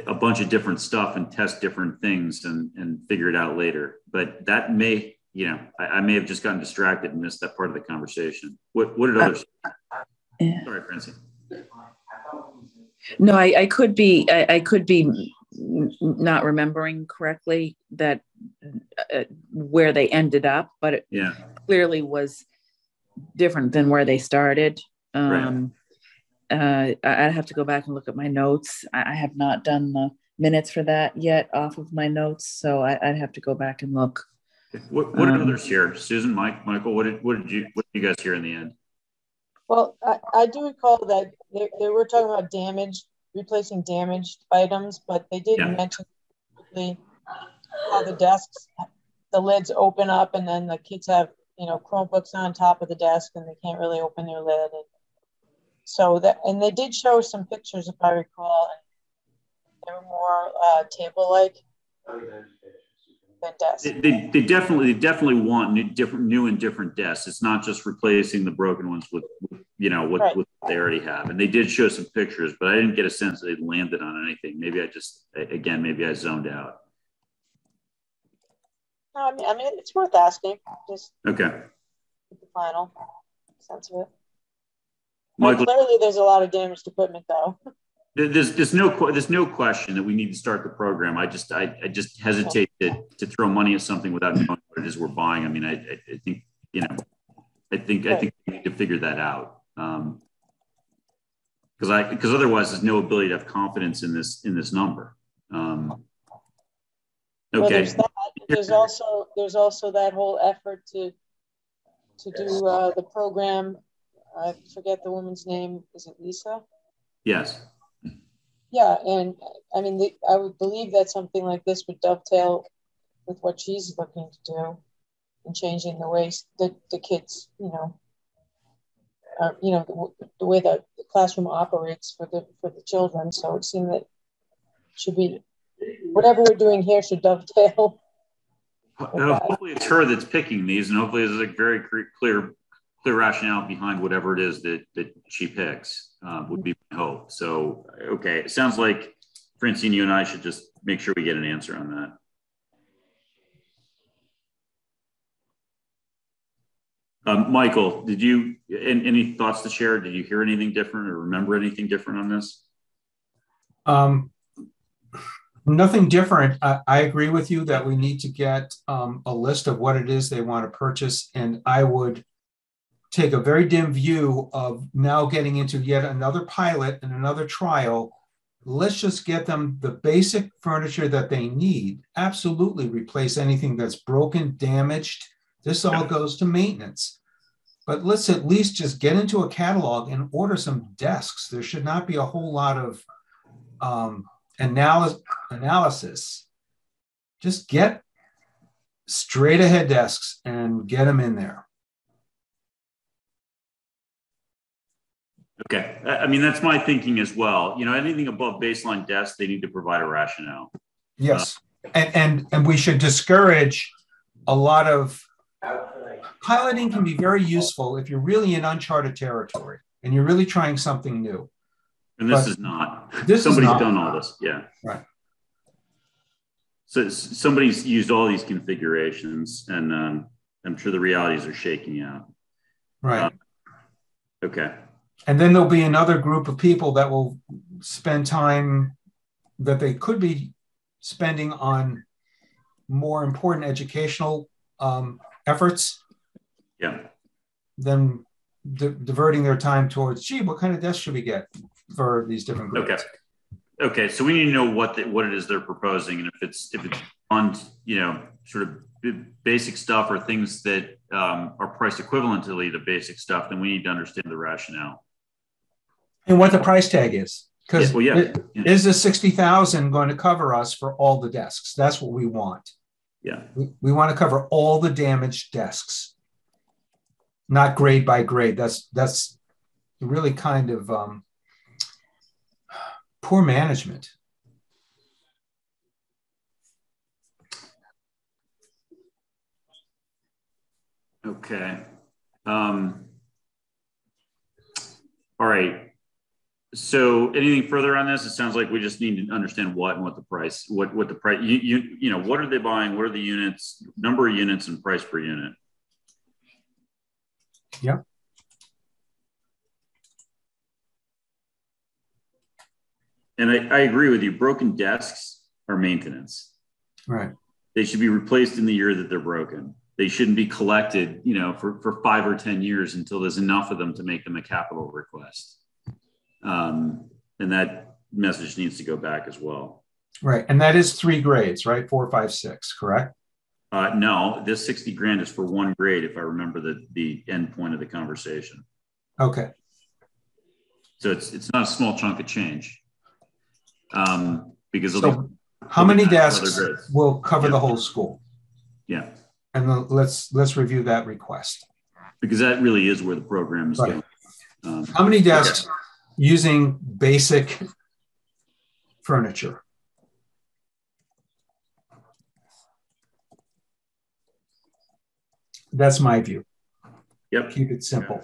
a bunch of different stuff and test different things and figure it out later. But that may, I may have just gotten distracted and missed that part of the conversation. What did others? Sorry, Francine. No, I could be not remembering correctly that where they ended up, but it clearly was different than where they started. Right. I'd have to go back and look at my notes. I have not done the minutes for that yet off of my notes, so I'd have to go back and look. What did others hear? Susan, Michael, what did you guys hear in the end? Well, I do recall that they were talking about replacing damaged items, but they didn't mention how the desks, the lids open up, and then the kids have, Chromebooks on top of the desk, and they can't really open their lid. And they did show some pictures, if I recall, and they were more table-like than desks. They definitely want new and different desks. It's not just replacing the broken ones with what they already have. And they did show some pictures, but I didn't get a sense that they landed on anything. Maybe I zoned out. No, I mean, it's worth asking. Just okay. Get the final sense of it. Michael, clearly, there's a lot of damaged equipment, though. There's no question that we need to start the program. I just hesitate to throw money at something without knowing what it is we're buying. I mean, I think I think we need to figure that out. Because otherwise there's no ability to have confidence in this number. Okay. Well, there's that. There's also that whole effort to do the program. I forget the woman's name. Is it Lisa? Yes. Yeah, and I mean, I would believe that something like this would dovetail with what she's looking to do and changing the ways that the kids, the way that the classroom operates for the children. So it seemed that it should be whatever we're doing here should dovetail. Hopefully it's her that's picking these, and hopefully there's a very clear rationale behind whatever it is that she picks, would be my hope. So, okay, it sounds like, Francine, you and I should just make sure we get an answer on that. Michael, did you, any thoughts to share? Did you hear anything different or remember anything different on this? Nothing different. I agree with you that we need to get a list of what it is they want to purchase. And I would take a very dim view of now getting into yet another pilot and another trial. Let's just get them the basic furniture that they need. Absolutely replace anything that's broken, damaged. This all goes to maintenance. But let's at least just get into a catalog and order some desks. There should not be a whole lot of analysis. Just get straight ahead desks and get them in there. Okay, I mean, that's my thinking as well. Anything above baseline desks, they need to provide a rationale. Yes, and we should discourage a lot of piloting. Can be very useful if you're really in uncharted territory and you're really trying something new. And this is not. Somebody's done all this, yeah. Right. So somebody's used all these configurations, and I'm sure the realities are shaking out. Right. Okay. And then there'll be another group of people that will spend time that they could be spending on more important educational efforts. Yeah. Then diverting their time towards, gee, what kind of desk should we get for these different groups? Okay. So we need to know what it is they're proposing, and if it's on sort of basic stuff or things that are priced equivalently to basic stuff, then we need to understand the rationale. And what the price tag is. Because is the $60,000 going to cover us for all the desks? That's what we want. Yeah. We want to cover all the damaged desks, not grade by grade. That's really kind of poor management. Okay. All right. So anything further on this? It sounds like we just need to understand what the price, what the price, what are they buying? What are the units, number of units and price per unit? Yeah. And I agree with you. Broken desks are maintenance. Right. They should be replaced in the year that they're broken. They shouldn't be collected, for 5 or 10 years until there's enough of them to make them a capital request. And that message needs to go back as well. Right. And that is 3 grades, right? 4, 5, 6, correct? No, this $60,000 is for 1 grade, if I remember the end point of the conversation. Okay. So it's not a small chunk of change. Because how many desks will cover the whole school? Yeah. And let's review that request. Because that really is where the program is going. How many desks using basic furniture? That's my view. Yep. Keep it simple.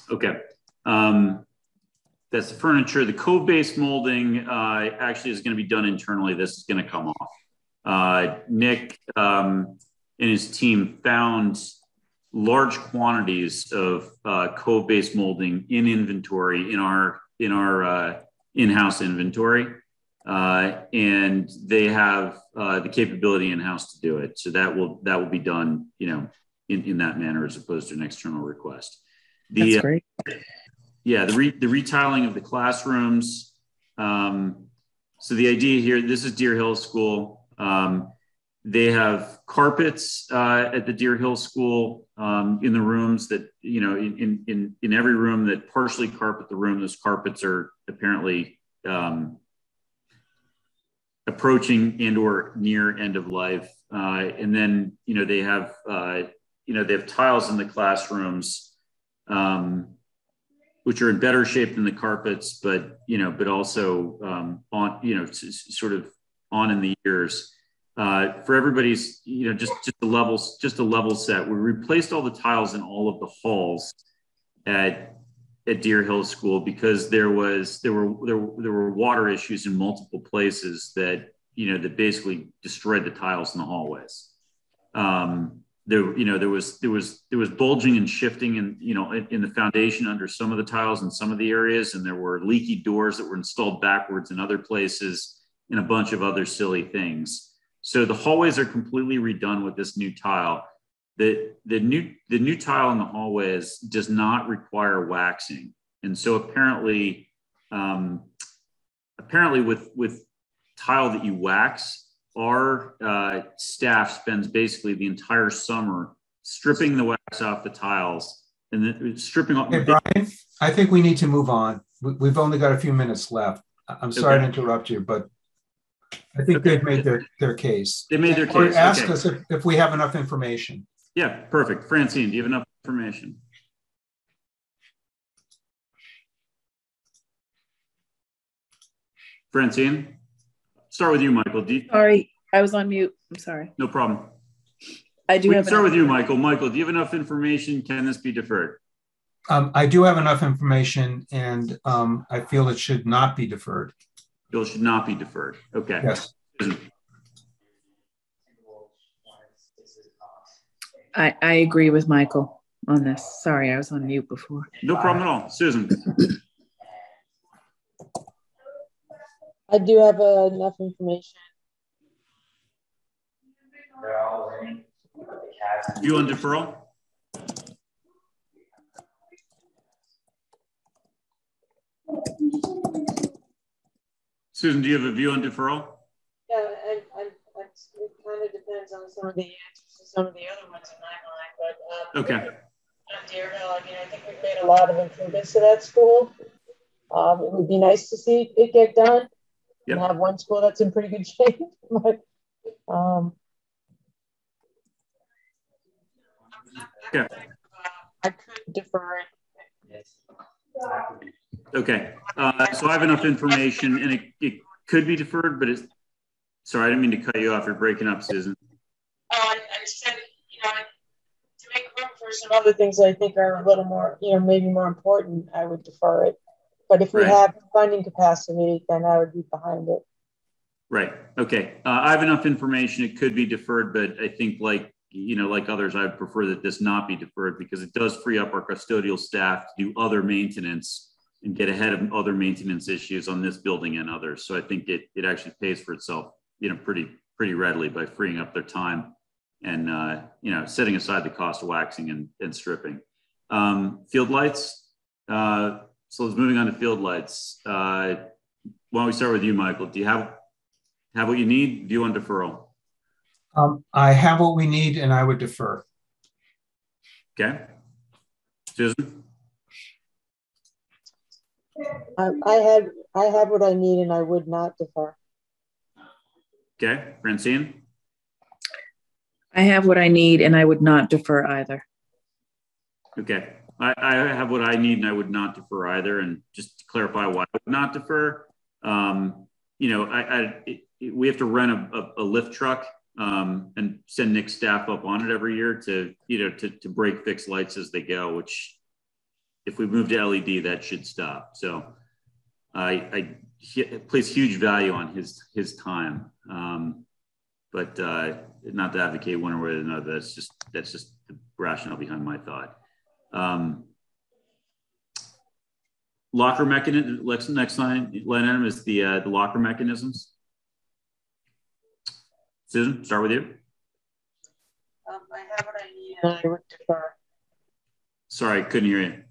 Okay. That's the furniture. The code-based molding actually is going to be done internally. This is going to come off. Nick and his team found large quantities of code-based molding in inventory in our in-house inventory, and they have the capability in-house to do it. So that will be done, in that manner as opposed to an external request. That's great. Yeah, the retiling of the classrooms. So the idea here, this is Deer Hill School. They have carpets at the Deer Hill School in the rooms that, in every room that partially carpet the room. Those carpets are apparently approaching and or near end of life. And then, they have tiles in the classrooms, which are in better shape than the carpets, but also on, sort of on in the years. For everybody's, just a level set. We replaced all the tiles in all of the halls at Deer Hill School because there were water issues in multiple places that basically destroyed the tiles in the hallways. There was bulging and shifting in the foundation under some of the tiles in some of the areas, and there were leaky doors that were installed backwards in other places, and a bunch of other silly things. So the hallways are completely redone with this new tile. The new tile in the hallways does not require waxing, and so apparently with tile that you wax, our staff spends basically the entire summer stripping the wax off the tiles and then stripping off. Hey, Brian, I think we need to move on. We've only got a few minutes left. I'm sorry to interrupt you, but I think they've made their case. They made their case. Ask us if we have enough information. Yeah, perfect. Francine, do you have enough information? Francine? Start with you, Michael. Sorry, I was on mute. I'm sorry. No problem. I do. We can start with you, Michael. Michael, do you have enough information? Can this be deferred? I do have enough information, and I feel it should not be deferred. Bill should not be deferred. Okay. Yes. I agree with Michael on this. Sorry, I was on mute before. No problem at all. Susan. I do have enough information. View on deferral? Susan, do you have a view on deferral? Yeah, it kind of depends on some of the answers to some of the other ones in my mind, but okay. On Deer Hill, I think we've made a lot of improvements to that school. It would be nice to see it get done. Yep. And have one school that's in pretty good shape, but okay. I could defer it. Okay, so I have enough information, and it could be deferred, but sorry, I didn't mean to cut you off. You're breaking up, Susan. I said, to make room for some other things that I think are a little more, maybe more important, I would defer it. But if we have funding capacity, then I would be behind it. Right. Okay. I have enough information. It could be deferred, but I think like others, I'd prefer that this not be deferred because it does free up our custodial staff to do other maintenance and get ahead of other maintenance issues on this building and others. So I think it actually pays for itself, pretty readily by freeing up their time and, setting aside the cost of waxing and stripping. Field lights. So let's moving on to field lights. Why don't we start with you, Michael? Do you have what you need? View on deferral. I have what we need, and I would defer. Okay. Susan? I have what I need, and I would not defer. Okay. Francine? I have what I need, and I would not defer either. Okay. I have what I need, and I would not defer either. And just to clarify why I would not defer, we have to rent a lift truck and send Nick's staff up on it every year to break fix lights as they go, which if we move to LED, that should stop. So I place huge value on his time, but not to advocate one way or another. That's just the rationale behind my thought. Locker mechanism, next line item is the locker mechanisms. Susan, start with you. I have what I need and I would defer. Sorry, I couldn't hear you.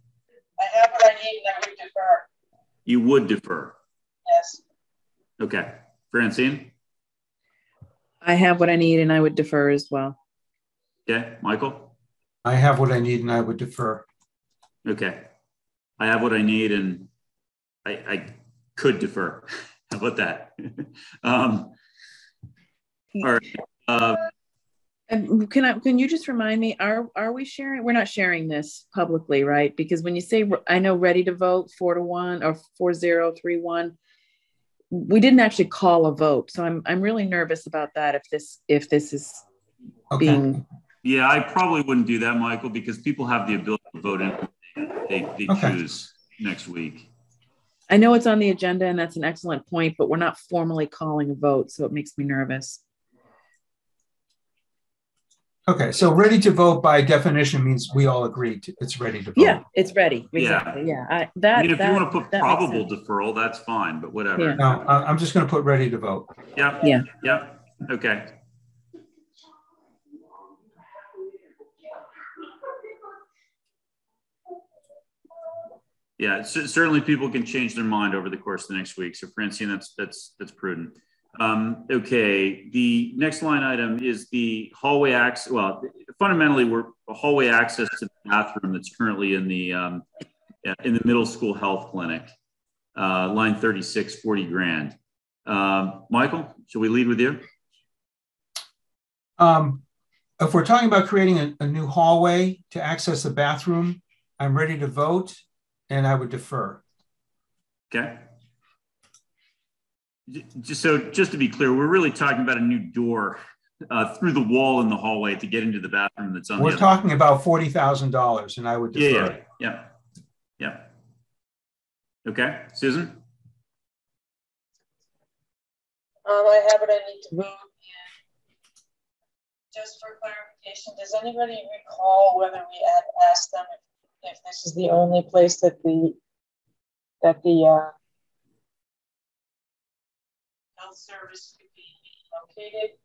I have what I need and I would defer. You would defer. Yes. Okay. Francine? I have what I need and I would defer as well. Okay. Michael? I have what I need and I would defer. Okay. I have what I need and I could defer. How about that? All right. And can you just remind me, are we sharing? We're not sharing this publicly, right? Because when you say, I know ready to vote 4-1 or 4-0-3-1, we didn't actually call a vote. So I'm really nervous about that if this is Okay. being. Yeah, I probably wouldn't do that, Michael, because people have the ability to vote in. They Okay. choose next week. I know it's on the agenda and that's an excellent point, but we're not formally calling a vote. So it makes me nervous. Okay, so ready to vote by definition means we all agree it's ready to vote. Yeah, it's ready. Exactly. Yeah. I mean, if you want to put probable deferral, that's fine, but whatever. Yeah. No, I'm just going to put ready to vote. Yeah. Yeah. Yeah. Okay. Yeah, certainly people can change their mind over the course of the next week. So Francine, that's prudent. Okay, the next line item is the hallway access. Well, fundamentally, we're a hallway access to the bathroom that's currently in the middle school health clinic. Line 36, 40 grand. Michael, should we lead with you? If we're talking about creating a new hallway to access the bathroom, I'm ready to vote and I would defer. Okay. Just to be clear, we're really talking about a new door through the wall in the hallway to get into the bathroom that's on. We're talking about $40,000 and I would defer. Yeah. Okay, Susan? I have what I need to vote. Just for clarification, does anybody recall whether we had asked them if this is the only place that the health service could be located,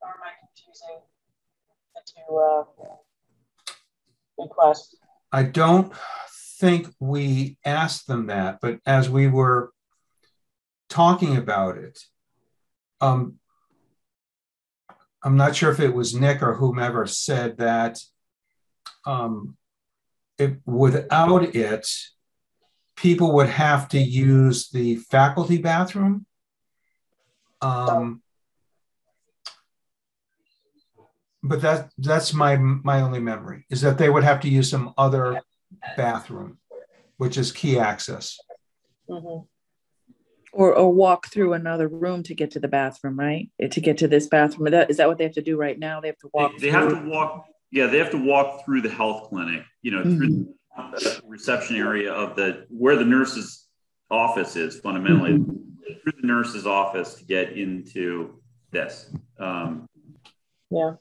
or am I confusing the two requests? I don't think we asked them that, but as we were talking about it, I'm not sure if it was Nick or whomever said that without it, people would have to use the faculty bathroom. But that's my only memory, is that they would have to use some other bathroom, which is key access. Mm-hmm. Or walk through another room to get to the bathroom, right? To get to this bathroom. Is that what they have to do right now? They have to walk. They have to walk. Yeah, they have to walk through the health clinic. through the reception area of where the nurse's office is. Fundamentally, through the nurse's office to get into this. Yeah.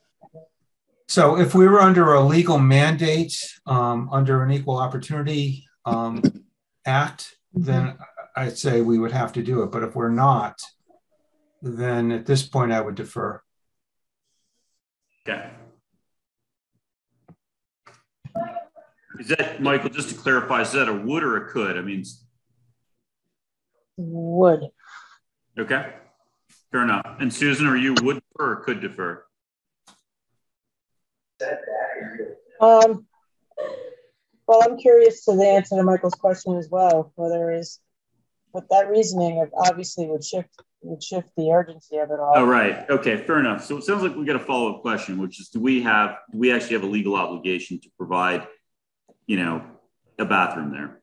So if we were under a legal mandate, under an Equal Opportunity Act, then I'd say we would have to do it. But if we're not, then at this point I would defer. Okay. Is that, Michael, just to clarify, is that a would or a could? I mean, would. Okay, fair enough. And Susan, are you would defer or could defer? Well, I'm curious to the answer to Michael's question as well, but that reasoning obviously would shift the urgency of it all. Oh, right. Okay, fair enough. So it sounds like we got a follow-up question, which is, do we actually have a legal obligation to provide, a bathroom there?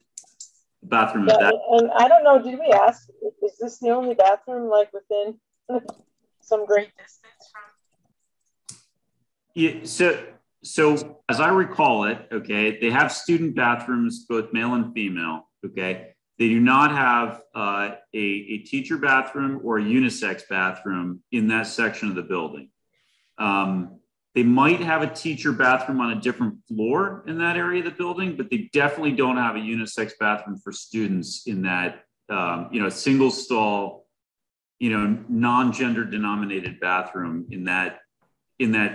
A bathroom. Yeah, and I don't know, did we ask, is this the only bathroom like within some great distance from? Yeah, so as I recall it, okay, they have student bathrooms, both male and female, okay? They do not have a teacher bathroom or a unisex bathroom in that section of the building. They might have a teacher bathroom on a different floor in that area of the building, but they definitely don't have a unisex bathroom for students in that, a single stall, non-gender denominated bathroom in the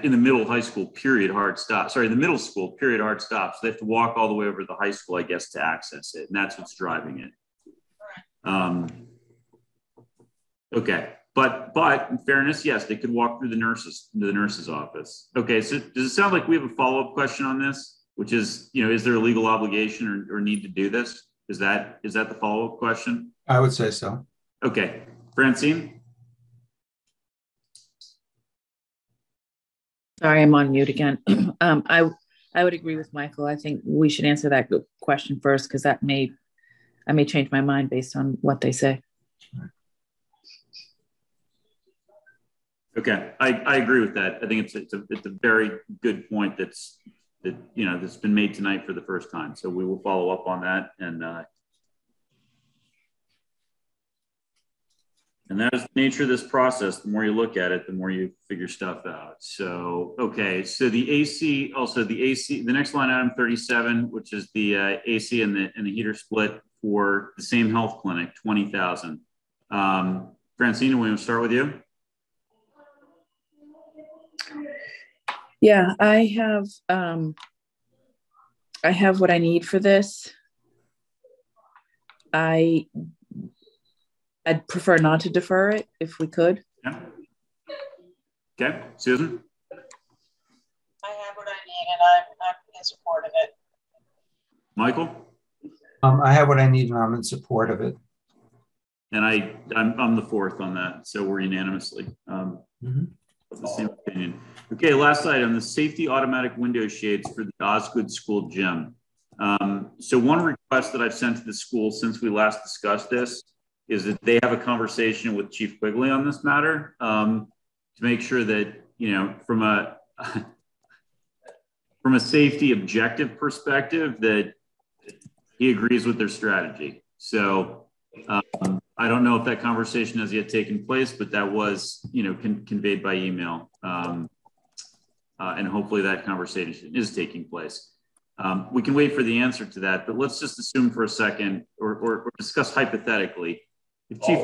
middle high school period hard stop. Sorry, the middle school period hard stop. So they have to walk all the way over to the high school, I guess, to access it. And that's what's driving it. Okay. But in fairness, yes, they could walk through the nurse's office. Okay, so does it sound like we have a follow-up question on this, which is, is there a legal obligation or need to do this? Is that the follow-up question? I would say so. Okay, Francine? Sorry, I'm on mute again. I would agree with Michael. I think we should answer that question first, because I may change my mind based on what they say. Okay, I agree with that. I think it's a very good point that's been made tonight for the first time. So we will follow up on that, and that is the nature of this process. The more you look at it, the more you figure stuff out. So okay, so the AC, the next line item 37, which is the AC and the heater split for the same health clinic, 20,000. Francine, we want to start with you. Yeah, I have what I need for this. I'd prefer not to defer it if we could. Yeah. Okay, Susan? I have what I need and I'm in support of it. Michael? I have what I need and I'm in support of it. And I'm the fourth on that, so we're unanimously the same opinion. Okay, last item, the safety automatic window shades for the Osgood School gym. So one request that I've sent to the school since we last discussed this is that they have a conversation with Chief Quigley on this matter to make sure that, from a safety objective perspective, that he agrees with their strategy. So I don't know if that conversation has yet taken place, but that was, conveyed by email. And hopefully that conversation is taking place. We can wait for the answer to that, but let's just assume for a second or discuss hypothetically, if Chief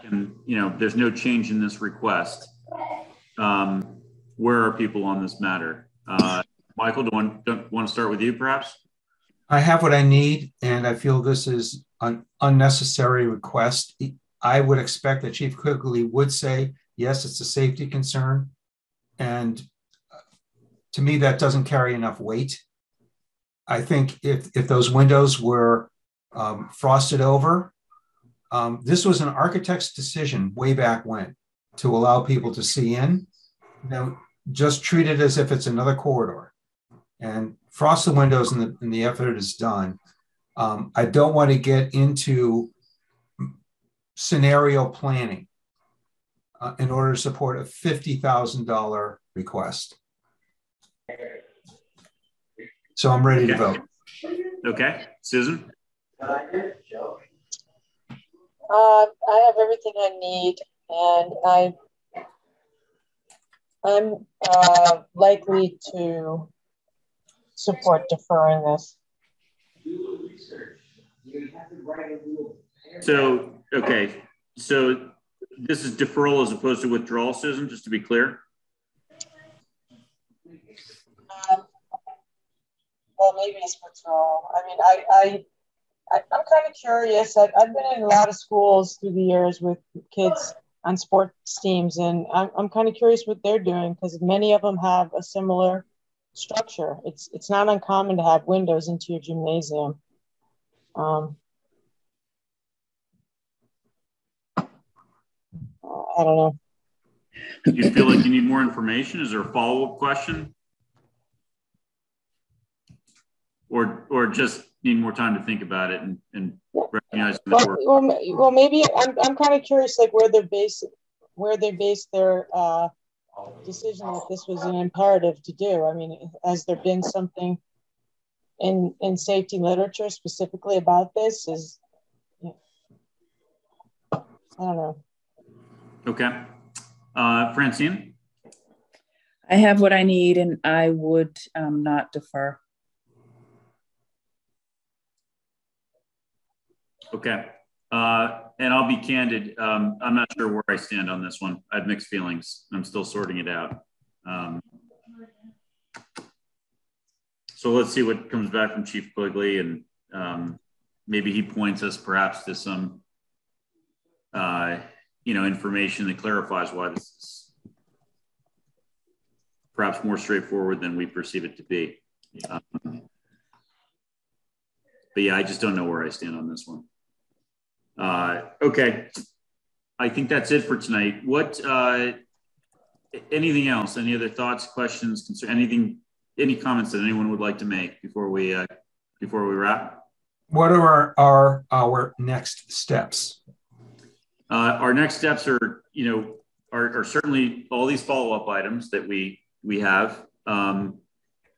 and, there's no change in this request, where are people on this matter? Michael, do you want to start with you perhaps? I have what I need, and I feel this is an unnecessary request. I would expect that Chief Quigley would say, yes, it's a safety concern. And to me, that doesn't carry enough weight. I think if those windows were frosted over, this was an architect's decision way back when to allow people to see in. Just treat it as if it's another corridor and frost the windows and the effort is done. I don't want to get into scenario planning in order to support a $50,000 request. So I'm ready to vote. Okay, Susan? I have everything I need, and I'm likely to support deferring this. So, okay, so this is deferral as opposed to withdrawal, Susan, just to be clear? Well, maybe it's withdrawal. I mean, I'm kind of curious. I've been in a lot of schools through the years with kids on sports teams, and I'm kind of curious what they're doing because many of them have a similar structure. It's not uncommon to have windows into your gymnasium. I don't know. Do you feel like you need more information? Is there a follow-up question? Or just need more time to think about it and recognize that well, maybe I'm kind of curious, like where they base their decision that this was an imperative to do. I mean, has there been something in safety literature specifically about this? I don't know. Okay. Francine? I have what I need, and I would not defer. Okay. And I'll be candid. I'm not sure where I stand on this one. I have mixed feelings. I'm still sorting it out. So let's see what comes back from Chief Quigley, and maybe he points us perhaps to some, information that clarifies why this is perhaps more straightforward than we perceive it to be. But yeah, I just don't know where I stand on this one. Okay. I think that's it for tonight. What, anything else? Any other thoughts, questions, any comments that anyone would like to make before we wrap? What are our next steps? Our next steps are, are certainly all these follow-up items that we have.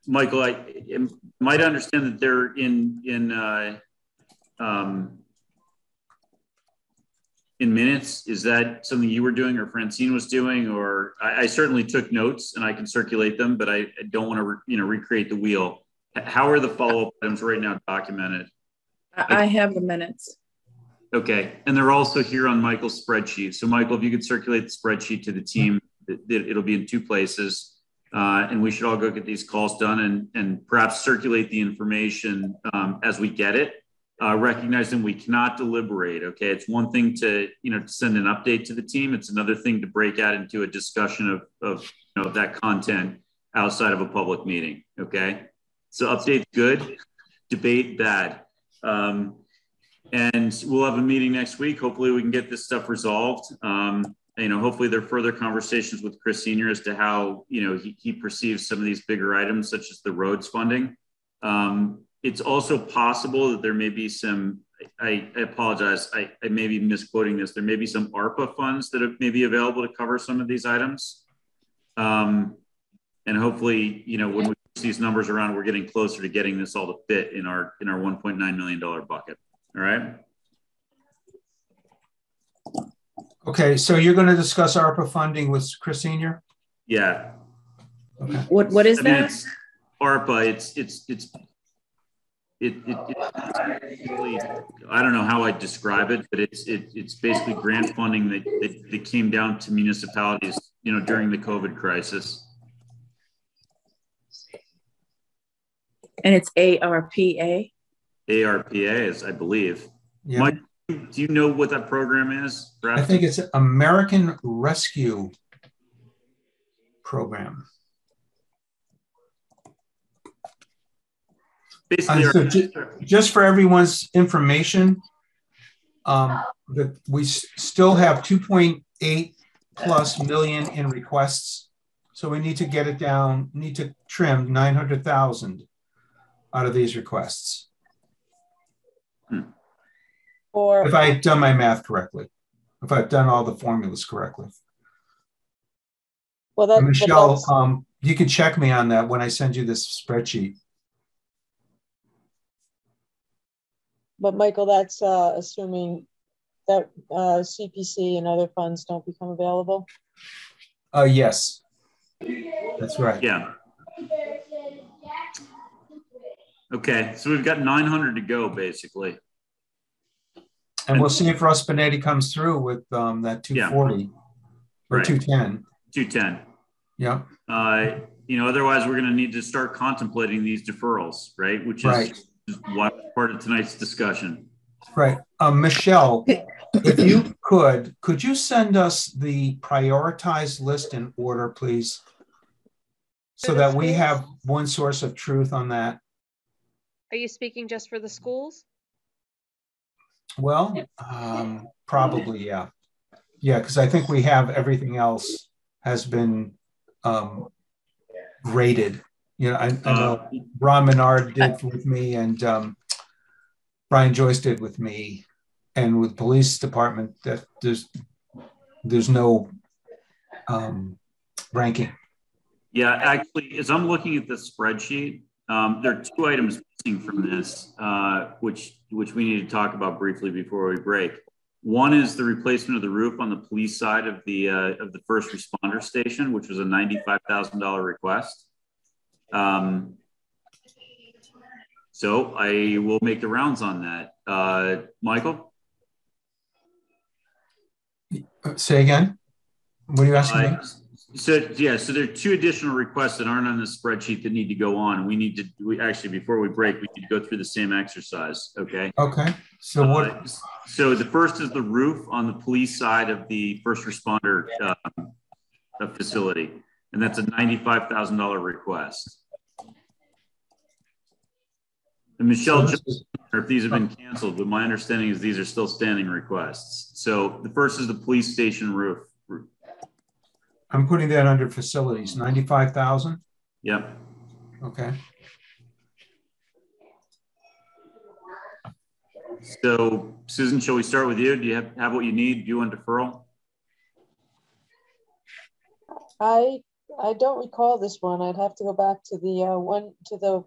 Michael, I might understand that they're in minutes. Is that something you were doing or Francine was doing? Or I certainly took notes and I can circulate them, but I don't want to, recreate the wheel. How are the follow-up items right now documented? I have the minutes. Okay. And they're also here on Michael's spreadsheet. So Michael, if you could circulate the spreadsheet to the team, it'll be in two places. And we should all go get these calls done and perhaps circulate the information as we get it. Recognizing we cannot deliberate. Okay. It's one thing to, send an update to the team. It's another thing to break out into a discussion of that content outside of a public meeting. Okay. So update's good, debate bad. And we'll have a meeting next week. Hopefully we can get this stuff resolved. Hopefully there are further conversations with Chris Senior as to how, he perceives some of these bigger items, such as the roads funding. It's also possible that there may be some, I apologize, I may be misquoting this. There may be some ARPA funds that may be available to cover some of these items. And hopefully, when we push these numbers around, we're getting closer to getting this all to fit in our $1.9 million bucket. All right. Okay, so you're going to discuss ARPA funding with Chris Senior? Yeah. Okay. What is that? It's ARPA. It's basically, I don't know how I describe it, but it's basically grant funding that came down to municipalities, during the COVID crisis. And it's ARPA? ARPA is, I believe. Yeah. Mike, do you know what that program is? Perhaps? I think it's American Rescue Program. Basically, so just for everyone's information, that we still have 2.8 plus million in requests. So we need to get it down, need to trim 900,000 out of these requests. Or if I've done my math correctly, if I've done all the formulas correctly. well, that, Michelle, you can check me on that when I send you this spreadsheet. but Michael, that's assuming that CPC and other funds don't become available. Yes, that's right. Yeah. Okay, so we've got 900 to go, basically. And we'll see if Russ Benetti comes through with that 240 or right. 210. 210. Yeah. Otherwise we're going to need to start contemplating these deferrals, right? Which is right. Why part of tonight's discussion. Right. Michelle, if you could you send us the prioritized list in order, please? So that we have one source of truth on that. Are you speaking just for the schools? Well, probably, yeah. Yeah, because I think we have everything else has been graded. I know Ron Menard did with me, and Brian Joyce did with me, and with police department that there's no ranking. Yeah, actually, as I'm looking at the spreadsheet, there are two items missing from this, which we need to talk about briefly before we break. One is the replacement of the roof on the police side of the first responder station, which was a $95,000 request. So I will make the rounds on that. Michael? Say again? What are you asking me? So there are two additional requests that aren't on the spreadsheet that need to go on. We actually, before we break, we need to go through the same exercise. Okay. Okay. So what? So the first is the roof on the police side of the first responder facility, and that's a $95,000 request. And Michelle, if these have been canceled, but my understanding is these are still standing requests. So the first is the police station roof. I'm putting that under facilities, 95,000. Yep. Okay. So Susan, shall we start with you? Do you have what you need? Do you want deferral? I don't recall this one. I'd have to go back to the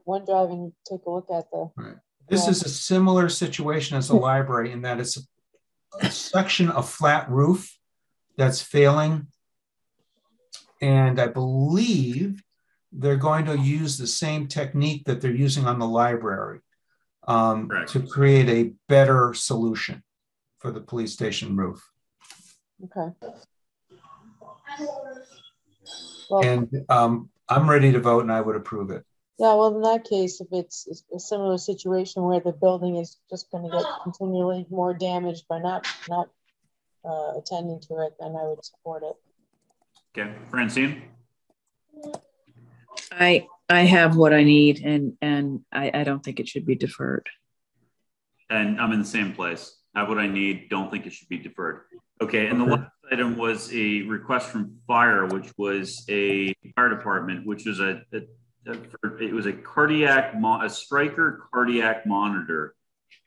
OneDrive and take a look at the. Right. This is a similar situation as the library in that it's a section of flat roof that's failing. And I believe they're going to use the same technique that they're using on the library to create a better solution for the police station roof. Okay. Well, and I'm ready to vote and I would approve it. Yeah, well, in that case, if it's a similar situation where the building is just going to get continually more damaged by not attending to it, then I would support it. Okay, Francine? I have what I need, and I don't think it should be deferred. And I'm in the same place. Have what I need. Don't think it should be deferred. Okay, and the last item was a request from fire, which was a fire department, which was it was a Stryker cardiac monitor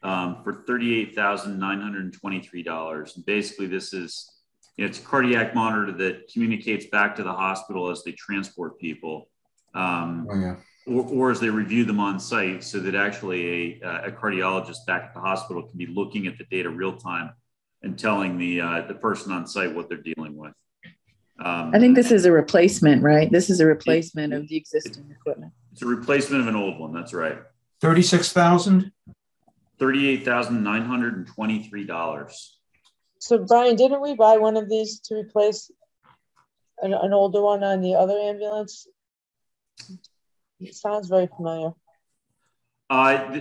for $38,923. And basically, this is it's a cardiac monitor that communicates back to the hospital as they transport people, or as they review them on site, so that actually a cardiologist back at the hospital can be looking at the data real time and telling the person on site what they're dealing with. I think this is a replacement, right? This is a replacement of the existing equipment. It's a replacement of an old one. That's right. 36,000. $38,923. So Brian, didn't we buy one of these to replace an older one on the other ambulance? It sounds very familiar.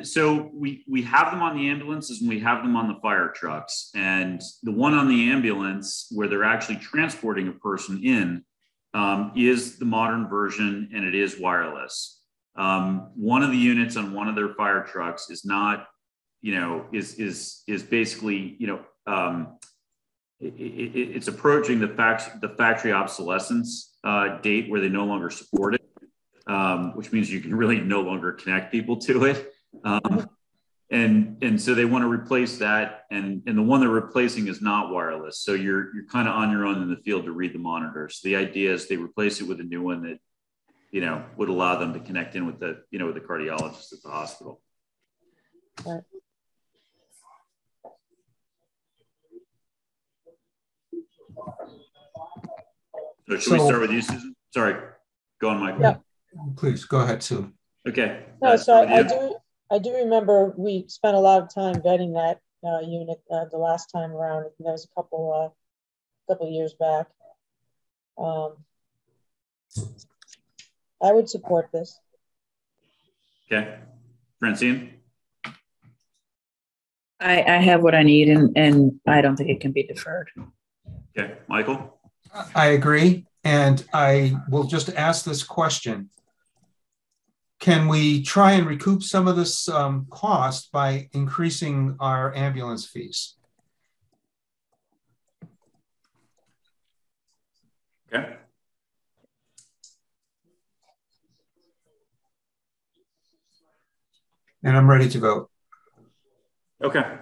So we have them on the ambulances and we have them on the fire trucks. And the one on the ambulance where they're actually transporting a person in is the modern version, and it is wireless. One of the units on one of their fire trucks is not, is basically, it's approaching the factory obsolescence date where they no longer support it. Which means you can really no longer connect people to it. And so they want to replace that. And the one they're replacing is not wireless. So you're kind of on your own in the field to read the monitors. The idea is they replace it with a new one that, would allow them to connect in with the cardiologist at the hospital. Right. So should we start with you, Susan? Sorry, go on, Michael. Yeah. Please go ahead, Sue. Okay. No, so I do remember we spent a lot of time vetting that unit the last time around. I think that was a couple years back. I would support this. Okay, Francine. I have what I need, and I don't think it can be deferred. Okay, Michael. I agree, and I will just ask this question. Can we try and recoup some of this cost by increasing our ambulance fees? Okay. And I'm ready to vote. Okay.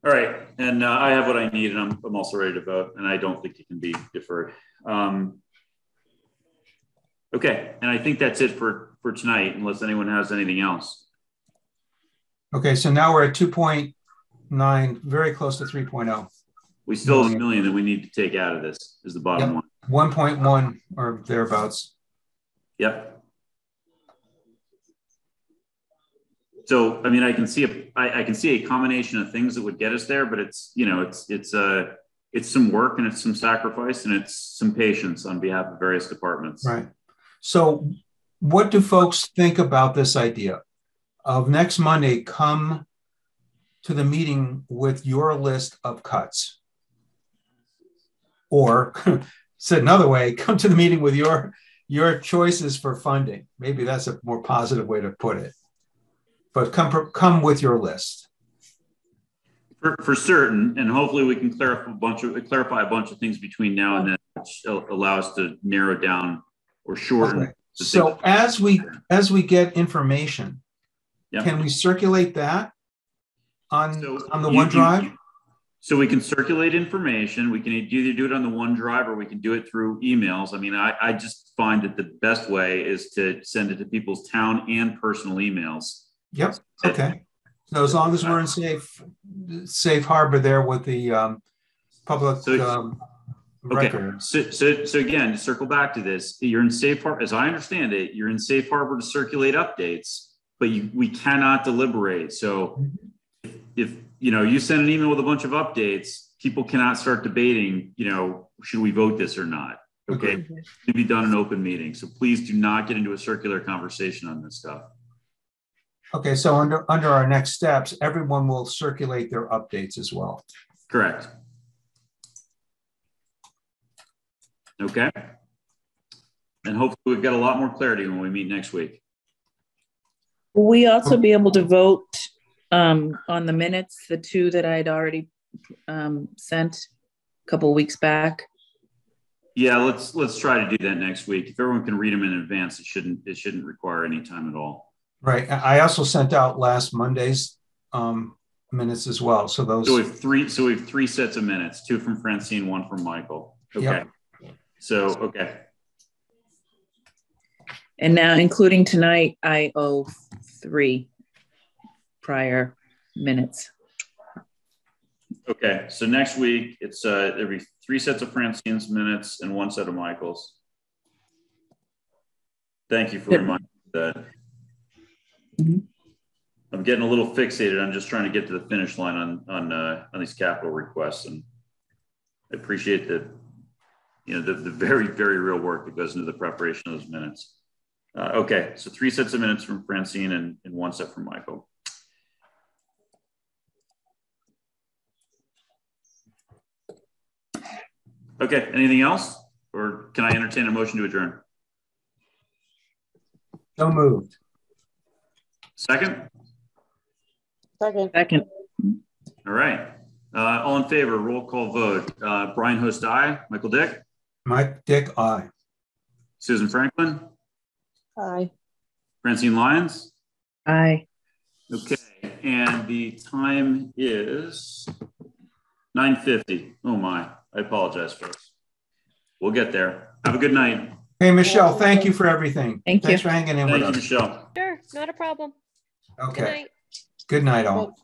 All right, and I have what I need, and I'm also ready to vote, and I don't think it can be deferred. Okay, and I think that's it for tonight, unless anyone has anything else. Okay, so now we're at 2.2. 2.9, very close to 3.0. We still have $1 million that we need to take out of this is the bottom line. 1.1 or thereabouts. Yep. So, I mean, I can see a combination of things that would get us there, but it's, you know, it's some work and it's some sacrifice and it's some patience on behalf of various departments. Right. So what do folks think about this idea of next Monday, come to the meeting with your list of cuts? Or said another way, come to the meeting with your choices for funding. Maybe that's a more positive way to put it. But come with your list. For certain, and hopefully we can clarify a bunch of things between now and then, which allow us to narrow down or shorten. Okay. So as we get information, yep. Can we circulate that on the OneDrive? So we can circulate information. We can either do it on the OneDrive or we can do it through emails. I mean, I just find that the best way is to send it to people's town and personal emails. Yep. Okay. So as long as we're in safe harbor there with the public record. So again, to circle back to this, you're in safe harbor, as I understand it, you're in safe harbor to circulate updates, but we cannot deliberate. So if you know, you send an email with a bunch of updates, people cannot start debating, you know, should we vote this or not? Okay. It can be done in open meeting. So please do not get into a circular conversation on this stuff. Okay, so under our next steps, everyone will circulate their updates as well. Correct. Okay. And hopefully we've got a lot more clarity when we meet next week. Will we also be able to vote on the minutes, the two that I'd already sent a couple of weeks back? Yeah, let's try to do that next week. If everyone can read them in advance, it shouldn't require any time at all. Right. I also sent out last Monday's minutes as well. So those. So we have three sets of minutes: two from Francine, one from Michael. Okay. Yep. So okay. And now, including tonight, I owe 3 prior minutes. Okay. So next week, it's there'll be 3 sets of Francine's minutes and 1 set of Michael's. Thank you for reminding me that. Mm-hmm. I'm getting a little fixated on just trying to get to the finish line on these capital requests, and I appreciate the very, very real work that goes into the preparation of those minutes. Okay, so 3 sets of minutes from Francine and 1 set from Michael. Okay, anything else, or can I entertain a motion to adjourn? So moved. Second? Second. All right. All in favor, roll call vote. Brian Host, aye. Michael Dick? Mike Dick, aye. Susan Franklin? Aye. Francine Lyons? Aye. Okay, and the time is 9:50. Oh my, I apologize, folks. We'll get there. Have a good night. Hey, Michelle, thank you for everything. Thanks for hanging in with us. Thank you, Michelle. Sure, not a problem. Okay. Good night. Good night, all.